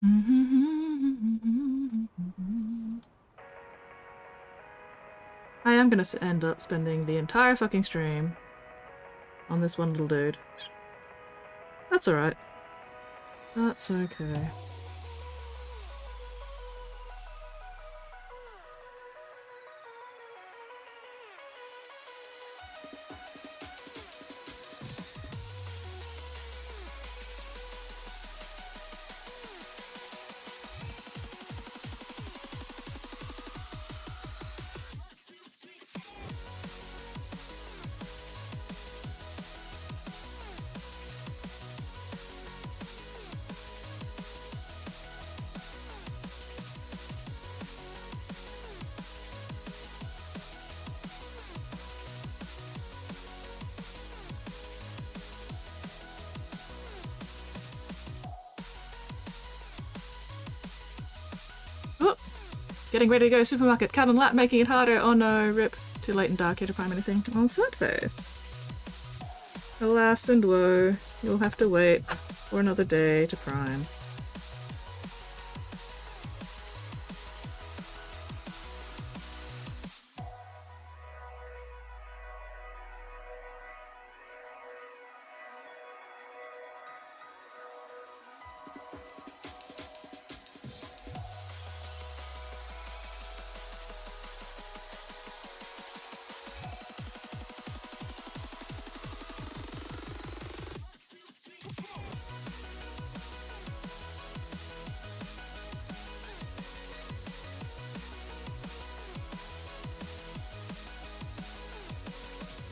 I am gonna end up spending the entire fucking stream on this one little dude. That's alright. That's okay. Oh! Getting ready to go to supermarket. Cat and lap making it harder. Oh no, rip. Too late and dark here to prime anything. Oh, sad face. Alas and woe. You'll have to wait for another day to prime.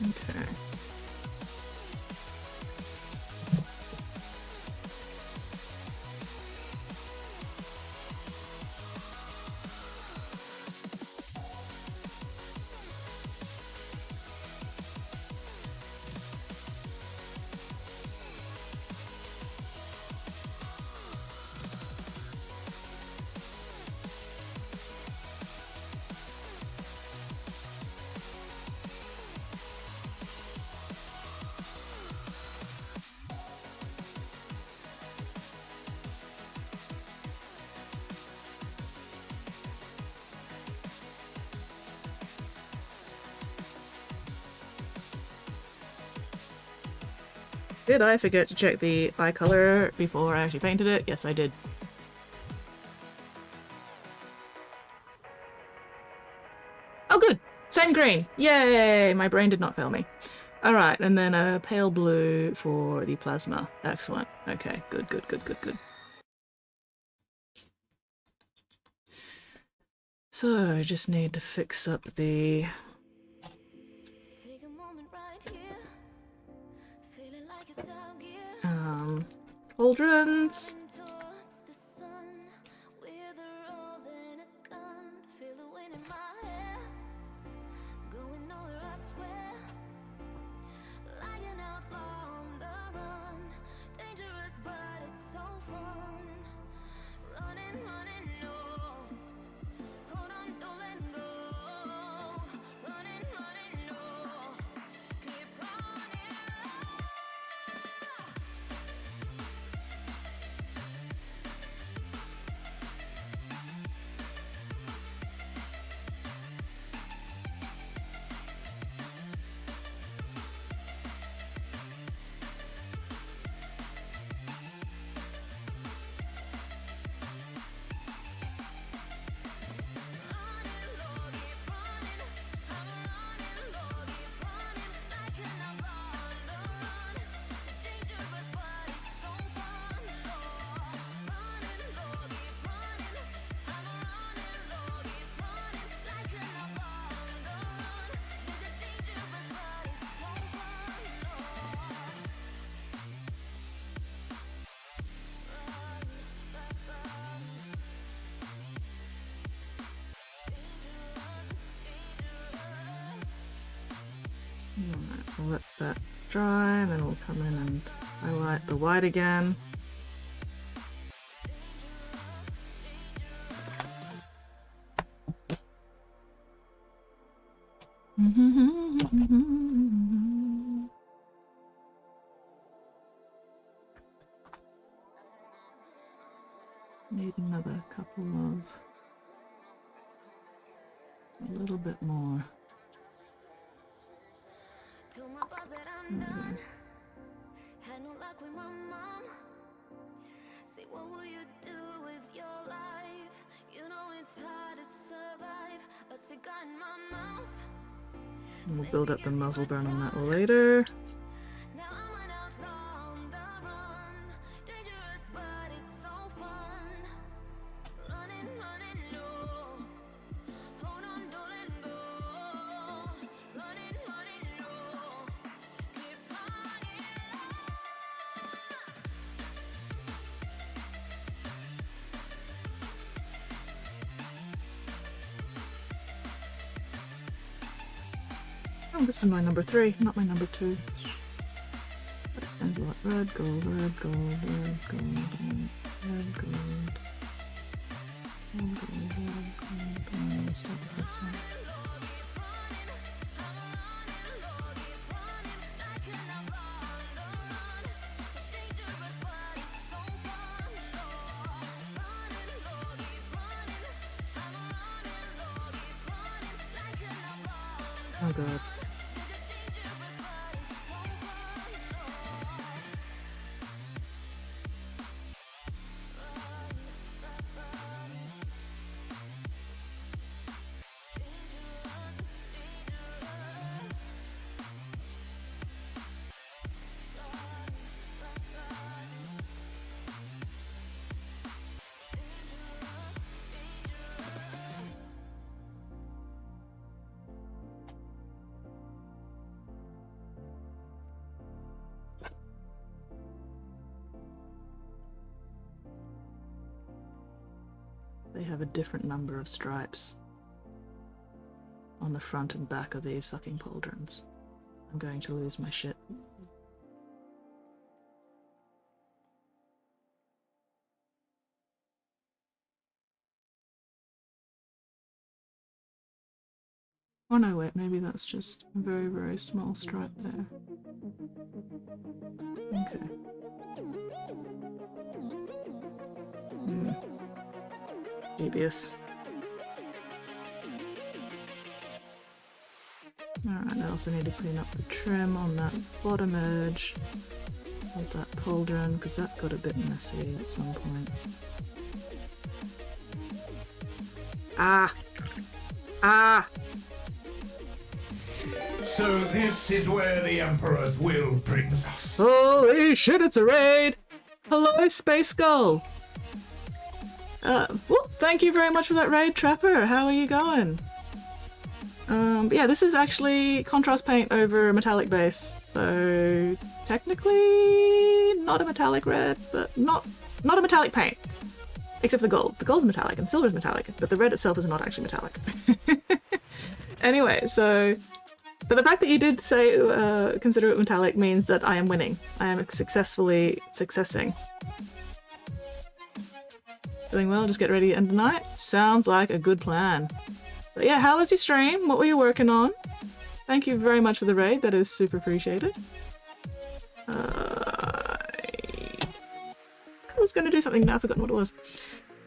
Okay. Did I forget to check the eye color before I actually painted it? Yes, I did. Oh good! Same green! Yay! My brain did not fail me. Alright, and then a pale blue for the plasma. Excellent. Okay, good, good, good, good, good. So, I just need to fix up the... Take a moment right here. Feeling like it's out gear. Cauldrons. Towards the sun with a rose and a gun. Feel the wind in my hair. Going nowhere, I swear. Like an outlaw on the run. Dangerous, but it's so fun. Running, running, no. Hold on, don't let go. Running, running, no. Keep running. Alright, we'll let that dry, and then we'll come in and highlight the white again. Need couple of... a little bit more. Told my boss that I'm done. Had no luck with my mom. Say, what will you do with your life? You know it's hard to survive. A cigar in my mouth. We'll build up the muzzle burn on that later. Now I'm an outlaw on the run. Dangerous, but it's so fun. Running, running low. Hold on, don't let go. Running, running low. Keep running low. Oh, this is my number 3, not my number 2. Red, gold, red, gold, red, gold, red, gold. Red, gold, red, gold. Let's start with this one. Oh god. They have a different number of stripes on the front and back of these fucking pauldrons. I'm going to lose my shit. Oh no, wait, maybe that's just a very, very small stripe there. Okay. Dubious. Alright, I also need to clean up the trim on that bottom edge of that pauldron, because that got a bit messy at some point. Ah! Ah! So this is where the Emperor's will brings us. Holy shit, it's a raid! Hello, Space Skull! Well, thank you very much for that raid, Trapper. How are you going? But yeah, this is actually contrast paint over a metallic base. So technically not a metallic red, but not a metallic paint. Except for the gold. The gold's metallic and silver's metallic, but the red itself is not actually metallic. Anyway, so but the fact that you did say consider it metallic means that I am winning. I am successfully successing. Doing well, just get ready to end the night. Sounds like a good plan. But yeah, how was your stream? What were you working on? Thank you very much for the raid, that is super appreciated. I was going to do something, now I've forgotten what it was.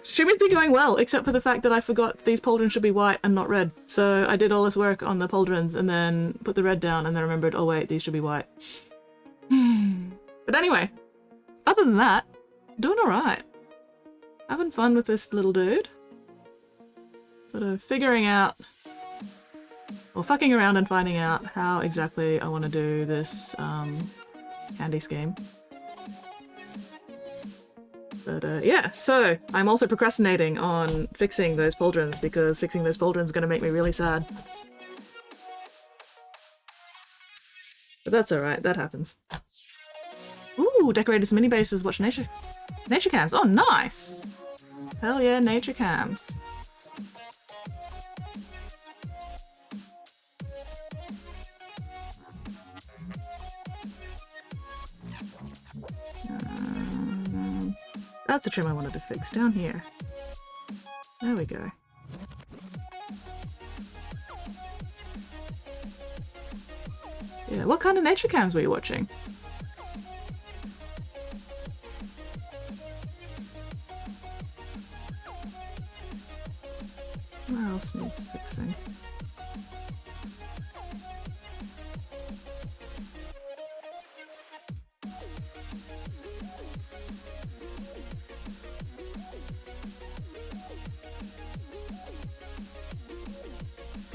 Streaming's been going well, except for the fact that I forgot these pauldrons should be white and not red. So I did all this work on the pauldrons and then put the red down and then remembered, oh wait, these should be white. But anyway, other than that, doing alright. Having fun with this little dude. Sort of figuring out, or fucking around and finding out how exactly I want to do this candy scheme. But yeah, so I'm also procrastinating on fixing those pauldrons because fixing those pauldrons is going to make me really sad. But that's alright, that happens. Ooh, decorated some mini bases, watch nature cams. Oh, nice! Hell yeah, nature cams. That's a trim I wanted to fix down here. There we go. Yeah, what kind of nature cams were you watching?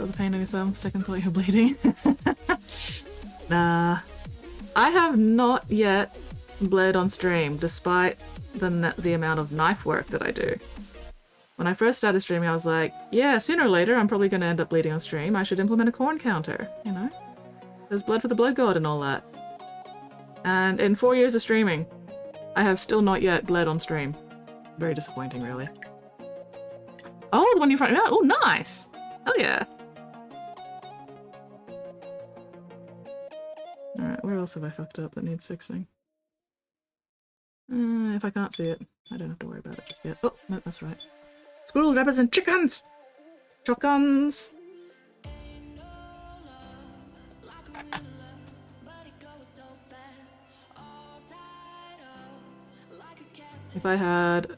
Feel the pain in your thumb. Second thought you're bleeding. Nah. I have not yet bled on stream, despite the amount of knife work that I do. When I first started streaming, I was like, yeah, sooner or later I'm probably going to end up bleeding on stream. I should implement a corn counter, you know? There's blood for the blood god and all that. And in 4 years of streaming, I have still not yet bled on stream. Very disappointing, really. Oh, the one in front of me. Oh, nice! Hell yeah. Alright, where else have I fucked up that needs fixing? If I can't see it, I don't have to worry about it just yet. Oh, no, that's right. Squirrels, rabbits, and chickens! Chickens! If I had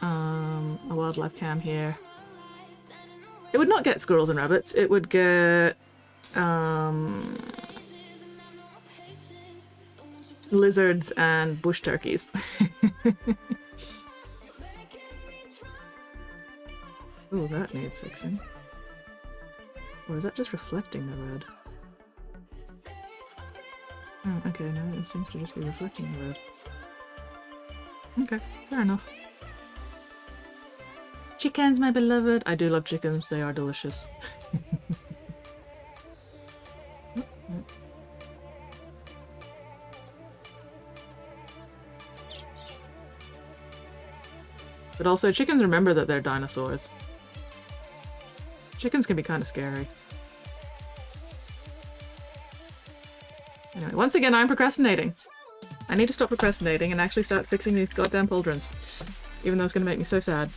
a wildlife cam here, it would not get squirrels and rabbits, it would get lizards and bush turkeys. Oh, that needs fixing. Or is that just reflecting the red? Oh, okay, no, it seems to just be reflecting the red. Okay, fair enough. Chickens, my beloved. I do love chickens, they are delicious. But also, chickens remember that they're dinosaurs. Chickens can be kind of scary. Anyway, once again, I'm procrastinating. I need to stop procrastinating and actually start fixing these goddamn pauldrons. Even though it's going to make me so sad.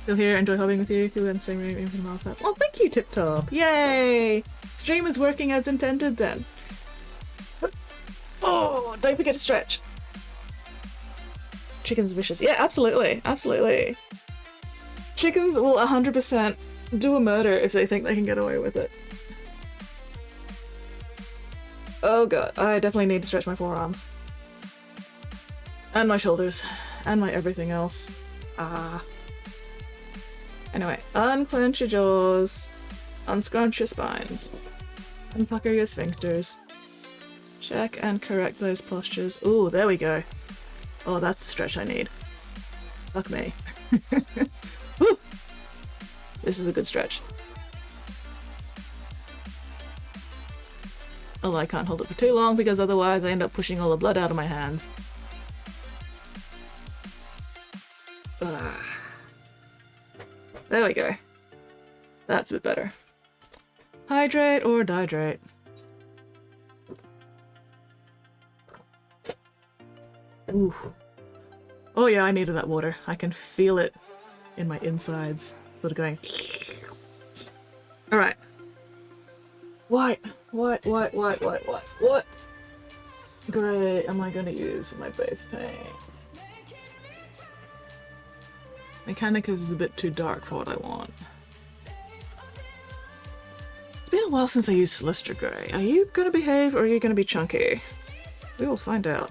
Still here, enjoy hobbying with you. Feel in the same room, even from miles apart. Well, thank you, Tip Top. Yay! Stream is working as intended then. Oh, don't forget to stretch. Chicken's vicious. Yeah, absolutely. Absolutely. Chickens will 100% do a murder if they think they can get away with it. Oh god, I definitely need to stretch my forearms. And my shoulders. And my everything else. Ah. Anyway, unclench your jaws. Unscrunch your spines. Unpucker your sphincters. Check and correct those postures. Ooh, there we go. Oh, that's the stretch I need. Fuck me. Woo! This is a good stretch. Although I can't hold it for too long because otherwise I end up pushing all the blood out of my hands. Ah. There we go. That's a bit better. Hydrate or dihydrate? Ooh. Oh yeah, I needed that water. I can feel it in my insides. Sort of going... Alright. What grey am I going to use in my base paint? Mechanicus is a bit too dark for what I want. It's been a while since I used Celestra Grey. Are you going to behave or are you going to be chunky? We will find out.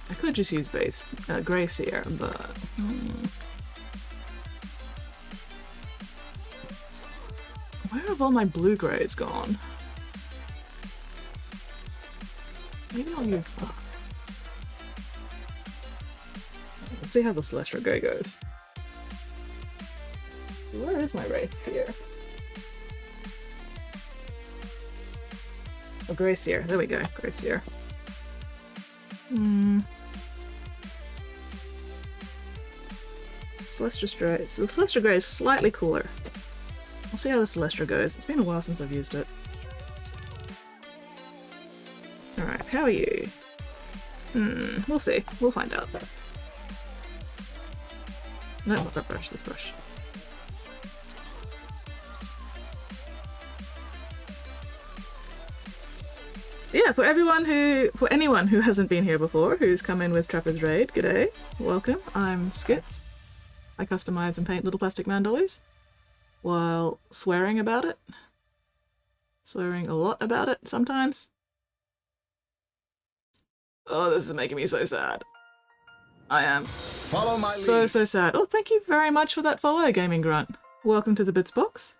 I could just use base Grey Seer, but... Where have all my blue greys gone? Maybe I'll use that. Let's see how the Celestra Grey goes. Where is my Wraith Seer? Oh, Grey Seer. There we go. Grey Seer. Celestra Grey. So the Celestra Grey is slightly cooler. We'll see how the Celestra goes. It's been a while since I've used it. Alright, how are you? We'll see. We'll find out. No, not that brush, this brush. Yeah, for anyone who hasn't been here before, who's come in with Trapper's Raid, g'day, welcome, I'm Skits. I customize and paint little plastic man dollies while swearing about it. Swearing a lot about it sometimes. Oh, this is making me so sad. I am Follow my so lead. sad. Oh, thank you very much for that follow, Gaming Grunt. Welcome to the Bits Box.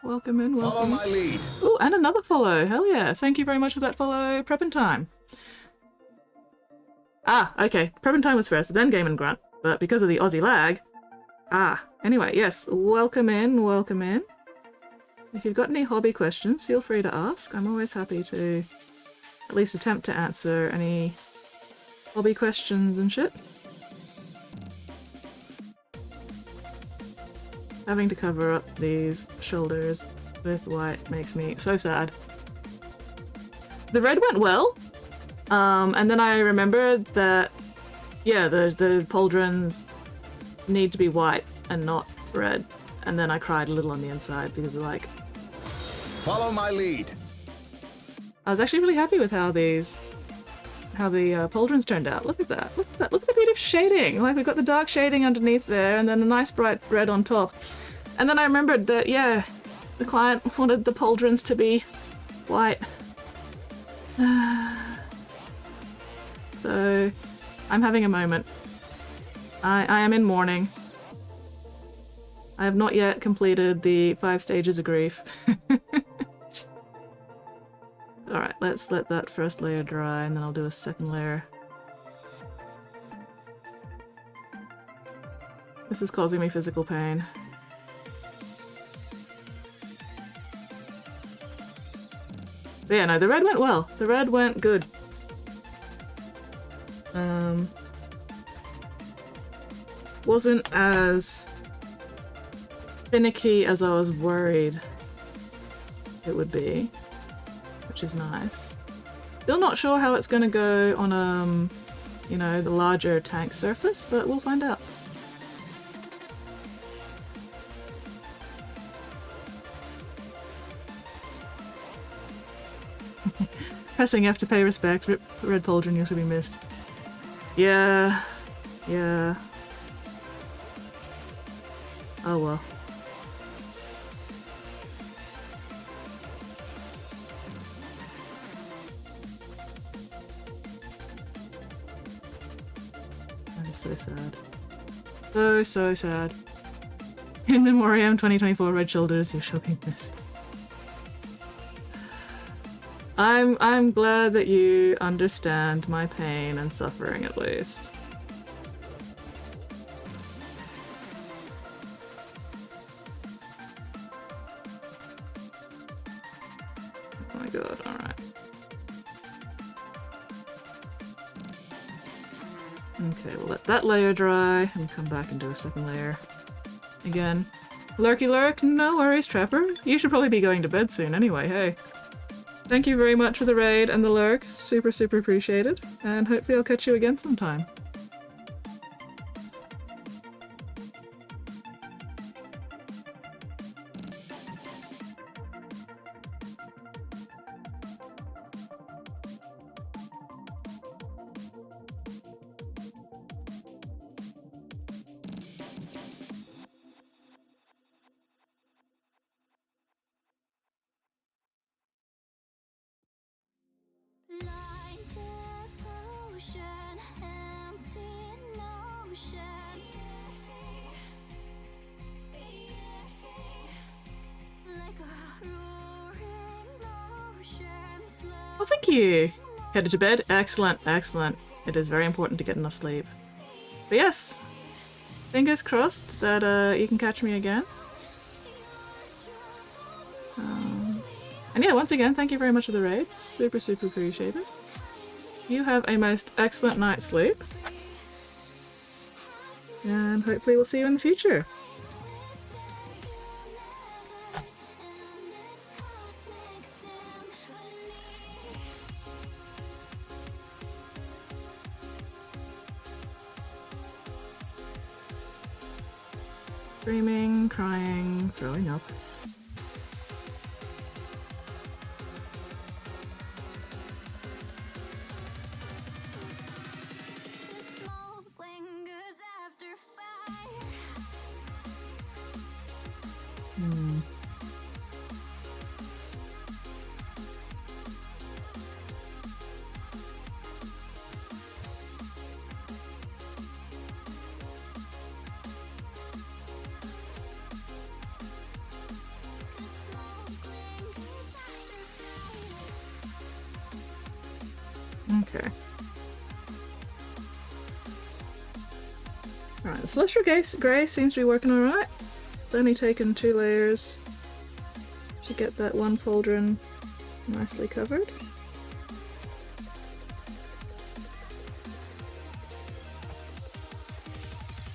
Welcome in, Follow welcome. my lead. Oh, and another follow. Hell yeah. Thank you very much for that follow, Preppin' Time. Ah, okay. Preppin' Time was first, then Gaming Grunt. But because of the Aussie lag... Ah, anyway, yes. Welcome in, welcome in. If you've got any hobby questions, feel free to ask. I'm always happy to at least attempt to answer any hobby questions and shit. Having to cover up these shoulders with white makes me so sad. The red went well, and then I remembered that, yeah, the pauldrons need to be white and not red, and then I cried a little on the inside because like, Follow my lead. I was actually really happy with how the pauldrons turned out. Look at that, look at that, look at the beauty of shading. Like we've got the dark shading underneath there and then a nice bright red on top. And then I remembered that, yeah, the client wanted the pauldrons to be white. So I'm having a moment. I am in mourning. I have not yet completed the 5 stages of grief. Alright, let's let that first layer dry and then I'll do a second layer. This is causing me physical pain. But yeah, no, the red went well. The red went good. Wasn't as finicky as I was worried it would be, which is nice. Still not sure how it's gonna go on, you know, the larger tank surface, but we'll find out. Pressing F to pay respect. Red pauldron, you should be missed. Yeah. Yeah. Oh well. I'm so sad. So sad. In Memoriam 2024 Red Shoulders, you shall be missed. I'm glad that you understand my pain and suffering at least. Oh my god, alright. Okay, we'll let that layer dry and come back and do a second layer. Again. Lurky lurk? No worries, Trapper. You should probably be going to bed soon anyway, hey. Thank you very much for the raid and the lurk. Super appreciated. And hopefully I'll catch you again sometime. Blind devotion, empty notions. Like a roaring ocean, slow. Well, thank you. Headed to bed? Excellent, excellent. It is very important to get enough sleep. But yes, fingers crossed that you can catch me again. And yeah, once again, thank you very much for the raid. Super appreciated. You have a most excellent night's sleep. And hopefully we'll see you in the future. Screaming, crying, throwing up. Smoke lingers after fire. Okay. Alright, the Celestial Grey seems to be working alright. It's only taken 2 layers to get that one pauldron nicely covered.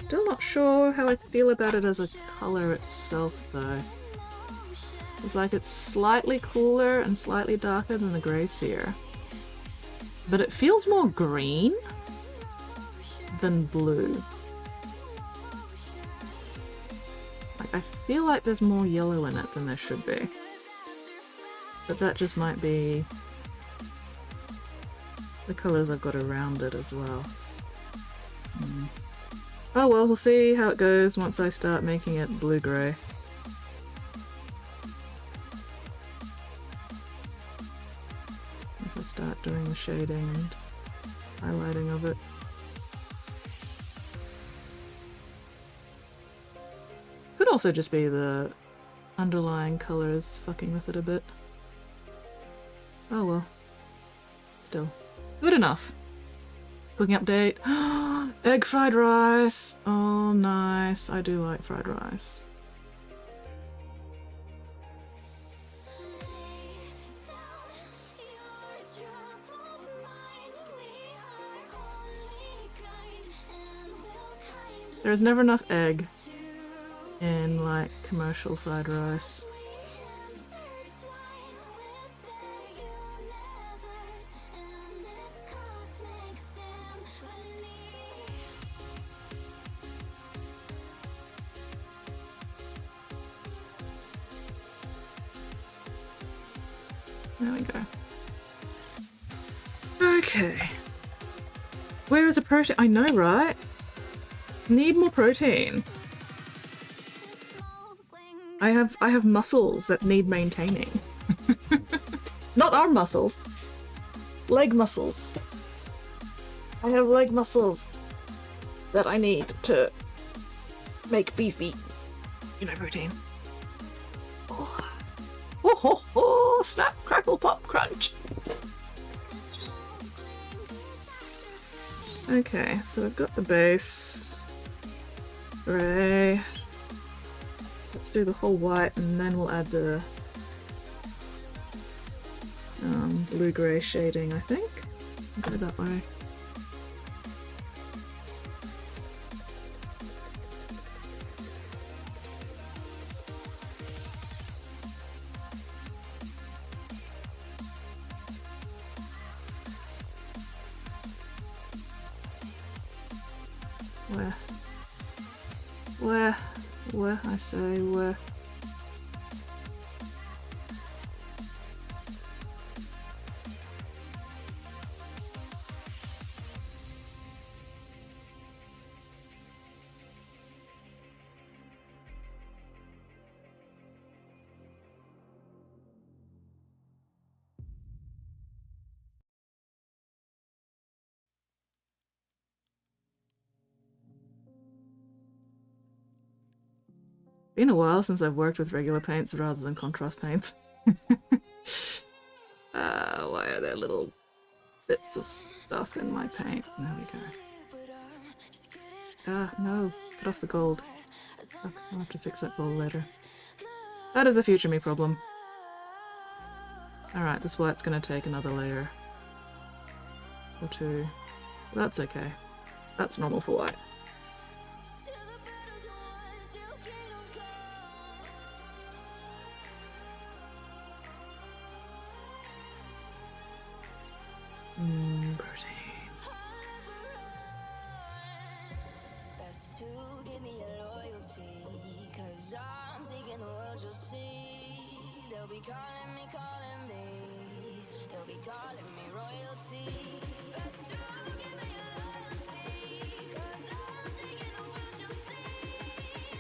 Still not sure how I feel about it as a colour itself though. It's like it's slightly cooler and slightly darker than the Grey Seer. But it feels more green than blue. Like, I feel like there's more yellow in it than there should be. But that just might be the colours I've got around it as well. Oh well, we'll see how it goes once I start making it blue-grey. Once I start doing the shading and highlighting of it. Could also just be the underlying colours fucking with it a bit. Oh well. Still. Good enough. Cooking update. Egg fried rice. Oh, nice. I do like fried rice. There's never enough egg in, like, commercial fried rice. There we go. Okay. Where is the protein? I know, right? Need more protein. I have muscles that need maintaining. Not arm muscles. Leg muscles. I have leg muscles that I need to make beefy, you know, protein. Oh. Oh, ho, ho, snap, crackle, pop, crunch. Okay, so I've got the base. Grey. Let's do the whole white and then we'll add the blue-grey shading, I think. I'll go that way. Where, I say, where? Been a while since I've worked with regular paints rather than contrast paints. Why are there little bits of stuff in my paint? There we go. Ah, no. Cut off the gold. I'll have to fix that gold later. That is a future me problem. Alright, this white's gonna take another layer. Or 2. That's okay. That's normal for white. Protein. Best to give me your loyalty, 'cause I'm taking the world, you'll see. They'll be calling me, they'll be calling me royalty. Best to give me your loyalty, 'cause I'm taking the world, you'll see.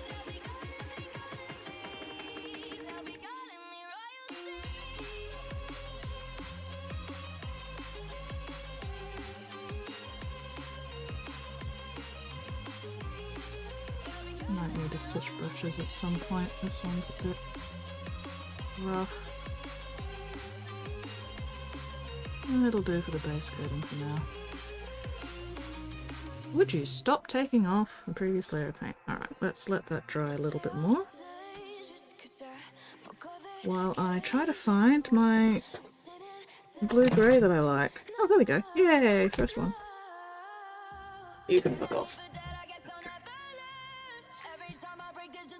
They'll be calling me, they'll be calling me royalty. Might need to switch brushes at some point. This one's a bit rough. It'll do for the base coating for now. Would you stop taking off the previous layer of paint? Alright, let's let that dry a little bit more. While I try to find my blue-grey that I like. Oh, there we go. Yay! First one. You can fuck off.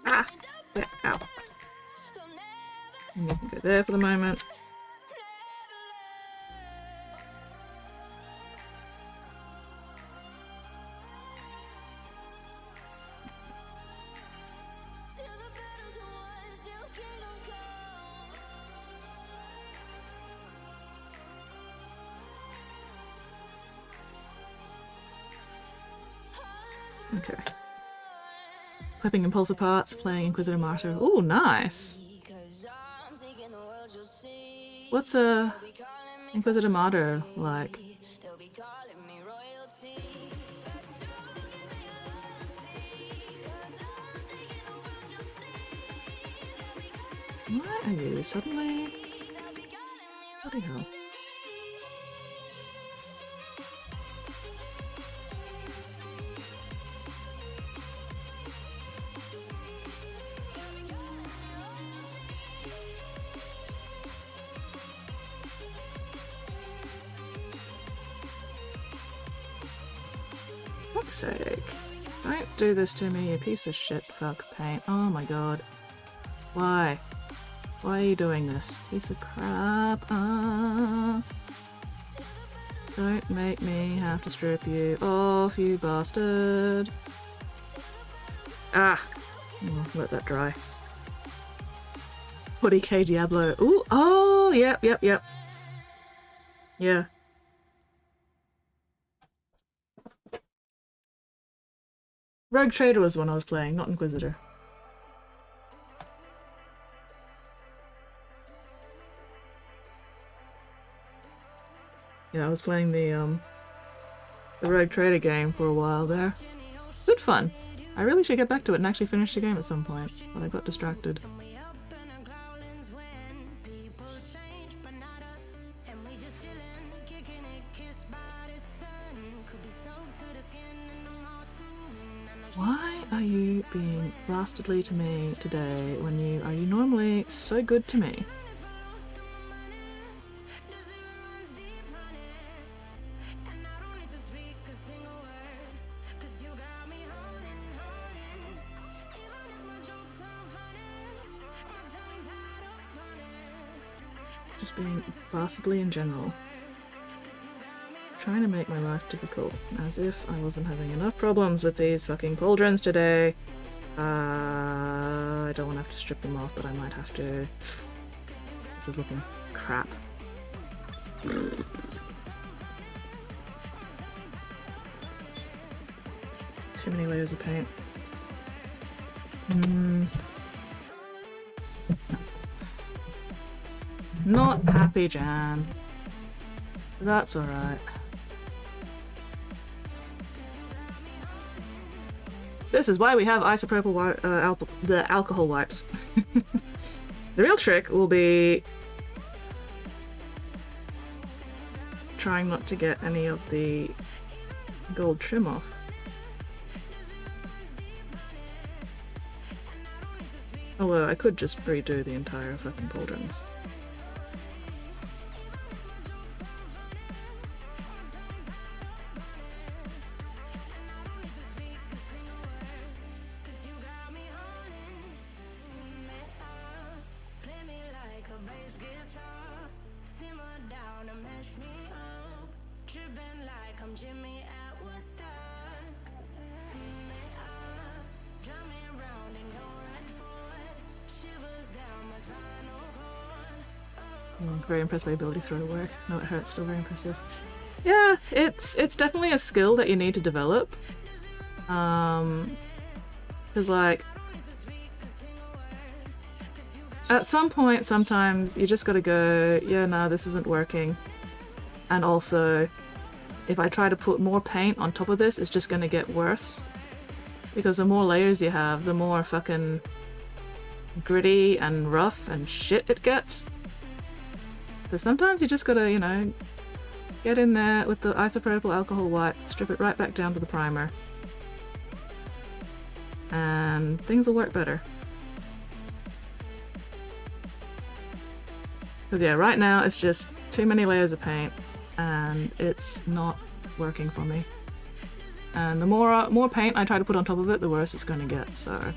Ah! Yeah, ow. And you can go there for the moment. Okay. Clipping impulsive parts, playing Inquisitor Martyr. Ooh, nice! What's a Inquisitor Martyr like? Why are you suddenly? Bloody hell. Fuck's sake. Don't do this to me, you piece of shit fuck paint. Oh my god. Why? Why are you doing this? Piece of crap. Don't make me have to strip you off, you bastard. Ah! Let that dry. 40k Diablo. Ooh! Oh! Yep. Yeah. Rogue Trader was one I was playing, not Inquisitor. Yeah, I was playing the Rogue Trader game for a while there. Good fun. I really should get back to it and actually finish the game at some point, but I got distracted. Why are you being bastardly to me today when you are normally so good to me? Just being bastardly in general. Trying to make my life difficult, as if I wasn't having enough problems with these fucking pauldrons today. I don't want to have to strip them off, but I might have to. This is looking crap. Too many layers of paint. Not happy, Jan. That's alright. This is why we have isopropyl the alcohol wipes. The real trick will be trying not to get any of the gold trim off. Although I could just redo the entire fucking pauldrons. Very impressed by your ability to throw to work. No, it hurts. Still very impressive. Yeah, it's definitely a skill that you need to develop. Because like at some point, sometimes you just gotta go, yeah, no, this isn't working. And also, if I try to put more paint on top of this, it's just gonna get worse. Because the more layers you have, the more fucking gritty and rough and shit it gets. So sometimes you just gotta, you know, get in there with the isopropyl alcohol wipe, strip it right back down to the primer. And things will work better. Because yeah, right now it's just too many layers of paint and it's not working for me. And the more paint I try to put on top of it, the worse it's going to get, so...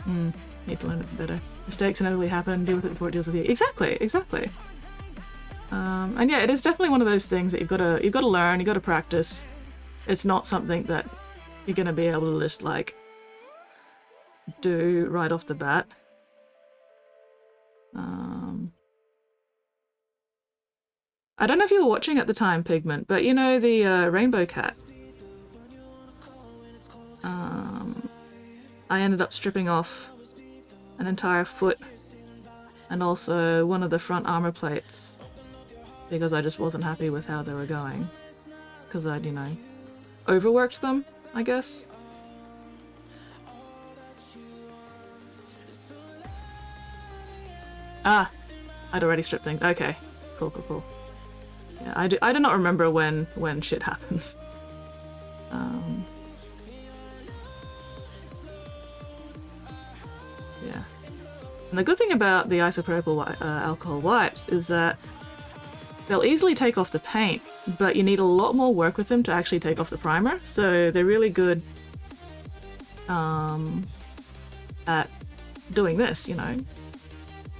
need to learn it better. Mistakes inevitably happen, deal with it before it deals with you. Exactly, exactly. And yeah, it is definitely one of those things that you've got to learn, you've got to practice. It's not something that you're going to be able to just, like, do right off the bat. I don't know if you were watching at the time, Pigment, but you know the rainbow cat? I ended up stripping off an entire foot and also one of the front armor plates because I just wasn't happy with how they were going. Because I'd, you know, overworked them, I guess. Ah! I'd already stripped things. Okay. Cool, cool, cool. Yeah, I do not remember when shit happens. Yeah. And the good thing about the isopropyl alcohol wipes is that they'll easily take off the paint, but you need a lot more work with them to actually take off the primer, so they're really good at doing this, you know.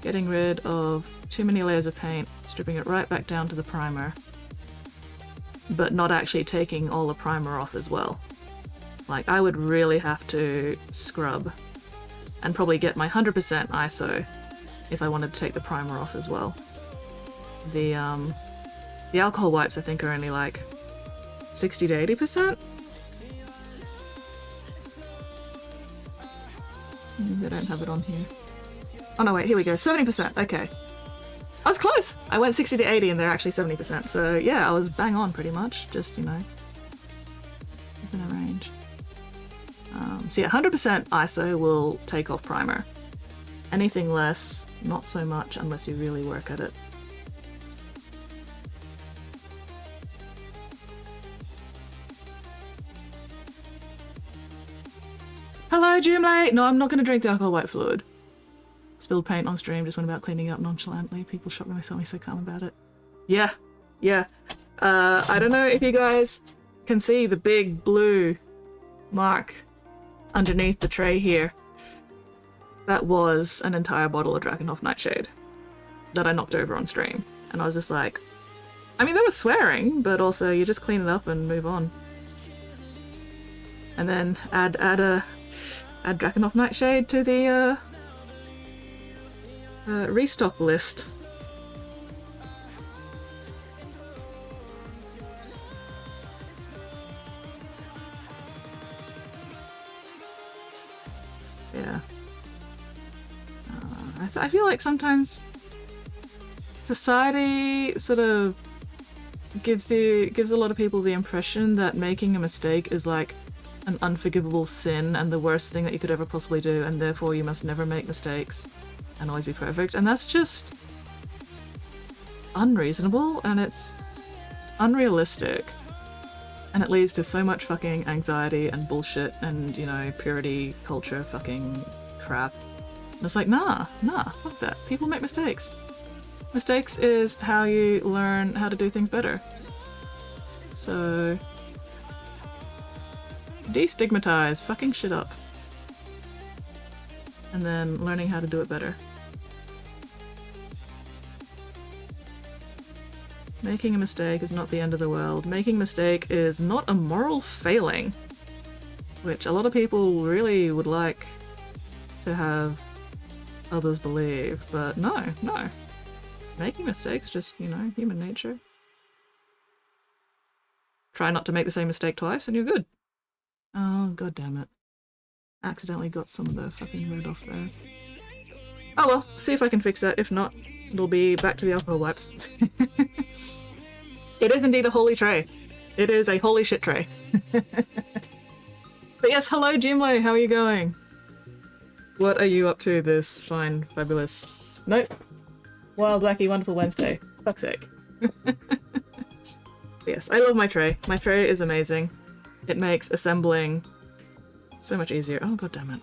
Getting rid of too many layers of paint, stripping it right back down to the primer, but not actually taking all the primer off as well. Like, I would really have to scrub and probably get my 100% ISO if I wanted to take the primer off as well. The alcohol wipes I think are only like 60 to 80%. They don't have it on here. Oh no, wait, here we go. 70%, okay. I was close! I went 60 to 80 and they're actually 70%. So yeah, I was bang on pretty much. Just, you know, within a range. So yeah, 100% ISO will take off primer. Anything less, not so much unless you really work at it. Hello, Jimmy! No, I'm not going to drink the alcohol white fluid. Spilled paint on stream, just went about cleaning up nonchalantly. People shocked when they saw me so calm about it. Yeah, yeah. I don't know if you guys can see the big blue mark underneath the tray here. That was an entire bottle of Drakenhof Nightshade that I knocked over on stream. And I was just like, I mean, that was swearing, but also you just clean it up and move on. And then add Drakenhof Nightshade to the restock list. Yeah. I feel like sometimes society sort of gives a lot of people the impression that making a mistake is like an unforgivable sin and the worst thing that you could ever possibly do, and therefore you must never make mistakes and always be perfect. And that's just unreasonable, and it's unrealistic, and it leads to so much fucking anxiety and bullshit and, you know, purity culture fucking crap. And it's like, nah, fuck that. People make mistakes. Mistakes is how you learn how to do things better. So destigmatize fucking shit up. And then learning how to do it better. Making a mistake is not the end of the world. Making a mistake is not a moral failing, which a lot of people really would like to have others believe, but no. Making mistakes, just, you know, human nature. Try not to make the same mistake twice and you're good. Oh, god damn it. Accidentally got some of the fucking red off there. Oh well, see if I can fix that. If not, it'll be back to the alcohol wipes. It is indeed a holy tray. It is a holy shit tray. But yes, hello Jimlo, how are you going? What are you up to this fine, fabulous... Nope. Wild, wacky, wonderful Wednesday. Fuck's sake. Yes, I love my tray. My tray is amazing. It makes assembling so much easier. Oh, god damn it.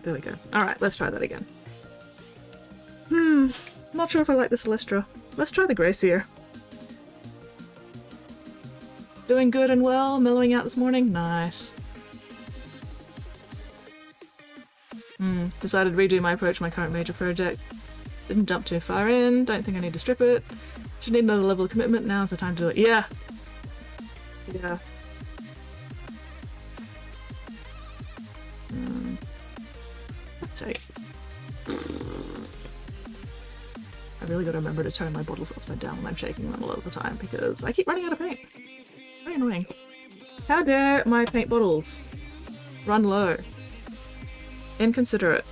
There we go. Alright, let's try that again. Not sure if I like the Celestra. Let's try the Gracier. Doing good and well, mellowing out this morning? Nice. Decided to redo my approach to my current major project. Didn't jump too far in, don't think I need to strip it. Should need another level of commitment, now's the time to do it. Yeah. Yeah. Let's see. I really gotta remember to turn my bottles upside down when I'm shaking them a lot of the time because I keep running out of paint. Very annoying. How dare my paint bottles run low? Inconsiderate.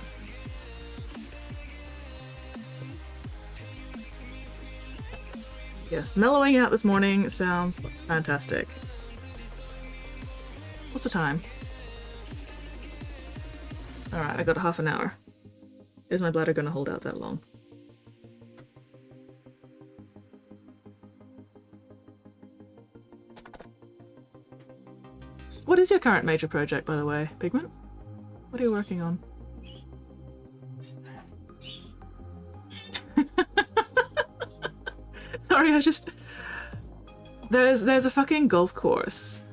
Yes, mellowing out this morning sounds fantastic. What's the time? Alright, I got half an hour. Is my bladder gonna hold out that long? What is your current major project, by the way, Pigment? What are you working on? Sorry, I just... There's a fucking golf course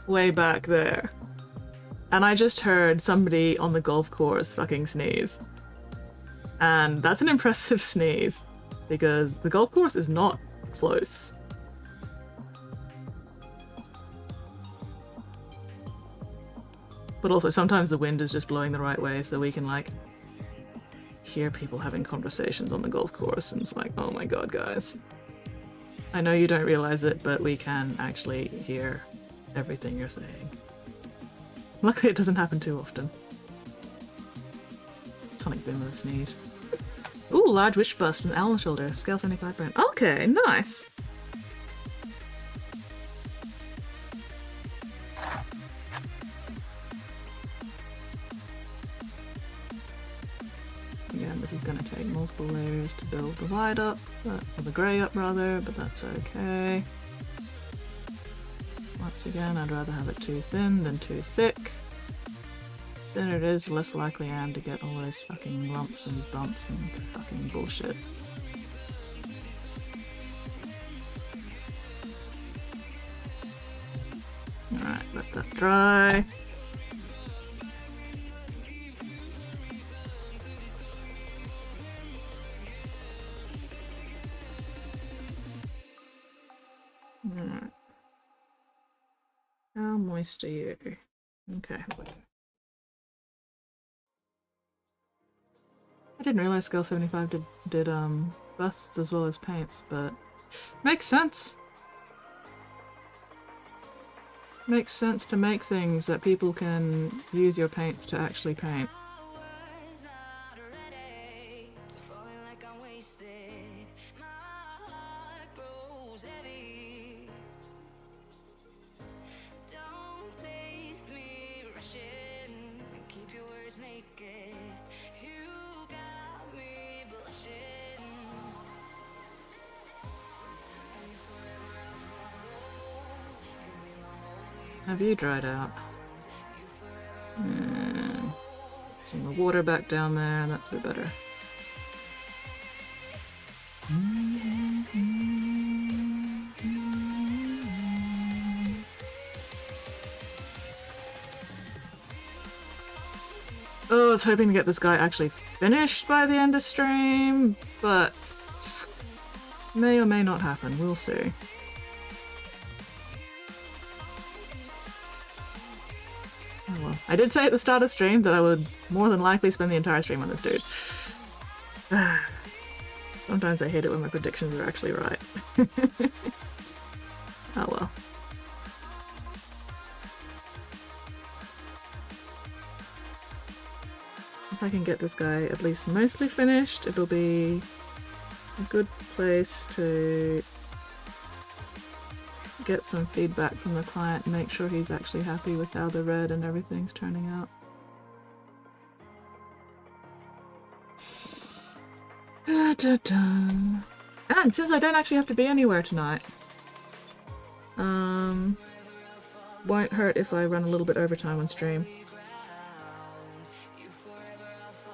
way back there. And I just heard somebody on the golf course fucking sneeze. And that's an impressive sneeze, because the golf course is not close. But also sometimes the wind is just blowing the right way so we can like hear people having conversations on the golf course, and it's like, oh my god, guys. I know you don't realize it, but we can actually hear everything you're saying. Luckily it doesn't happen too often. Sonic boom with a sneeze. Ooh, large witch bust from the owl shoulder, scale 75 brand. Okay, nice. Again, this is going to take multiple layers to build the white up, or the grey up rather, but that's okay. Once again, I'd rather have it too thin than too thick. The thinner it is, the less likely I am to get all those fucking lumps and bumps and fucking bullshit. Alright, let that dry. Alright. How moist are you? Okay. I didn't realize Scale 75 did busts as well as paints, but makes sense. Makes sense to make things that people can use your paints to actually paint. Have you dried out? Some the water back down there, that's a bit better. Oh, I was hoping to get this guy actually finished by the end of stream, but may or may not happen, we'll see. Oh well. I did say at the start of stream that I would more than likely spend the entire stream on this dude. Sometimes I hate it when my predictions are actually right. Oh well. If I can get this guy at least mostly finished, it'll be a good place to get some feedback from the client and make sure he's actually happy with how the red and everything's turning out. And since I don't actually have to be anywhere tonight, won't hurt if I run a little bit overtime on stream.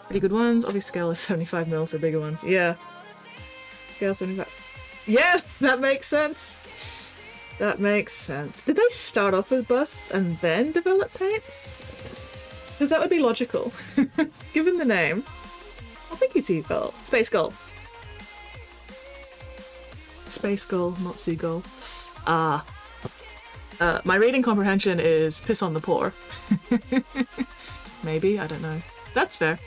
Pretty good ones. Obviously scale is 75 mil, so bigger ones. Yeah. Scale 75. Yeah, that makes sense. That makes sense. Did they start off with busts and then develop paints? Because that would be logical. Given the name. I think you seagull. Space gull. Space gull, not seagull. Ah. My reading comprehension is piss on the poor. Maybe, I don't know. That's fair.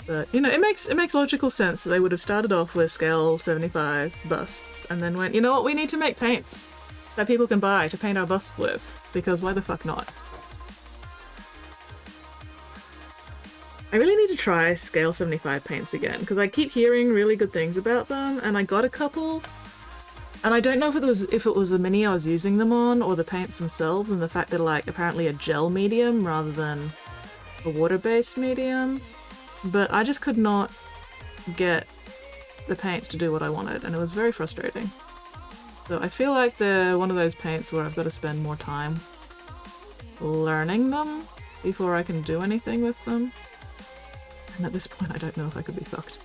But, you know, it makes logical sense that they would have started off with scale 75 busts and then went, you know what, we need to make paints that people can buy to paint our busts with, because why the fuck not? I really need to try scale 75 paints again, because I keep hearing really good things about them, and I got a couple, and I don't know if it was the mini I was using them on, or the paints themselves, and the fact that like apparently a gel medium rather than a water-based medium. But I just could not get the paints to do what I wanted, and it was very frustrating. So I feel like they're one of those paints where I've got to spend more time learning them before I can do anything with them. And at this point I don't know if I could be fucked.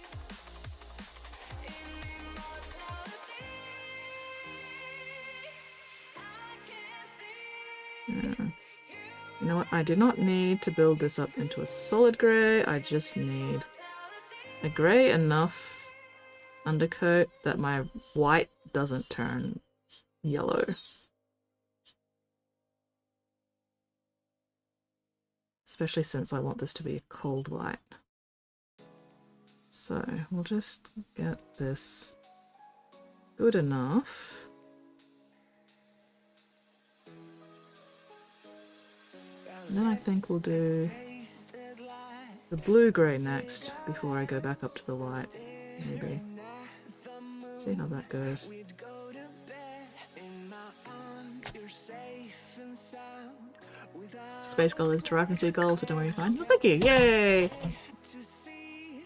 You know what, I do not need to build this up into a solid grey, I just need a grey enough undercoat that my white doesn't turn yellow. Especially since I want this to be a cold white. So we'll just get this good enough. And then I think we'll do the blue-grey next before I go back up to the white, maybe. See how that goes. Space Gull is Giraffe and Seagull, so don't worry, fine. Well, thank you! Yay!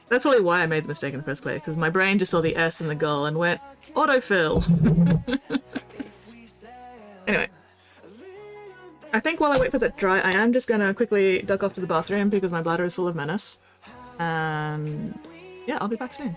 That's probably why I made the mistake in the first place, because my brain just saw the S in the gull and went, autofill! Anyway. I think while I wait for that to dry, I am just gonna quickly duck off to the bathroom because my bladder is full of menace. And yeah, I'll be back soon.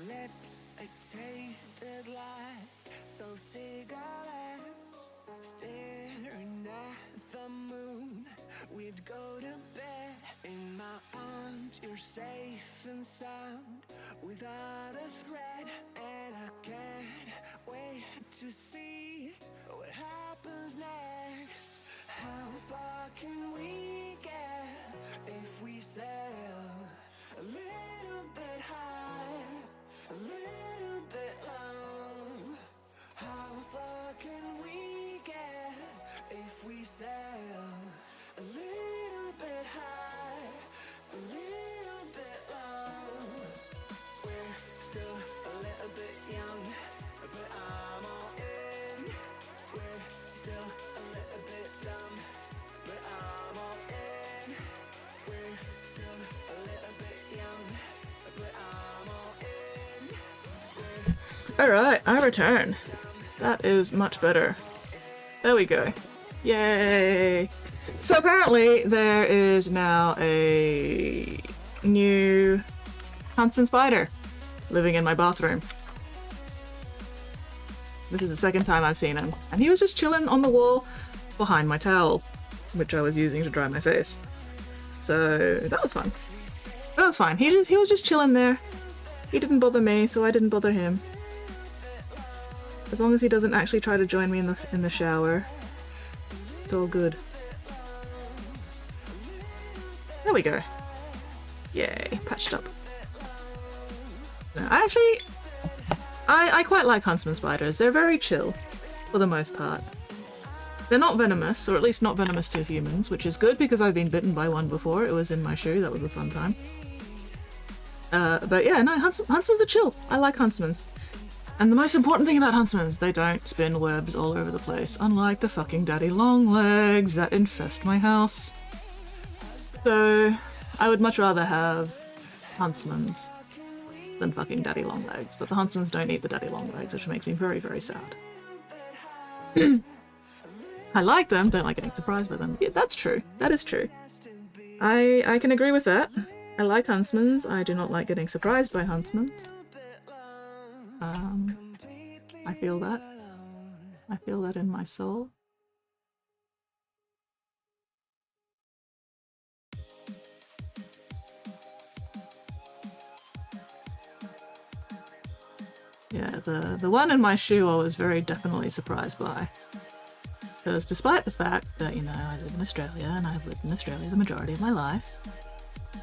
Lips, they tasted like those cigarettes. Staring at the moon, we'd go to bed in my arms. You're safe and sound without a threat, and I can't wait to see what happens next. How far can we get if we sail a little bit high? A little bit long. How far can we get if we sail a little Alright, I return. That is much better. There we go. Yay! So apparently there is now a new huntsman spider living in my bathroom. This is the second time I've seen him. And he was just chilling on the wall behind my towel, which I was using to dry my face. So that was fun. That was fine. He was just chilling there. He didn't bother me, so I didn't bother him. As long as he doesn't actually try to join me in the shower, it's all good. There we go. Yay, patched up. No, I quite like huntsman spiders. They're very chill, for the most part. They're not venomous, or at least not venomous to humans, which is good because I've been bitten by one before. It was in my shoe. That was a fun time. But yeah, no, huntsmans are chill. I like huntsmans. And the most important thing about huntsmans, they don't spin webs all over the place, unlike the fucking daddy longlegs that infest my house. So, I would much rather have huntsmans than fucking daddy longlegs, but the huntsmans don't eat the daddy longlegs, which makes me very, very sad. I like them, don't like getting surprised by them. Yeah, that's true. That is true. I can agree with that. I like huntsmans. I do not like getting surprised by huntsmans. I feel that. I feel that in my soul. Yeah, the one in my shoe I was very definitely surprised by. Because despite the fact that, you know, I live in Australia and I've lived in Australia the majority of my life,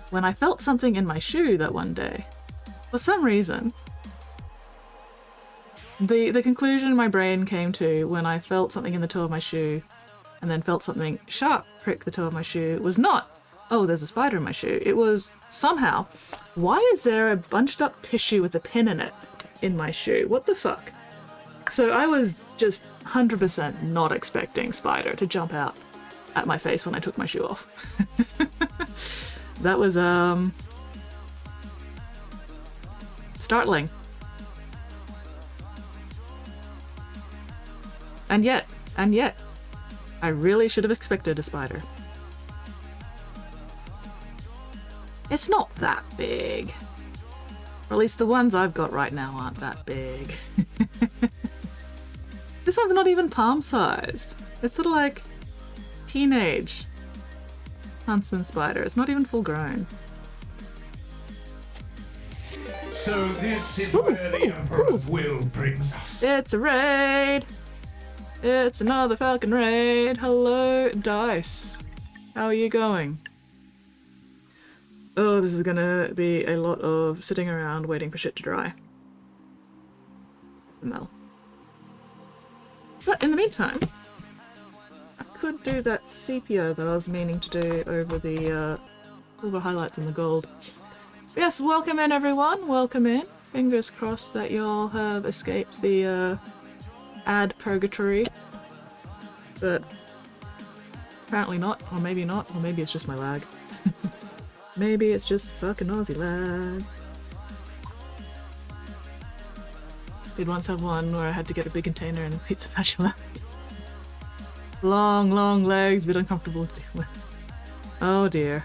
when I felt something in my shoe that one day, for some reason, the conclusion my brain came to when I felt something in the toe of my shoe and then felt something sharp prick the toe of my shoe was not, oh, there's a spider in my shoe. It was somehow, why is there a bunched up tissue with a pin in it in my shoe? What the fuck? So I was just 100% not expecting spider to jump out at my face when I took my shoe off. That was, startling. And yet, I really should have expected a spider. It's not that big. Or at least the ones I've got right now aren't that big. This one's not even palm-sized. It's sort of like teenage huntsman spider. It's not even full grown. So this is where the Emperor's will brings us. It's a raid! It's another Falcon raid! Hello, Dice. How are you going? Oh, this is gonna be a lot of sitting around waiting for shit to dry. Well. But in the meantime, I could do that sepia that I was meaning to do over the silver highlights and the gold. Yes, welcome in everyone, welcome in. Fingers crossed that y'all have escaped the ad purgatory. But apparently not, or maybe it's just my lag. Maybe it's just fucking Aussie lag. Did once have one where I had to get a big container and a pizza spatula. Long legs, a bit uncomfortable to deal with. Oh dear.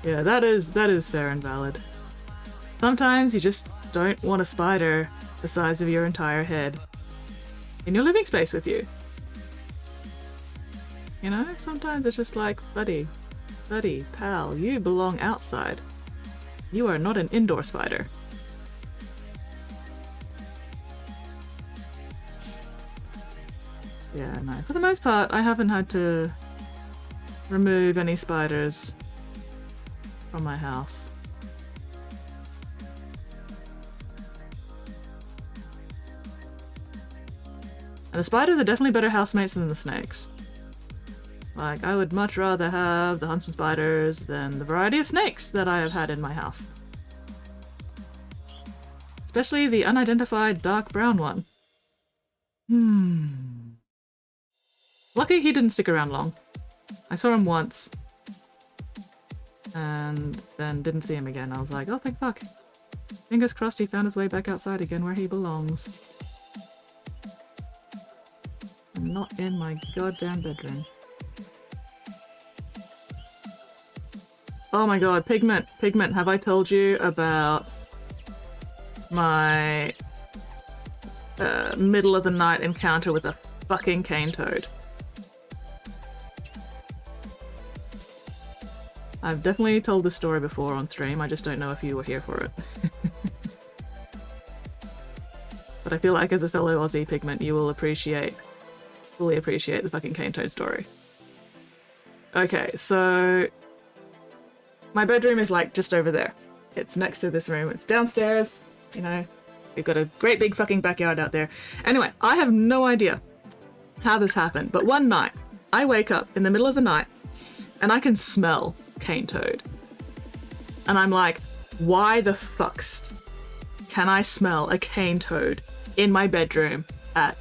Yeah, that is fair and valid. Sometimes you just don't want a spider the size of your entire head in your living space with you. You know, sometimes it's just like, buddy, pal, you belong outside. You are not an indoor spider. Yeah, no. For the most part, I haven't had to remove any spiders from my house. And the spiders are definitely better housemates than the snakes. Like, I would much rather have the huntsman spiders than the variety of snakes that I have had in my house. Especially the unidentified dark brown one. Lucky he didn't stick around long. I saw him once. And then didn't see him again. I was like, oh, thank fuck. Fingers crossed he found his way back outside again where he belongs. I'm not in my goddamn bedroom. Oh my god, Pigment! Pigment, have I told you about my middle of the night encounter with a fucking cane toad? I've definitely told this story before on stream, I just don't know if you were here for it. But I feel like as a fellow Aussie, Pigment, you will fully appreciate the fucking cane toad story. Okay, so my bedroom is like just over there. It's next to this room. It's downstairs, you know. We've got a great big fucking backyard out there. Anyway, I have no idea how this happened, but one night I wake up in the middle of the night and I can smell cane toad. And I'm like, why the fuckst can I smell a cane toad in my bedroom at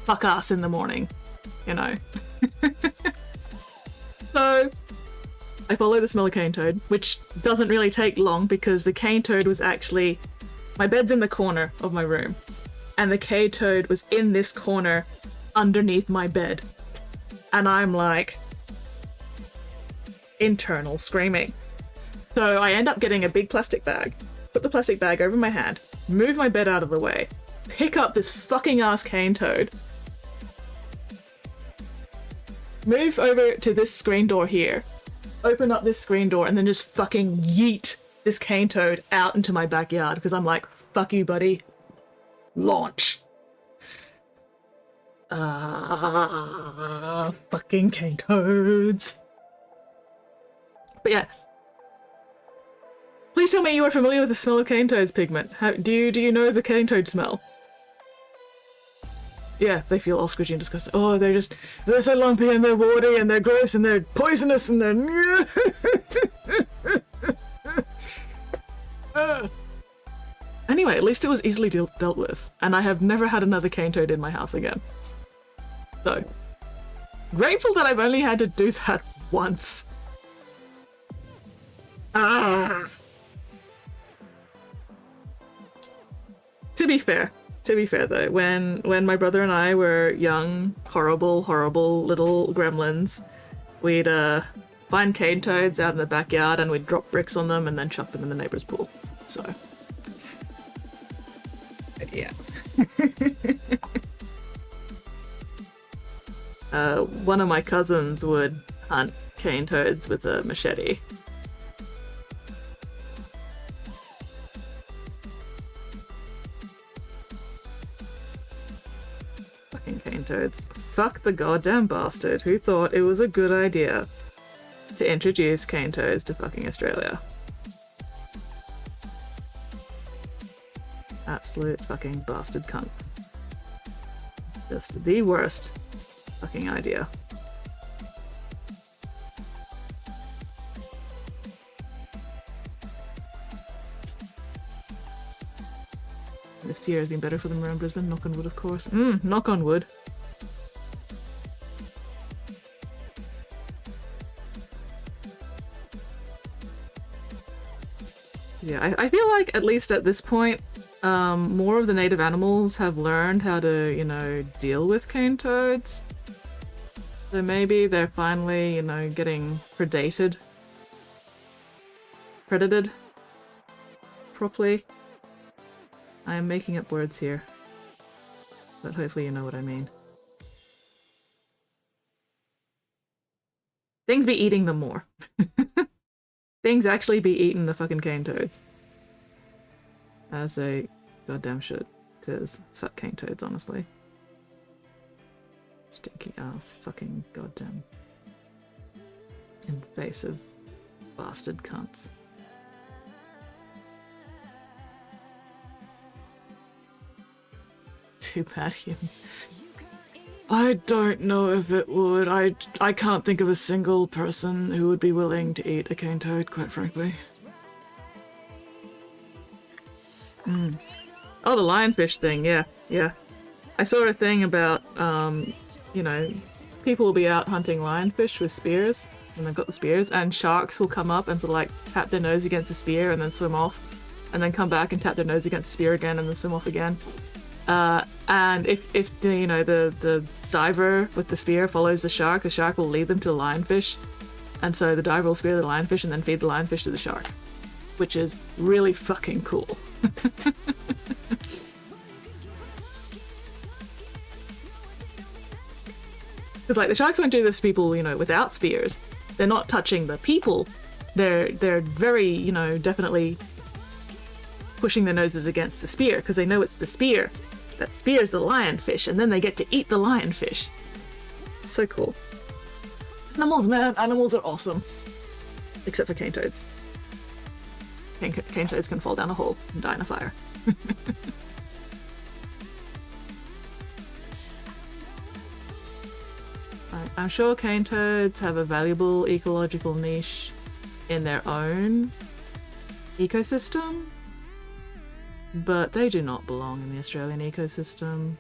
fuck ass in the morning, you know? So I follow the smell of cane toad, which doesn't really take long because the cane toad was actually, my bed's in the corner of my room and the cane toad was in this corner underneath my bed. And I'm like, internal screaming. So I end up getting a big plastic bag, put the plastic bag over my hand, move my bed out of the way, pick up this fucking ass cane toad, move over to this screen door here, open up this screen door, and then just fucking yeet this cane toad out into my backyard because I'm like, fuck you, buddy. Launch. Fucking cane toads. But yeah. Please tell me you are familiar with the smell of cane toads, Pigment. Do you know the cane toad smell? Yeah, they feel all squidgy and disgusting. Oh, they're so lumpy and they're warty and they're gross and they're poisonous and they're... Anyway, at least it was easily dealt with, and I have never had another cane toad in my house again. So, grateful that I've only had to do that once. To be fair though, when my brother and I were young, horrible little gremlins, we'd find cane toads out in the backyard and we'd drop bricks on them and then chuck them in the neighbor's pool. So, yeah. One of my cousins would hunt cane toads with a machete. Cane toads. Fuck the goddamn bastard who thought it was a good idea to introduce cane toads to fucking Australia. Absolute fucking bastard cunt. Just the worst fucking idea. This year has been better for them around Brisbane. Knock on wood, of course. Knock on wood. Yeah, I feel like at least at this point, more of the native animals have learned how to, you know, deal with cane toads. So maybe they're finally, you know, getting predated properly. I am making up words here, but hopefully you know what I mean. Things be eating them more. Things actually be eating the fucking cane toads. As they goddamn should, because fuck cane toads, honestly. Stinky ass fucking goddamn invasive bastard cunts. Too bad humans. I don't know if it would. I can't think of a single person who would be willing to eat a cane toad, quite frankly. Oh, the lionfish thing, yeah. I saw a thing about, you know, people will be out hunting lionfish with spears, and they've got the spears, and sharks will come up and sort of like tap their nose against a spear and then swim off. and then come back and tap their nose against the spear again and then swim off again. And if the, you know, the diver with the spear follows the shark will lead them to the lionfish. And so the diver will spear the lionfish and then feed the lionfish to the shark, which is really fucking cool. Because like the sharks won't do this to people, you know, without spears. They're not touching the people. They're very, you know, definitely pushing their noses against the spear because they know it's the spear that spears the lionfish, and then they get to eat the lionfish. It's so cool. Animals, man, animals are awesome. Except for cane toads. Cane toads can fall down a hole and die in a fire. I'm sure cane toads have a valuable ecological niche in their own ecosystem, but they do not belong in the Australian ecosystem.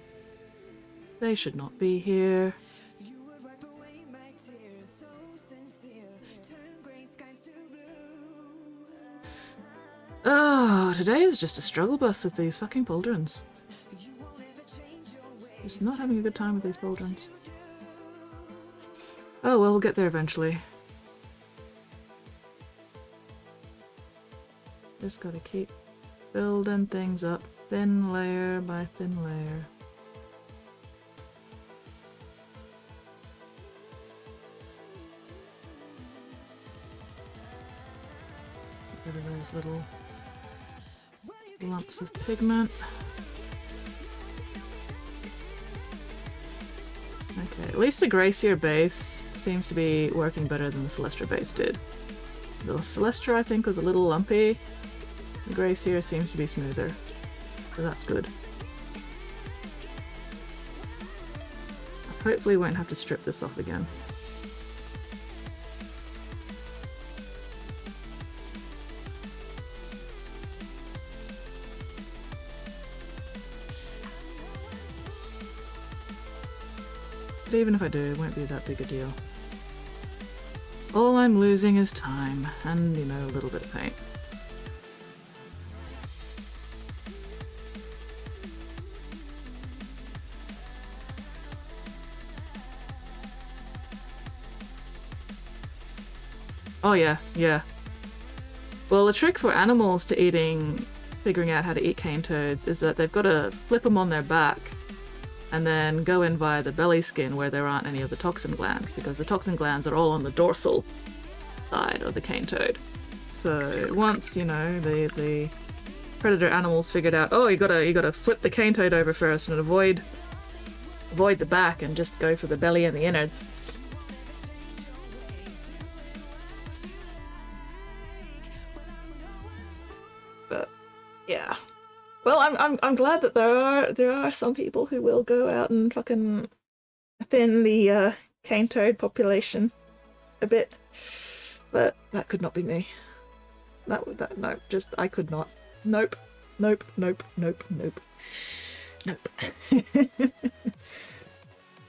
They should not be here. Oh, today is just a struggle bus with these fucking pauldrons. Just not having a good time with these pauldrons. Oh well, we'll get there eventually. Just gotta keep building things up, thin layer by thin layer. Get rid of those little lumps of pigment. Okay, at least the Gracier base seems to be working better than the Celestra base did. The Celestra, I think, was a little lumpy. The Gracier seems to be smoother, so that's good. I hopefully won't have to strip this off again. But even if I do, it won't be that big a deal. All I'm losing is time, and, you know, a little bit of paint. Oh yeah, yeah. Well, the trick for animals to figuring out how to eat cane toads is that they've got to flip them on their back and then go in via the belly skin where there aren't any of the toxin glands, because the toxin glands are all on the dorsal side of the cane toad. So once, you know, the predator animals figured out, oh, you gotta flip the cane toad over first and avoid the back and just go for the belly and the innards. But yeah. Well, I'm glad that there are some people who will go out and fucking thin the cane toad population a bit, but that could not be me. No, just I could not. Nope.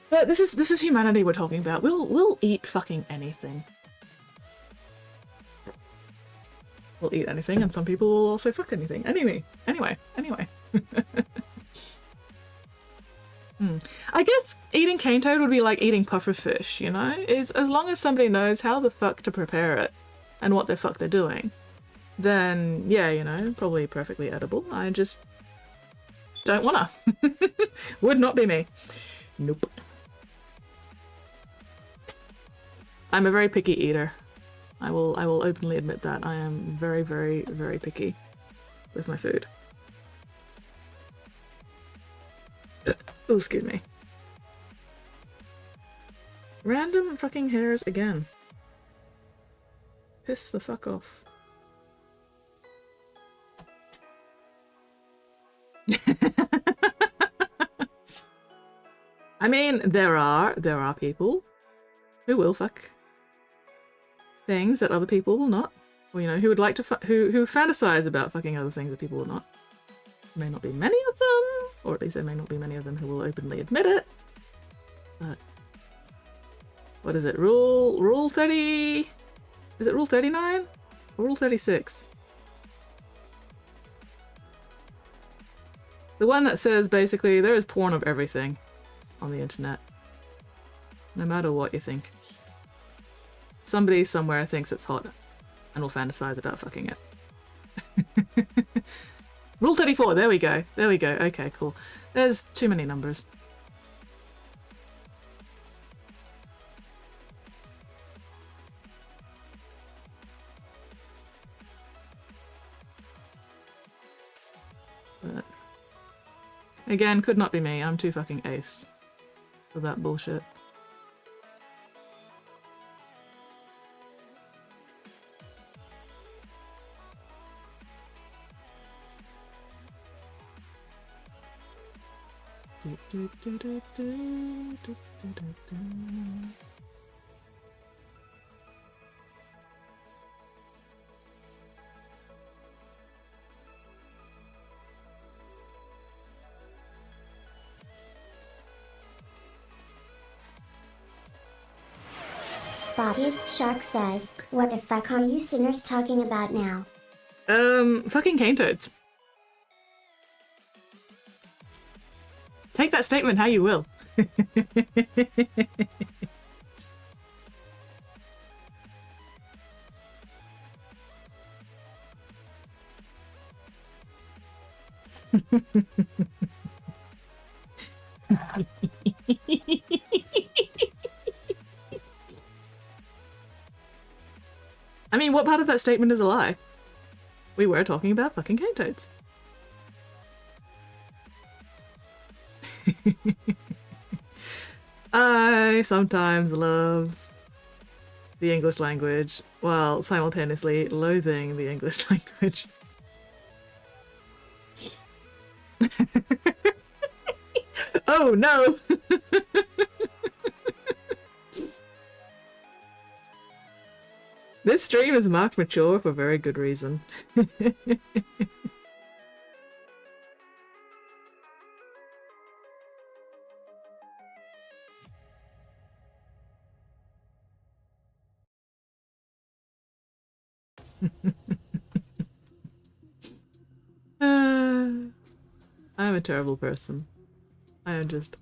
But this is humanity we're talking about. We'll eat fucking anything. We'll eat anything, and some people will also fuck anything. Anyway. I guess eating cane toad would be like eating puffer fish, you know? As long as somebody knows how the fuck to prepare it and what the fuck they're doing, then yeah, you know, probably perfectly edible. I just don't wanna. Would not be me. Nope. I'm a very picky eater. I will openly admit that. I am very, very, very picky with my food. Oh, excuse me. Random fucking hairs again. Piss the fuck off. I mean, there are people who will fuck things that other people will not, or you know, who would like to who fantasize about fucking other things that people will not. There may not be many of them, or at least there may not be many of them who will openly admit it. But what is it? Rule 30? Is it rule 39 or rule 36? The one that says basically there is porn of everything on the internet. No matter what you think. Somebody somewhere thinks it's hot and will fantasize about fucking it. Rule 34, there we go. There we go. Okay, cool. There's too many numbers. But again, could not be me. I'm too fucking ace for that bullshit. Spottiest Shark says, what the fuck are you sinners talking about now? Fucking cane toads. Take that statement how you will. I mean, what part of that statement is a lie? We were talking about fucking cane toads. I sometimes love the English language while simultaneously loathing the English language. Oh no! This stream is marked mature for very good reason. I am a terrible person. I am just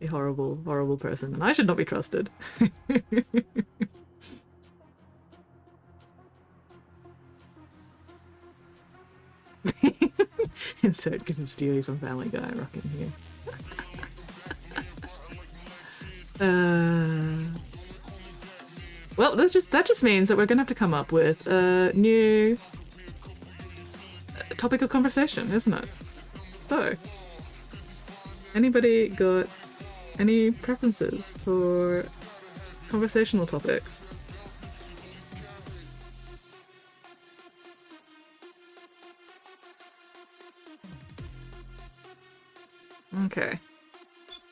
a horrible, horrible person, and I should not be trusted. Insert gift of Stewie from Family Guy rocking here. Well, that just means that we're gonna have to come up with a new topic of conversation, isn't it? So, anybody got any preferences for conversational topics? Okay.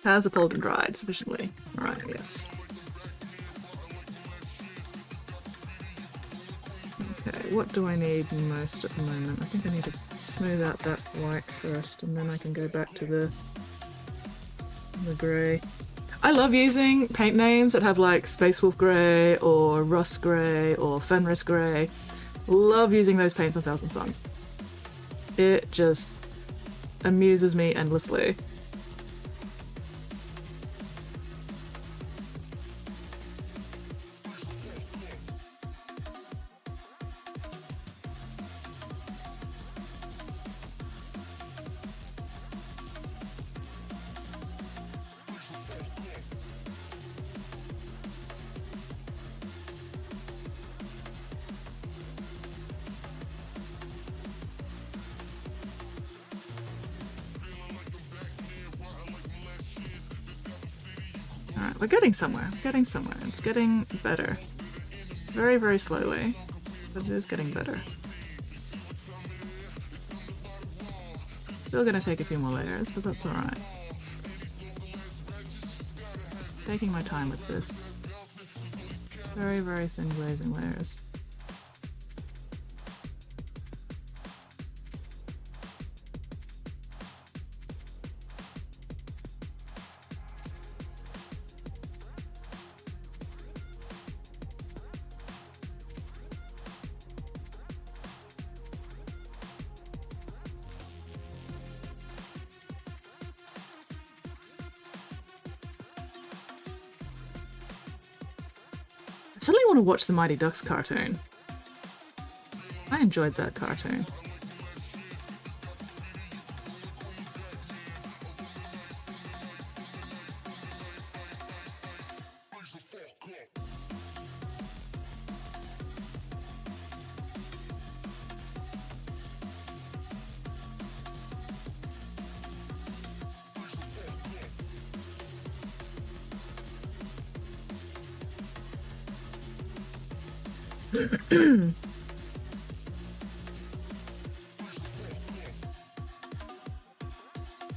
Has a pulled and dried sufficiently. Alright, yes. Okay, what do I need most at the moment? I think I need to smooth out that white first, and then I can go back to the grey. I love using paint names that have like Space Wolf Grey, or Rust Grey, or Fenris Grey. Love using those paints on Thousand Suns. It just amuses me endlessly. We're getting somewhere. Getting somewhere. It's getting better. Very, very slowly, but it is getting better. Still gonna take a few more layers, but that's alright. Taking my time with this. Very, very thin glazing layers. suddenly want to watch the Mighty Ducks cartoon. I enjoyed that cartoon.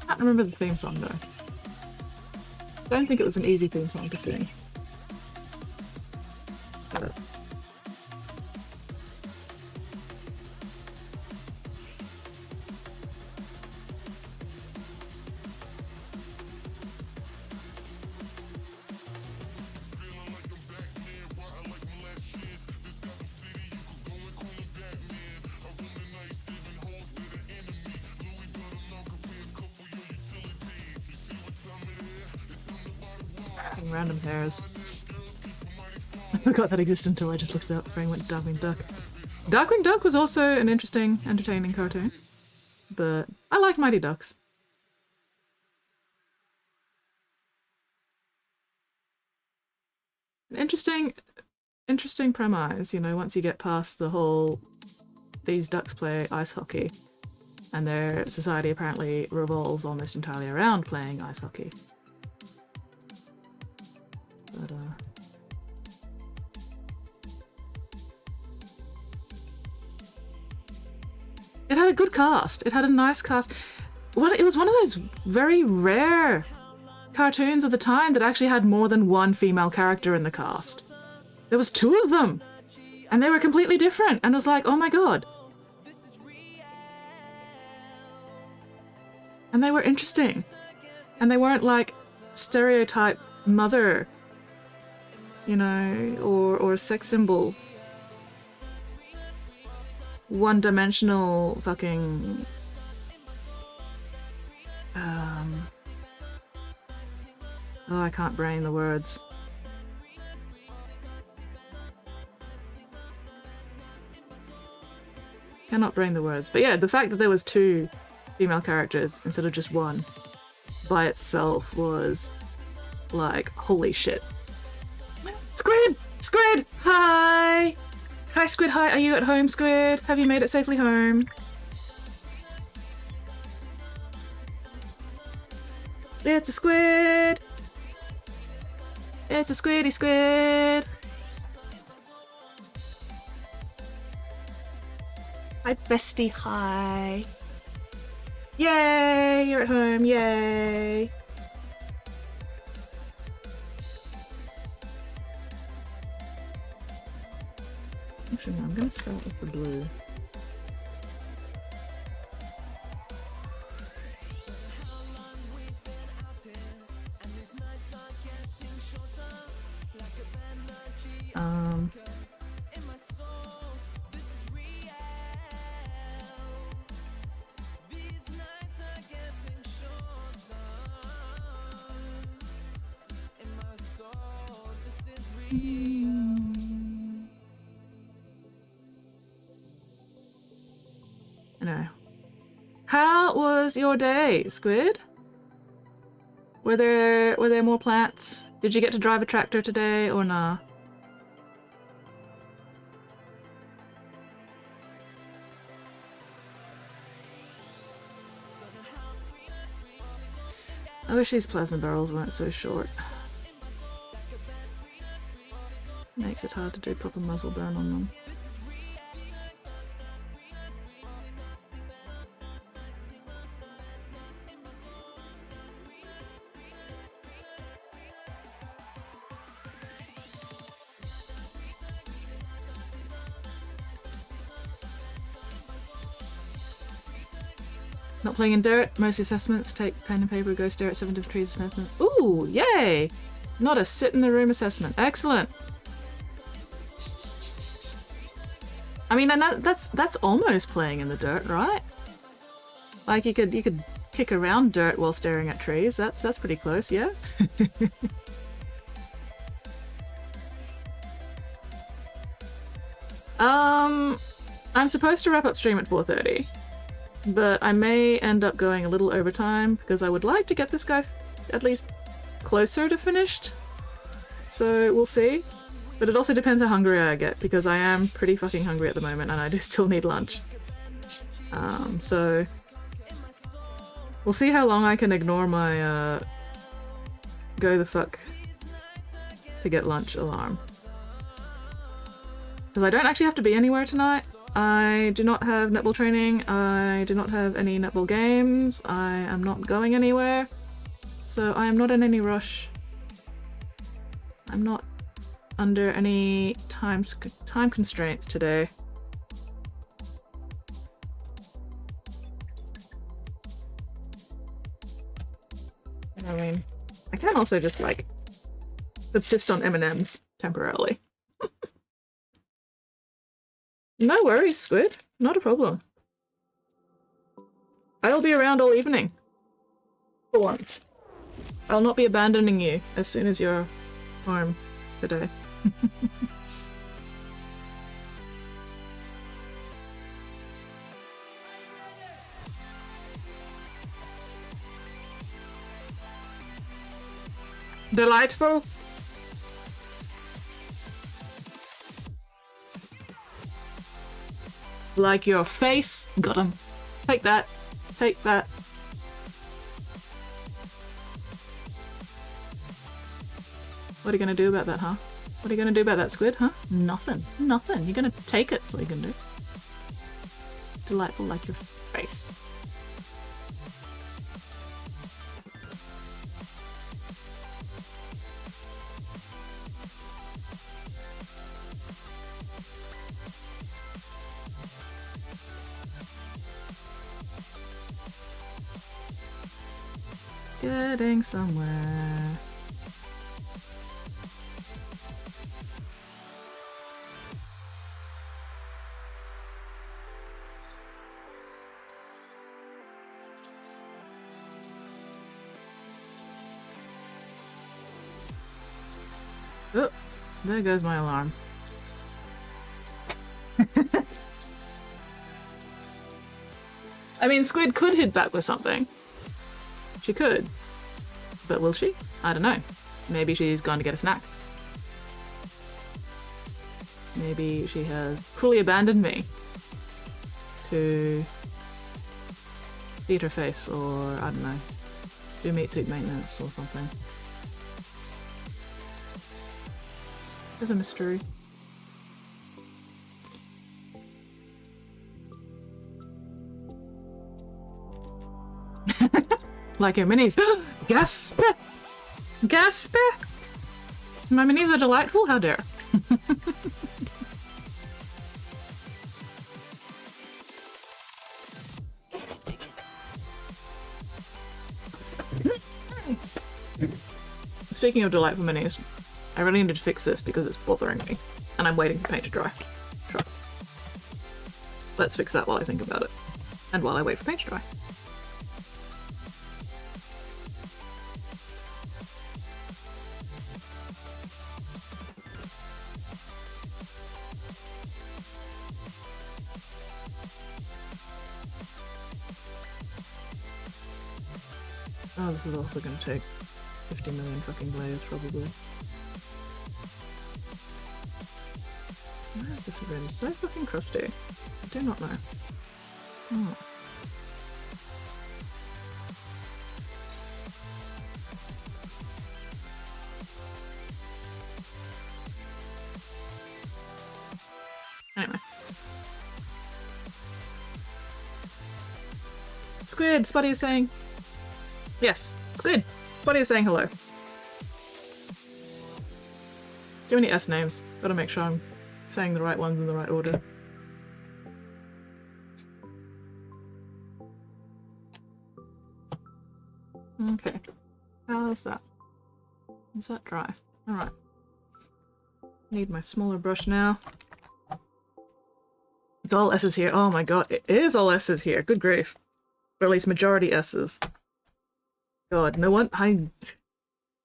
Can't remember the theme song though. Don't think it was an easy theme song to sing. Random pairs. I forgot that existed until I just looked it up. Brain went Darkwing Duck. Darkwing Duck was also an interesting, entertaining cartoon, but I liked Mighty Ducks. Interesting premise, you know, once you get past the whole these ducks play ice hockey and their society apparently revolves almost entirely around playing ice hockey. But, it had a good cast. It had a nice cast. Well, it was one of those very rare cartoons of the time that actually had more than one female character in the cast. There was 2 of them, and they were completely different. And I was like, oh my god. And they were interesting, and they weren't like stereotype mother, you know, or sex symbol. One-dimensional fucking oh, I can't brain the words. Cannot brain the words. But yeah, the fact that there was 2 female characters instead of just 1 by itself was like, holy shit. Squid! Squid! Hi! Hi, Squid, hi. Are you at home, Squid? Have you made it safely home? It's a squid! It's a squiddy squid! Hi, bestie, hi! Yay! You're at home, yay! Actually, no, I'm gonna start with the blue. How was your day, Squid? Were there more plants? Did you get to drive a tractor today or nah? I wish these plasma barrels weren't so short. Makes it hard to do proper muzzle burn on them. Not playing in dirt, most assessments, take pen and paper, go stare at 7 different trees assessment. Ooh, yay! Not a sit in the room assessment. Excellent. I mean, and that's almost playing in the dirt, right? Like you could kick around dirt while staring at trees. That's pretty close, yeah? I'm supposed to wrap up stream at 4:30, but I may end up going a little over time because I would like to get this guy at least closer to finished. So we'll see. But it also depends how hungry I get, because I am pretty fucking hungry at the moment and I do still need lunch. So we'll see how long I can ignore my go the fuck to get lunch alarm. Because I don't actually have to be anywhere tonight. I do not have netball training. I do not have any netball games. I am not going anywhere. So I am not in any rush. I'm not under any time constraints today. I mean, I can also just like subsist on M&Ms temporarily. No worries, Squid. Not a problem. I'll be around all evening. For once. I'll not be abandoning you as soon as you're home today. Delightful. Like your face. Got him. Take that. Take that. What are you gonna do about that, huh? What are you gonna do about that, Squid, huh? Nothing. Nothing. You're gonna take it, that's what you're gonna do. Delightful like your face. Getting somewhere. Oh, there goes my alarm. I mean, Squid could hit back with something. She could. But will she? I don't know. Maybe she's gone to get a snack. Maybe she has cruelly abandoned me to feed her face, or I don't know, do meat suit maintenance or something. There's a mystery. Like your minis. Gasp! Gasp! My minis are delightful, how dare. Speaking of delightful minis, I really need to fix this because it's bothering me, and I'm waiting for paint to dry. Sure. Let's fix that while I think about it, and while I wait for paint to dry. Oh, this is also going to take 50 million fucking blades, probably. Why is this room so fucking crusty? I do not know. Oh. Anyway. Squid, Spotty is saying... Yes, Squid, Spotty is saying hello. Do you have any S names? Gotta make sure I'm saying the right ones in the right order. Okay. How's that? Is that dry? Alright. Need my smaller brush now. It's all S's here. Oh my god, it is all S's here. Good grief. Or at least majority S's. God, no one- I'm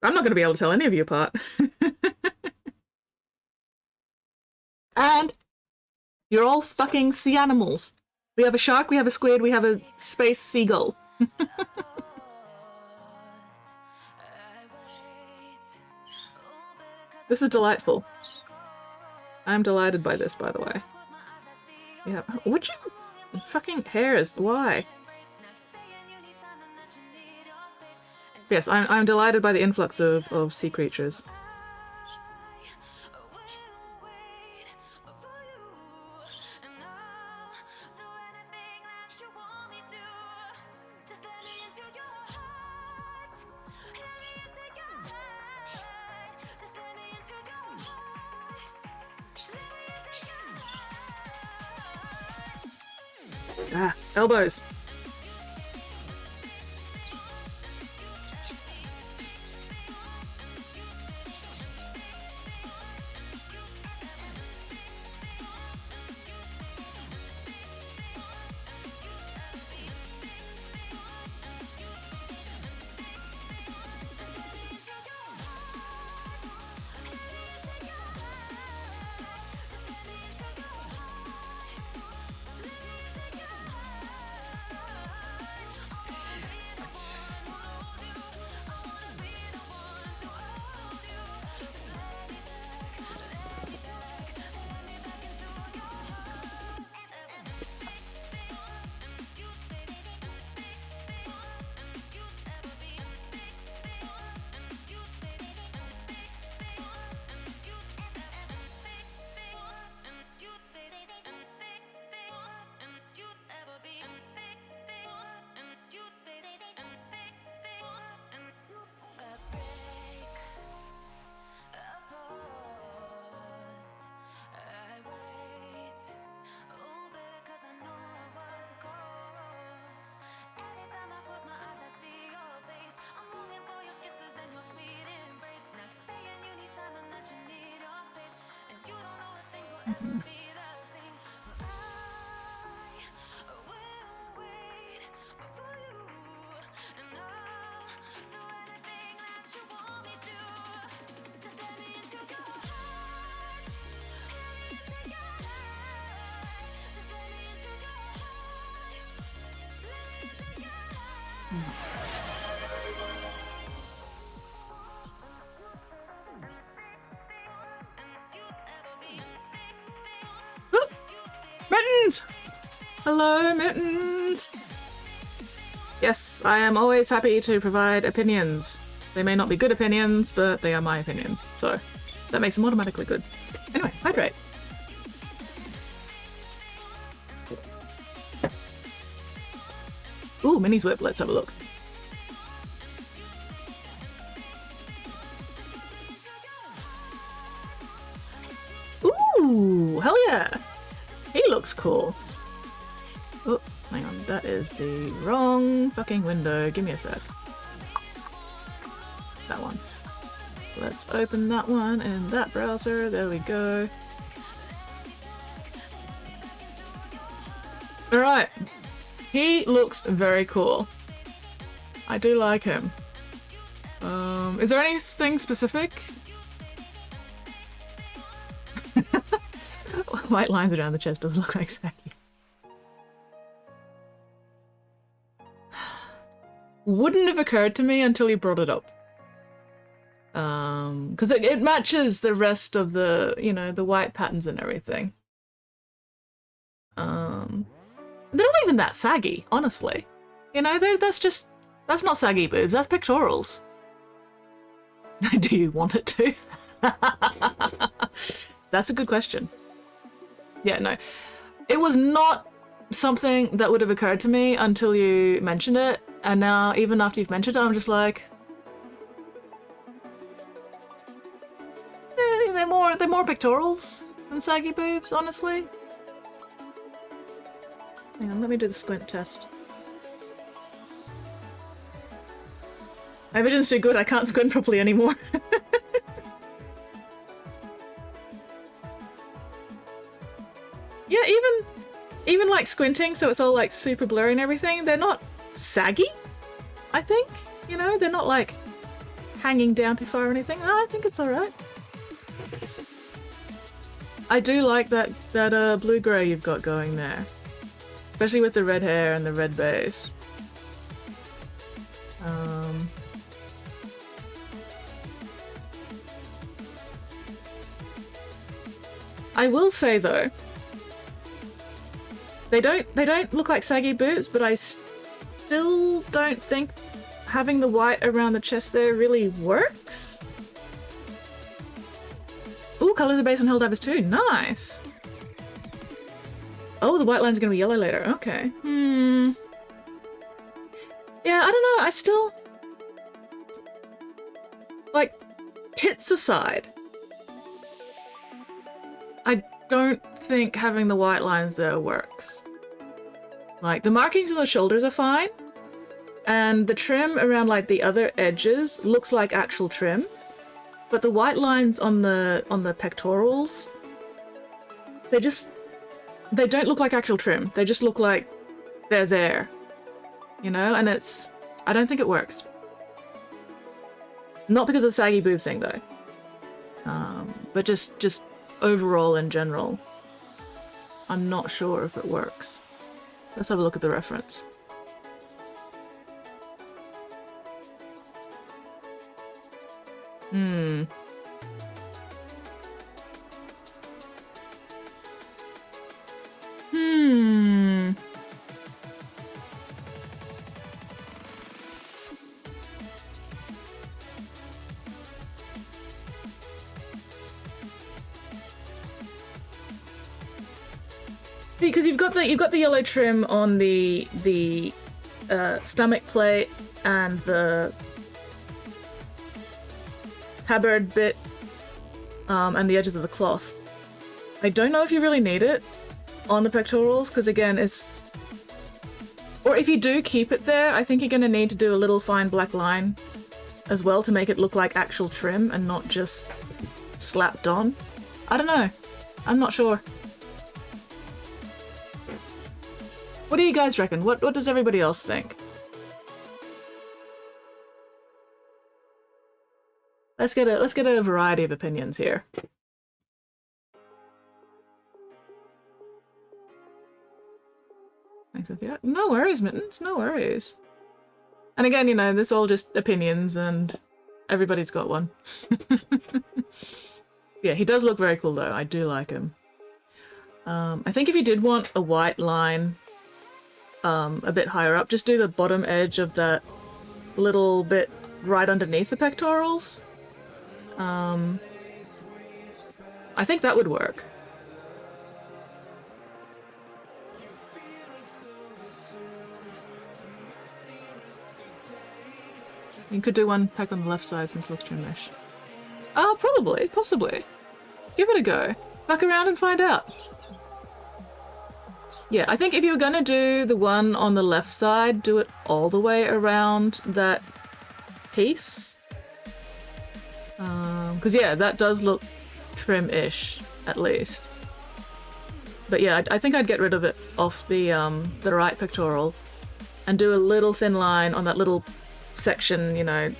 not gonna be able to tell any of you apart. And You're all fucking sea animals. We have a shark, we have a squid, we have a space seagull. This is delightful. I'm delighted by this, by the way. Yeah. Would you fucking hairs? Why? Yes, I'm delighted by the influx of sea creatures. Ah, elbows. Mittens! Hello, Mittens! Yes, I am always happy to provide opinions. They may not be good opinions, but they are my opinions. So, that makes them automatically good. Anyway, hydrate. Ooh, Minnie's whip. Let's have a look. Ooh, hell yeah! He looks cool. Oh, hang on. That is the wrong fucking window. Give me a sec. That one. Let's open that one in that browser. There we go. Alright. He looks very cool. I do like him. Is there anything specific? White lines around the chest does look like Saki. Wouldn't have occurred to me until you brought it up. Because it matches the rest of the, you know, the white patterns and everything. They're not even that saggy, honestly. You know, that's not saggy boobs, that's pectorals. Do you want it to? That's a good question. Yeah, no. It was not something that would have occurred to me until you mentioned it, and now, even after you've mentioned it, I'm just like... they're more pectorals than saggy boobs, honestly. Hang on, let me do the squint test. My vision's too good, I can't squint properly anymore. Yeah, even like squinting, so it's all like super blurry and everything, they're not saggy, I think. You know, they're not like hanging down too far or anything. Oh, I think it's alright. I do like that blue-gray you've got going there. Especially with the red hair and the red base. I will say though, they don't look like saggy boobs, but I still don't think having the white around the chest there really works. Ooh, colours are based on Helldivers too. Nice. Oh, the white line's gonna be yellow later. Okay. Yeah, I don't know. I still... Like, tits aside, I don't think having the white lines there works. Like, the markings on the shoulders are fine, and the trim around, like, the other edges looks like actual trim, but the white lines on the pectorals, they don't look like actual trim. They just look like they're there, you know? And I don't think it works. Not because of the saggy boob thing, though. But just overall in general, I'm not sure if it works. Let's have a look at the reference. Because you've got the yellow trim on the stomach plate and the tabard bit, and the edges of the cloth. I don't know if you really need it on the pectorals, because again, or if you do keep it there, I think you're going to need to do a little fine black line as well to make it look like actual trim and not just slapped on. I don't know. I'm not sure. What do you guys reckon? What does everybody else think? Let's get a variety of opinions here. Thanks, Sophia. No worries, Mittens. No worries. And again, you know, this all just opinions, and everybody's got one. Yeah, he does look very cool though. I do like him. I think if you did want a white line a bit higher up, just do the bottom edge of that little bit right underneath the pectorals. I think that would work. You could do one pec on the left side since it looks trimish. Oh, probably, possibly. Give it a go. Back around and find out. Yeah, I think if you were gonna do the one on the left side, do it all the way around that piece. Because yeah, that does look trim-ish, at least. But yeah, I think I'd get rid of it off the right pectoral and do a little thin line on that little section, you know,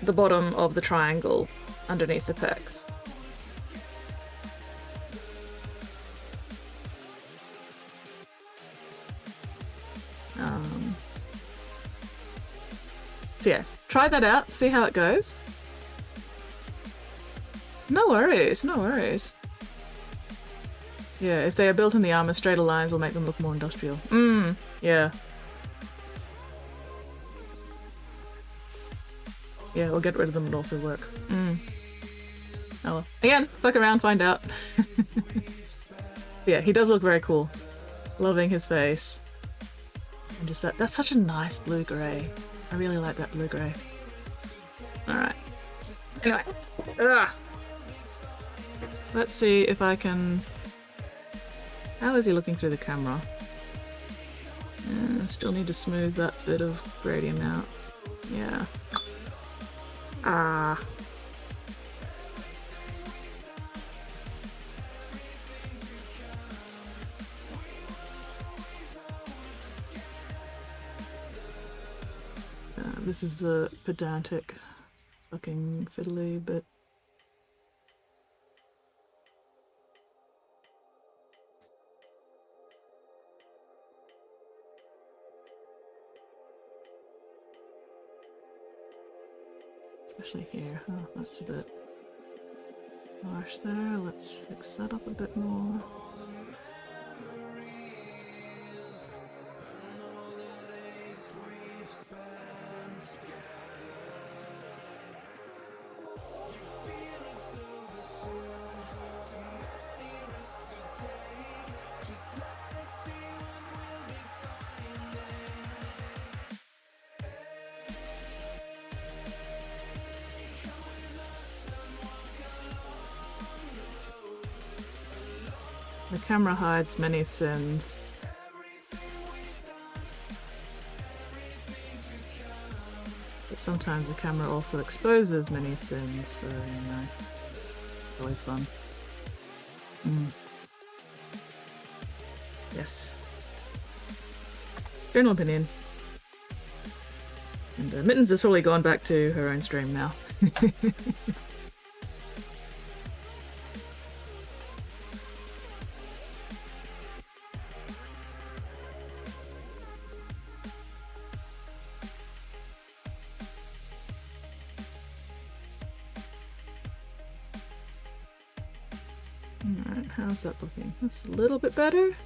the bottom of the triangle underneath the pecs. So yeah, try that out, see how it goes. No worries, no worries. Yeah, if they are built in the armor, straighter lines will make them look more industrial. Yeah. Yeah, we'll get rid of them and also work. Oh well. Again, fuck around, find out. Yeah, he does look very cool. Loving his face. And just that's such a nice blue-grey. I really like that blue-grey. Alright. Anyway. Ugh. Let's see if I can... How is he looking through the camera? Still need to smooth that bit of gradient out. Yeah. This is a pedantic, fucking fiddly bit. Especially here. Oh, that's a bit harsh there. Let's fix that up a bit more. The camera hides many sins. But sometimes the camera also exposes many sins, so you know, it's always fun. Yes. General opinion. And Mittens has probably gone back to her own stream now. Alright, how's that looking? That's a little bit better.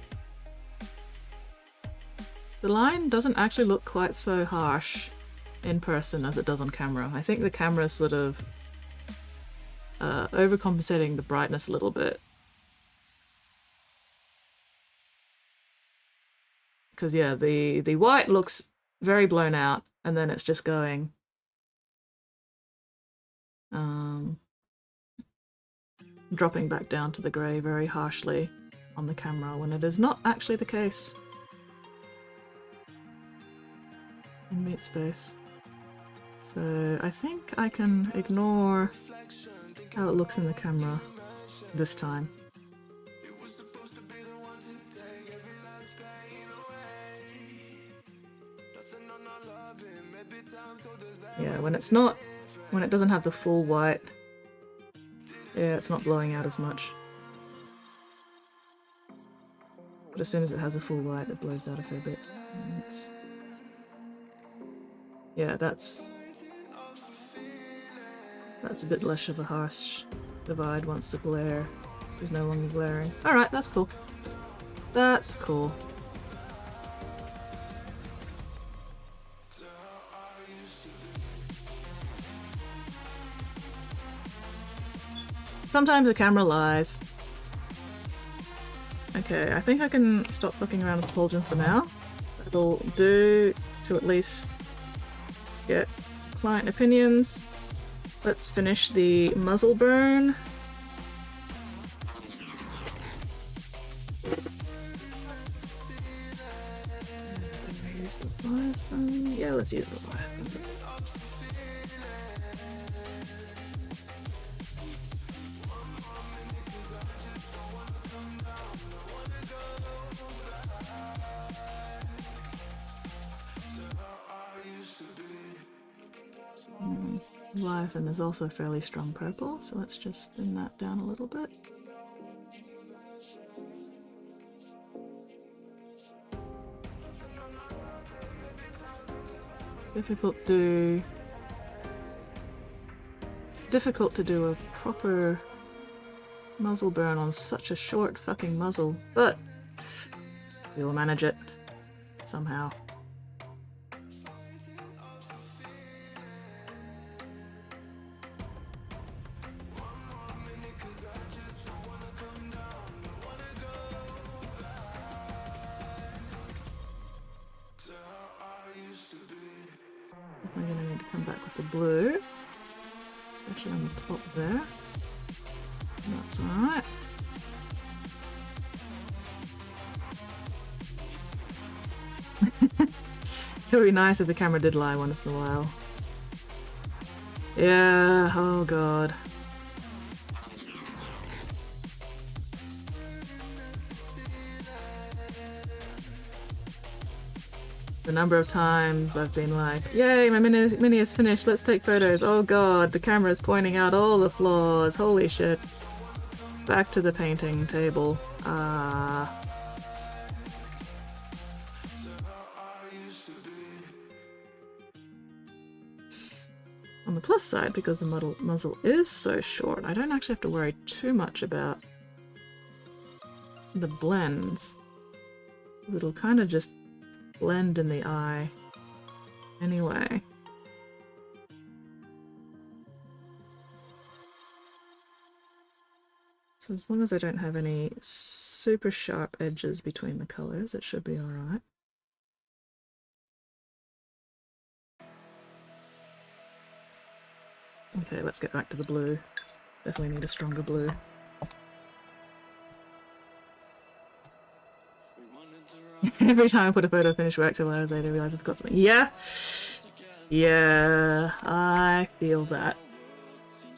The line doesn't actually look quite so harsh in person as it does on camera. I think the camera's sort of overcompensating the brightness a little bit. Because yeah, the white looks very blown out, and then it's just going dropping back down to the grey very harshly on the camera when it is not actually the case in meat space. So I think I can ignore how it looks in the camera this time. Yeah, when it doesn't have the full white, yeah, it's not blowing out as much. But as soon as it has a full white, it blows out a fair bit. Yeah, that's a bit less of a harsh divide once the glare is no longer glaring. Alright, that's cool. That's cool. Sometimes the camera lies. Okay, I think I can stop fucking around with Fulgen for now. That'll do to at least get client opinions. Let's finish the muzzle burn. Yeah, let's use the fire. Live, and there's also a fairly strong purple, so let's just thin that down a little bit. Difficult to do a proper muzzle burn on such a short fucking muzzle, but we'll manage it somehow. I'm gonna need to come back with the blue, especially on the top there. That's alright. It would be nice if the camera did lie once in a while. Yeah, oh god. The number of times I've been like, yay, my mini is finished, let's take photos. Oh god, the camera is pointing out all the flaws. Holy shit. Back to the painting table. On the plus side, because the muzzle is so short, I don't actually have to worry too much about the blends. It'll kind of just blend in the eye anyway. So as long as I don't have any super sharp edges between the colors, it should be alright. Okay, let's get back to the blue. Definitely need a stronger blue. Every time I put a photo finish work several hours later, I realize I've got something. Yeah! Yeah, I feel that.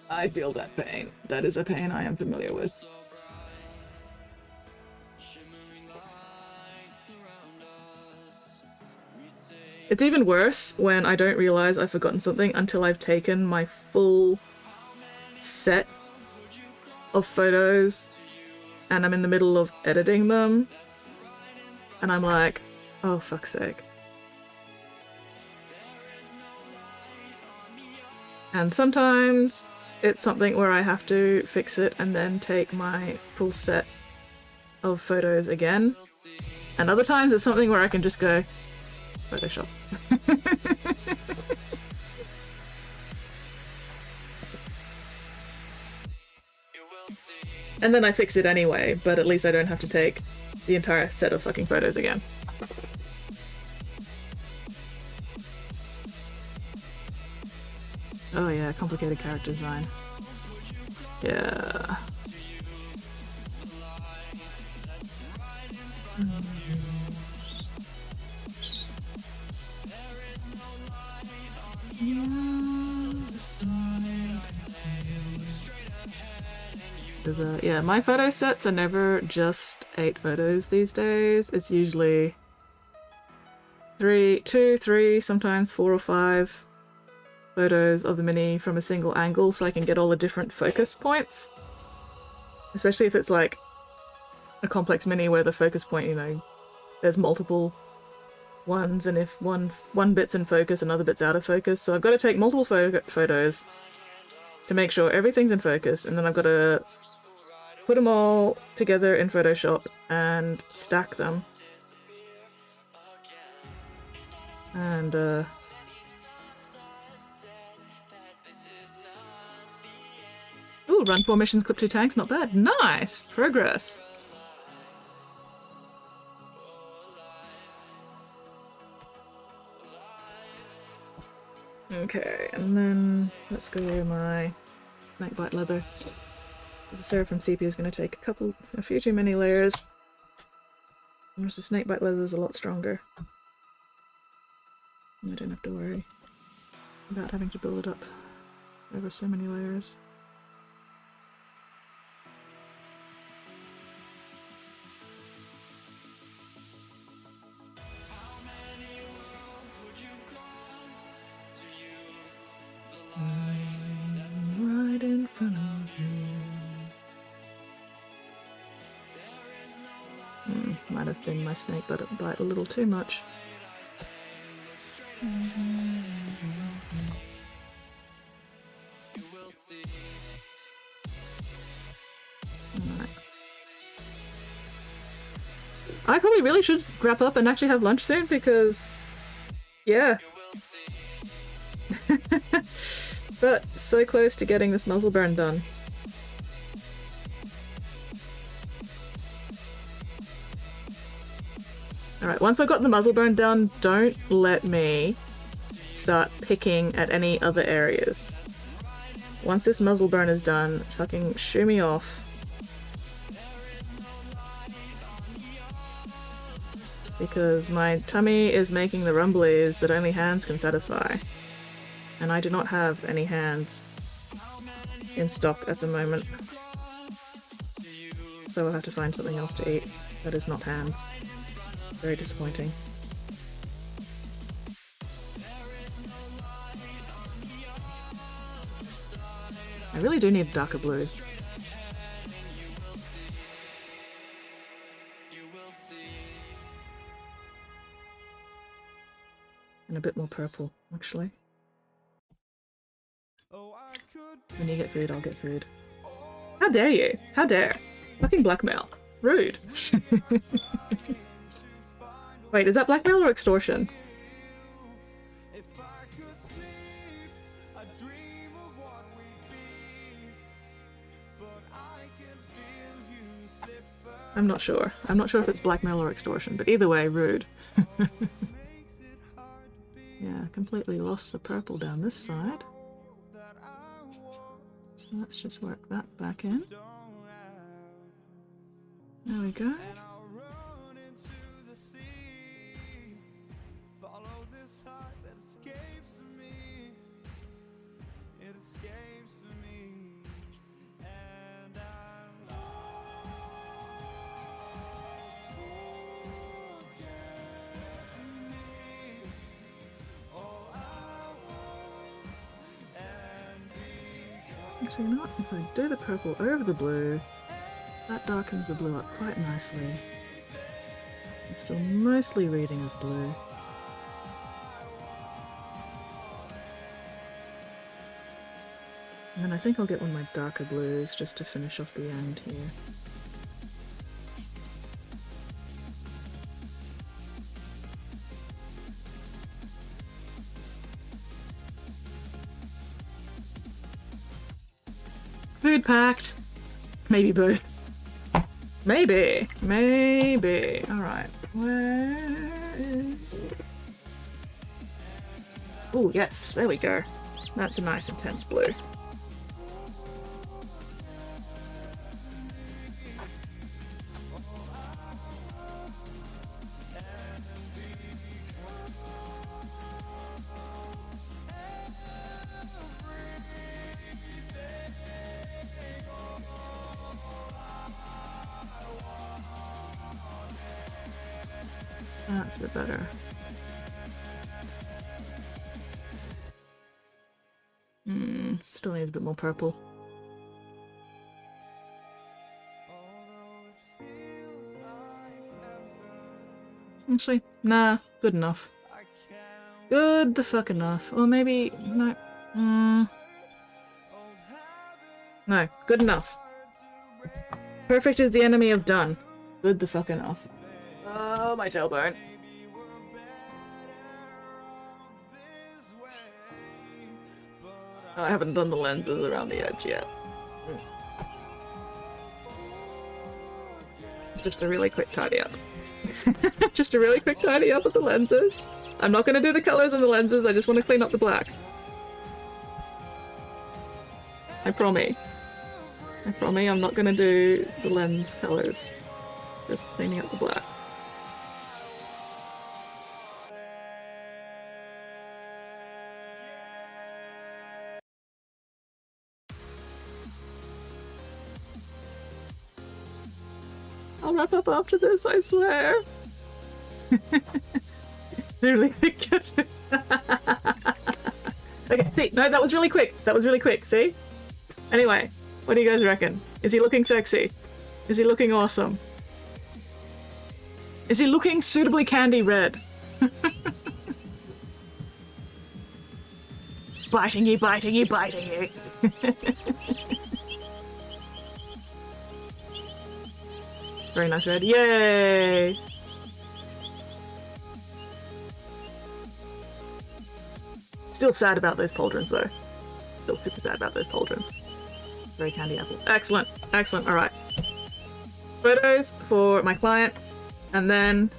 I feel that pain. That is a pain I am familiar with. It's even worse when I don't realize I've forgotten something until I've taken my full set of photos and I'm in the middle of editing them and I'm like, oh fuck's sake. And sometimes it's something where I have to fix it and then take my full set of photos again. And other times it's something where I can just go, Photoshop. And then I fix it anyway, but at least I don't have to take the entire set of fucking photos again. Oh yeah, complicated character design. Yeah. Yeah, my photo sets are never just 8 photos these days. It's usually 2, 3, sometimes 4 or 5 photos of the mini from a single angle so I can get all the different focus points. Especially if it's like a complex mini where the focus point, you know, there's multiple ones, and if one bit's in focus, another bit's out of focus. So I've got to take multiple photos to make sure everything's in focus, and then I've got to put them all together in Photoshop and stack them. And ooh, run 4 missions, clip 2 tanks, not bad. Nice! Progress. Okay, and then let's go to my Nightbite leather. The Seraphim sepia is going to take a few too many layers. Whereas the snakebite leather is a lot stronger. And I don't have to worry about having to build it up over so many layers. I'm right in front of you. Might have thinned my snake bite a little too much. Alright. I probably really should wrap up and actually have lunch soon because, yeah. But so close to getting this muzzle burn done. Alright, once I've got the muzzle burn done, don't let me start picking at any other areas. Once this muzzle burn is done, fucking shoo me off. Because my tummy is making the rumblies that only hands can satisfy. And I do not have any hands in stock at the moment. So I'll have to find something else to eat that is not hands. Very disappointing. I really do need darker blue. And a bit more purple, actually. When you get food, I'll get food. How dare you? How dare? Fucking blackmail. Rude. Wait, is that blackmail or extortion? I'm not sure. I'm not sure if it's blackmail or extortion, but either way, rude. Yeah, completely lost the purple down this side. So let's just work that back in. There we go. Actually, you know what? If I do the purple over the blue, that darkens the blue up quite nicely. It's still mostly reading as blue. And then I think I'll get one of my darker blues just to finish off the end here. Food packed. Maybe both. Maybe. Maybe. Alright. Where is... Oh, yes. There we go. That's a nice intense blue. That's a bit better. Still needs a bit more purple. Actually, nah, good enough. Good the fuck enough. Or maybe, no. No, good enough. Perfect is the enemy of done. Good the fuck enough. Oh, my tailbone. Oh, I haven't done the lenses around the edge yet. Just a really quick tidy up. Just a really quick tidy up of the lenses. I'm not going to do the colors in the lenses, I just want to clean up the black. I promise. I promise I'm not going to do the lens colors. Just cleaning up the black. I'll wrap up after this, I swear. Really quick. Okay, see, no, that was really quick. That was really quick, see? Anyway, what do you guys reckon? Is he looking sexy? Is he looking awesome? Is he looking suitably candy red? Biting you, biting you, biting you. Very nice red. Yay! Still sad about those pauldrons though. Still super sad about those pauldrons. Very candy apple. Excellent. Excellent. Alright. Photos for my client, and then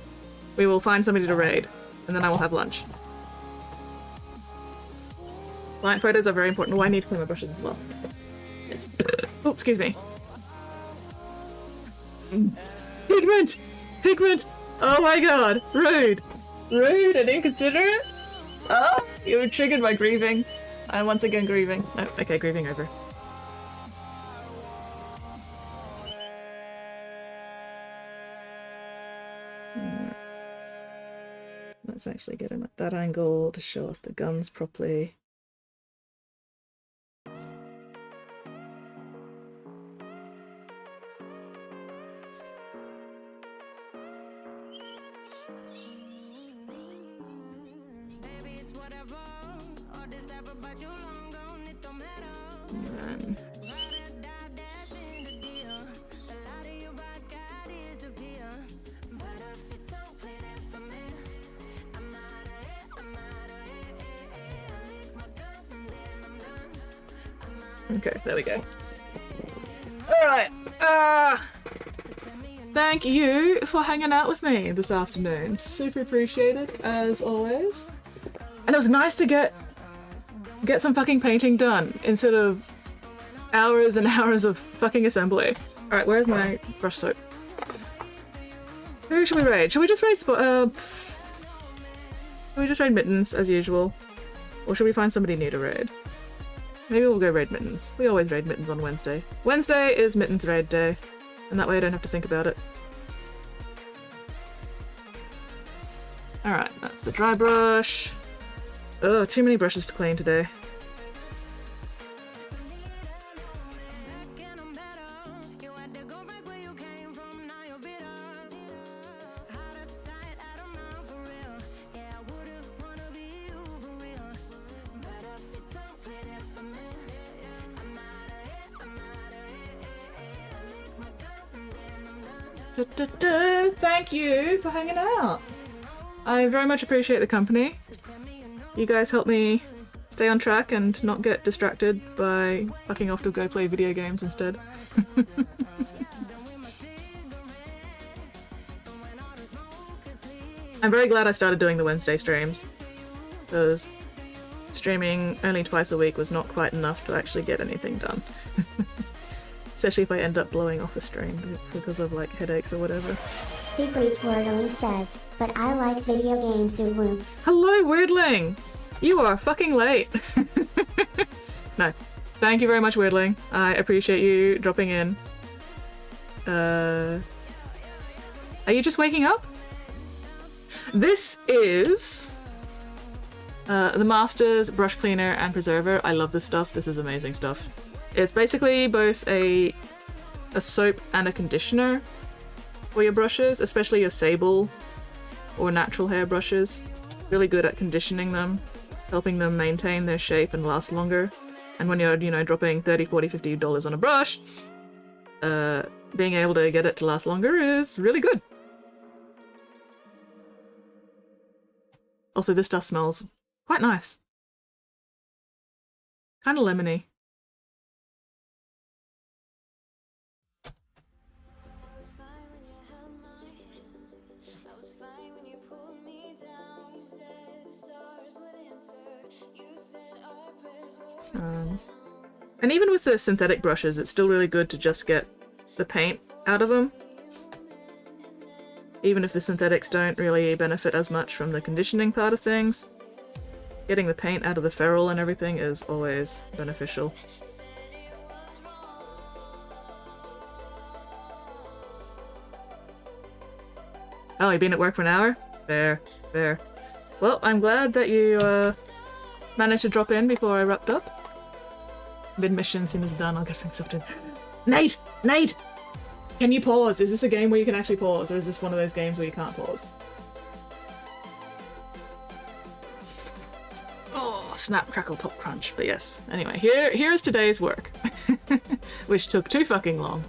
we will find somebody to raid, and then I will have lunch. Client photos are very important. Oh, I need to clean my brushes as well. Yes. Oh, excuse me. Pigment! Pigment! Oh my god! Rude! Rude and inconsiderate? Oh, you were triggered by grieving. I'm once again grieving. No, okay, grieving over. Let's actually get him at that angle to show off the guns properly. Baby, it's whatever. All this ever, but you long gone, it don't matter. Okay, there we go. Alright. Thank you for hanging out with me this afternoon. Super appreciated, as always. And it was nice to get some fucking painting done instead of hours and hours of fucking assembly. Alright, where's my brush soap? Who should we raid? Should we just raid should we just raid Mittens as usual? Or should we find somebody new to raid? Maybe we'll go raid Mittens. We always raid Mittens on Wednesday. Wednesday is Mittens raid day, and that way I don't have to think about it. Alright, that's the dry brush. Oh, too many brushes to clean today. Thank you for hanging out. I very much appreciate the company. You guys help me stay on track and not get distracted by fucking off to go play video games instead. I'm very glad I started doing the Wednesday streams, because streaming only twice a week was not quite enough to actually get anything done. Especially if I end up blowing off a stream because of like headaches or whatever. Secret Wordling says, but I like video games, woo. Hello, Weirdling! You are fucking late. No. Thank you very much, Weirdling. I appreciate you dropping in. Are you just waking up? This is the Masters Brush Cleaner and Preserver. I love this stuff. This is amazing stuff. It's basically both a soap and a conditioner for your brushes, especially your sable or natural hair brushes. Really good at conditioning them, helping them maintain their shape and last longer. And when you're, you know, dropping $30, $40, $50 on a brush, being able to get it to last longer is really good. Also, this stuff smells quite nice. Kind of lemony. And even with the synthetic brushes, it's still really good to just get the paint out of them. Even if the synthetics don't really benefit as much from the conditioning part of things, getting the paint out of the ferrule and everything is always beneficial. Oh, you've been at work for an hour? Fair, fair. Well, I'm glad that you managed to drop in before I wrapped up. Mid-mission seems done, I'll get things up to... Nate! Nate! Can you pause? Is this a game where you can actually pause, or is this one of those games where you can't pause? Oh, snap, crackle, pop, crunch. But yes, anyway, here's today's work. Which took too fucking long.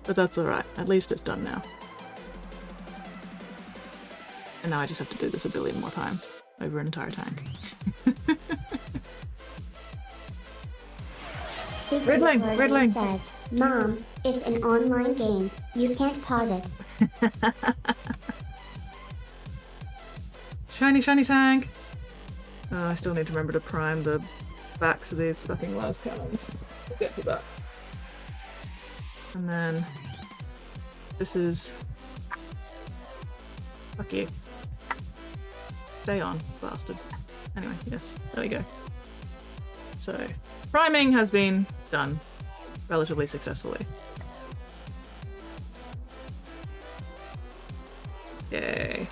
But that's alright, at least it's done now. And now I just have to do this a billion more times over an entire time. Riddling, Riddling says, Mom, it's an online game. You can't pause it. Shiny, shiny tank! Oh, I still need to remember to prime the backs of these fucking las cannons. We'll get to that. And then... this is... fuck you. Stay on, bastard. Anyway, yes, there we go. So, priming has been done relatively successfully. Yay.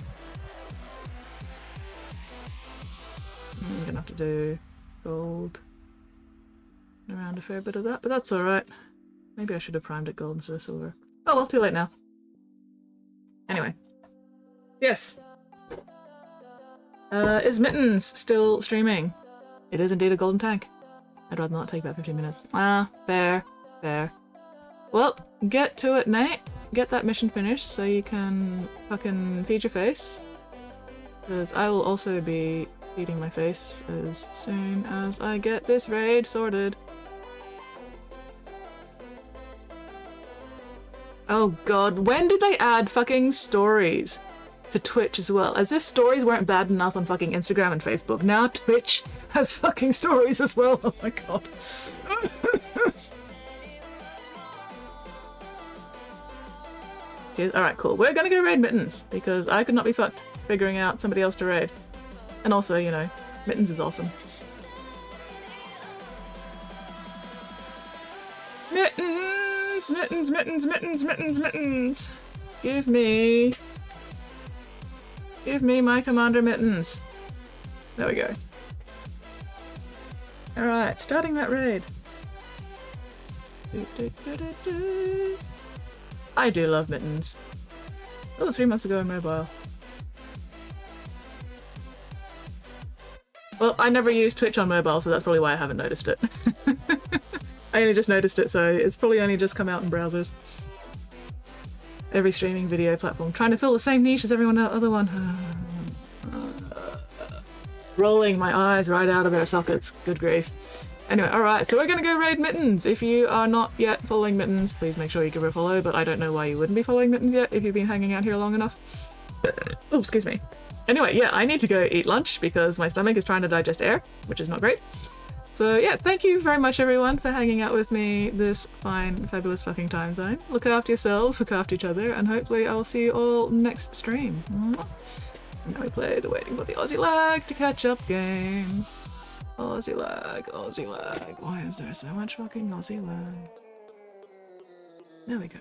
I'm gonna have to do gold around a fair bit of that, but that's alright. Maybe I should have primed it gold instead of silver. Oh well, too late now. Anyway. Yes. Is Mittens still streaming? It is indeed a golden tank. I'd rather not take about 15 minutes. Ah, fair. Fair. Well, get to it, Nate. Get that mission finished so you can fucking feed your face. Because I will also be feeding my face as soon as I get this raid sorted. Oh god, when did they add fucking stories to Twitch as well? As if stories weren't bad enough on fucking Instagram and Facebook. Now Twitch has fucking stories as well. Oh my god. Alright, cool. We're gonna go raid Mittens, because I could not be fucked figuring out somebody else to raid. And also, you know, Mittens is awesome. Mittens! Mittens, mittens, mittens, mittens, mittens! Give me my Commander Mittens. There we go. Alright, starting that raid. I do love Mittens. Oh, 3 months ago in mobile. Well, I never used Twitch on mobile, so that's probably why I haven't noticed it. I only just noticed it, so it's probably only just come out in browsers. Every streaming video platform trying to fill the same niche as everyone other one. Rolling my eyes right out of their sockets. Good grief. Anyway, alright, so we're gonna go raid Mittens. If you are not yet following Mittens, please make sure you give her a follow, but I don't know why you wouldn't be following Mittens yet if you've been hanging out here long enough. Oh, excuse me. Anyway, yeah, I need to go eat lunch because my stomach is trying to digest air, which is not great. So yeah, thank you very much everyone for hanging out with me this fine, fabulous fucking time zone. Look after yourselves, look after each other, and hopefully I'll see you all next stream. And now we play the Waiting for the Aussie Lag to catch up game. Aussie lag, Aussie lag. Why is there so much fucking Aussie lag? There we go.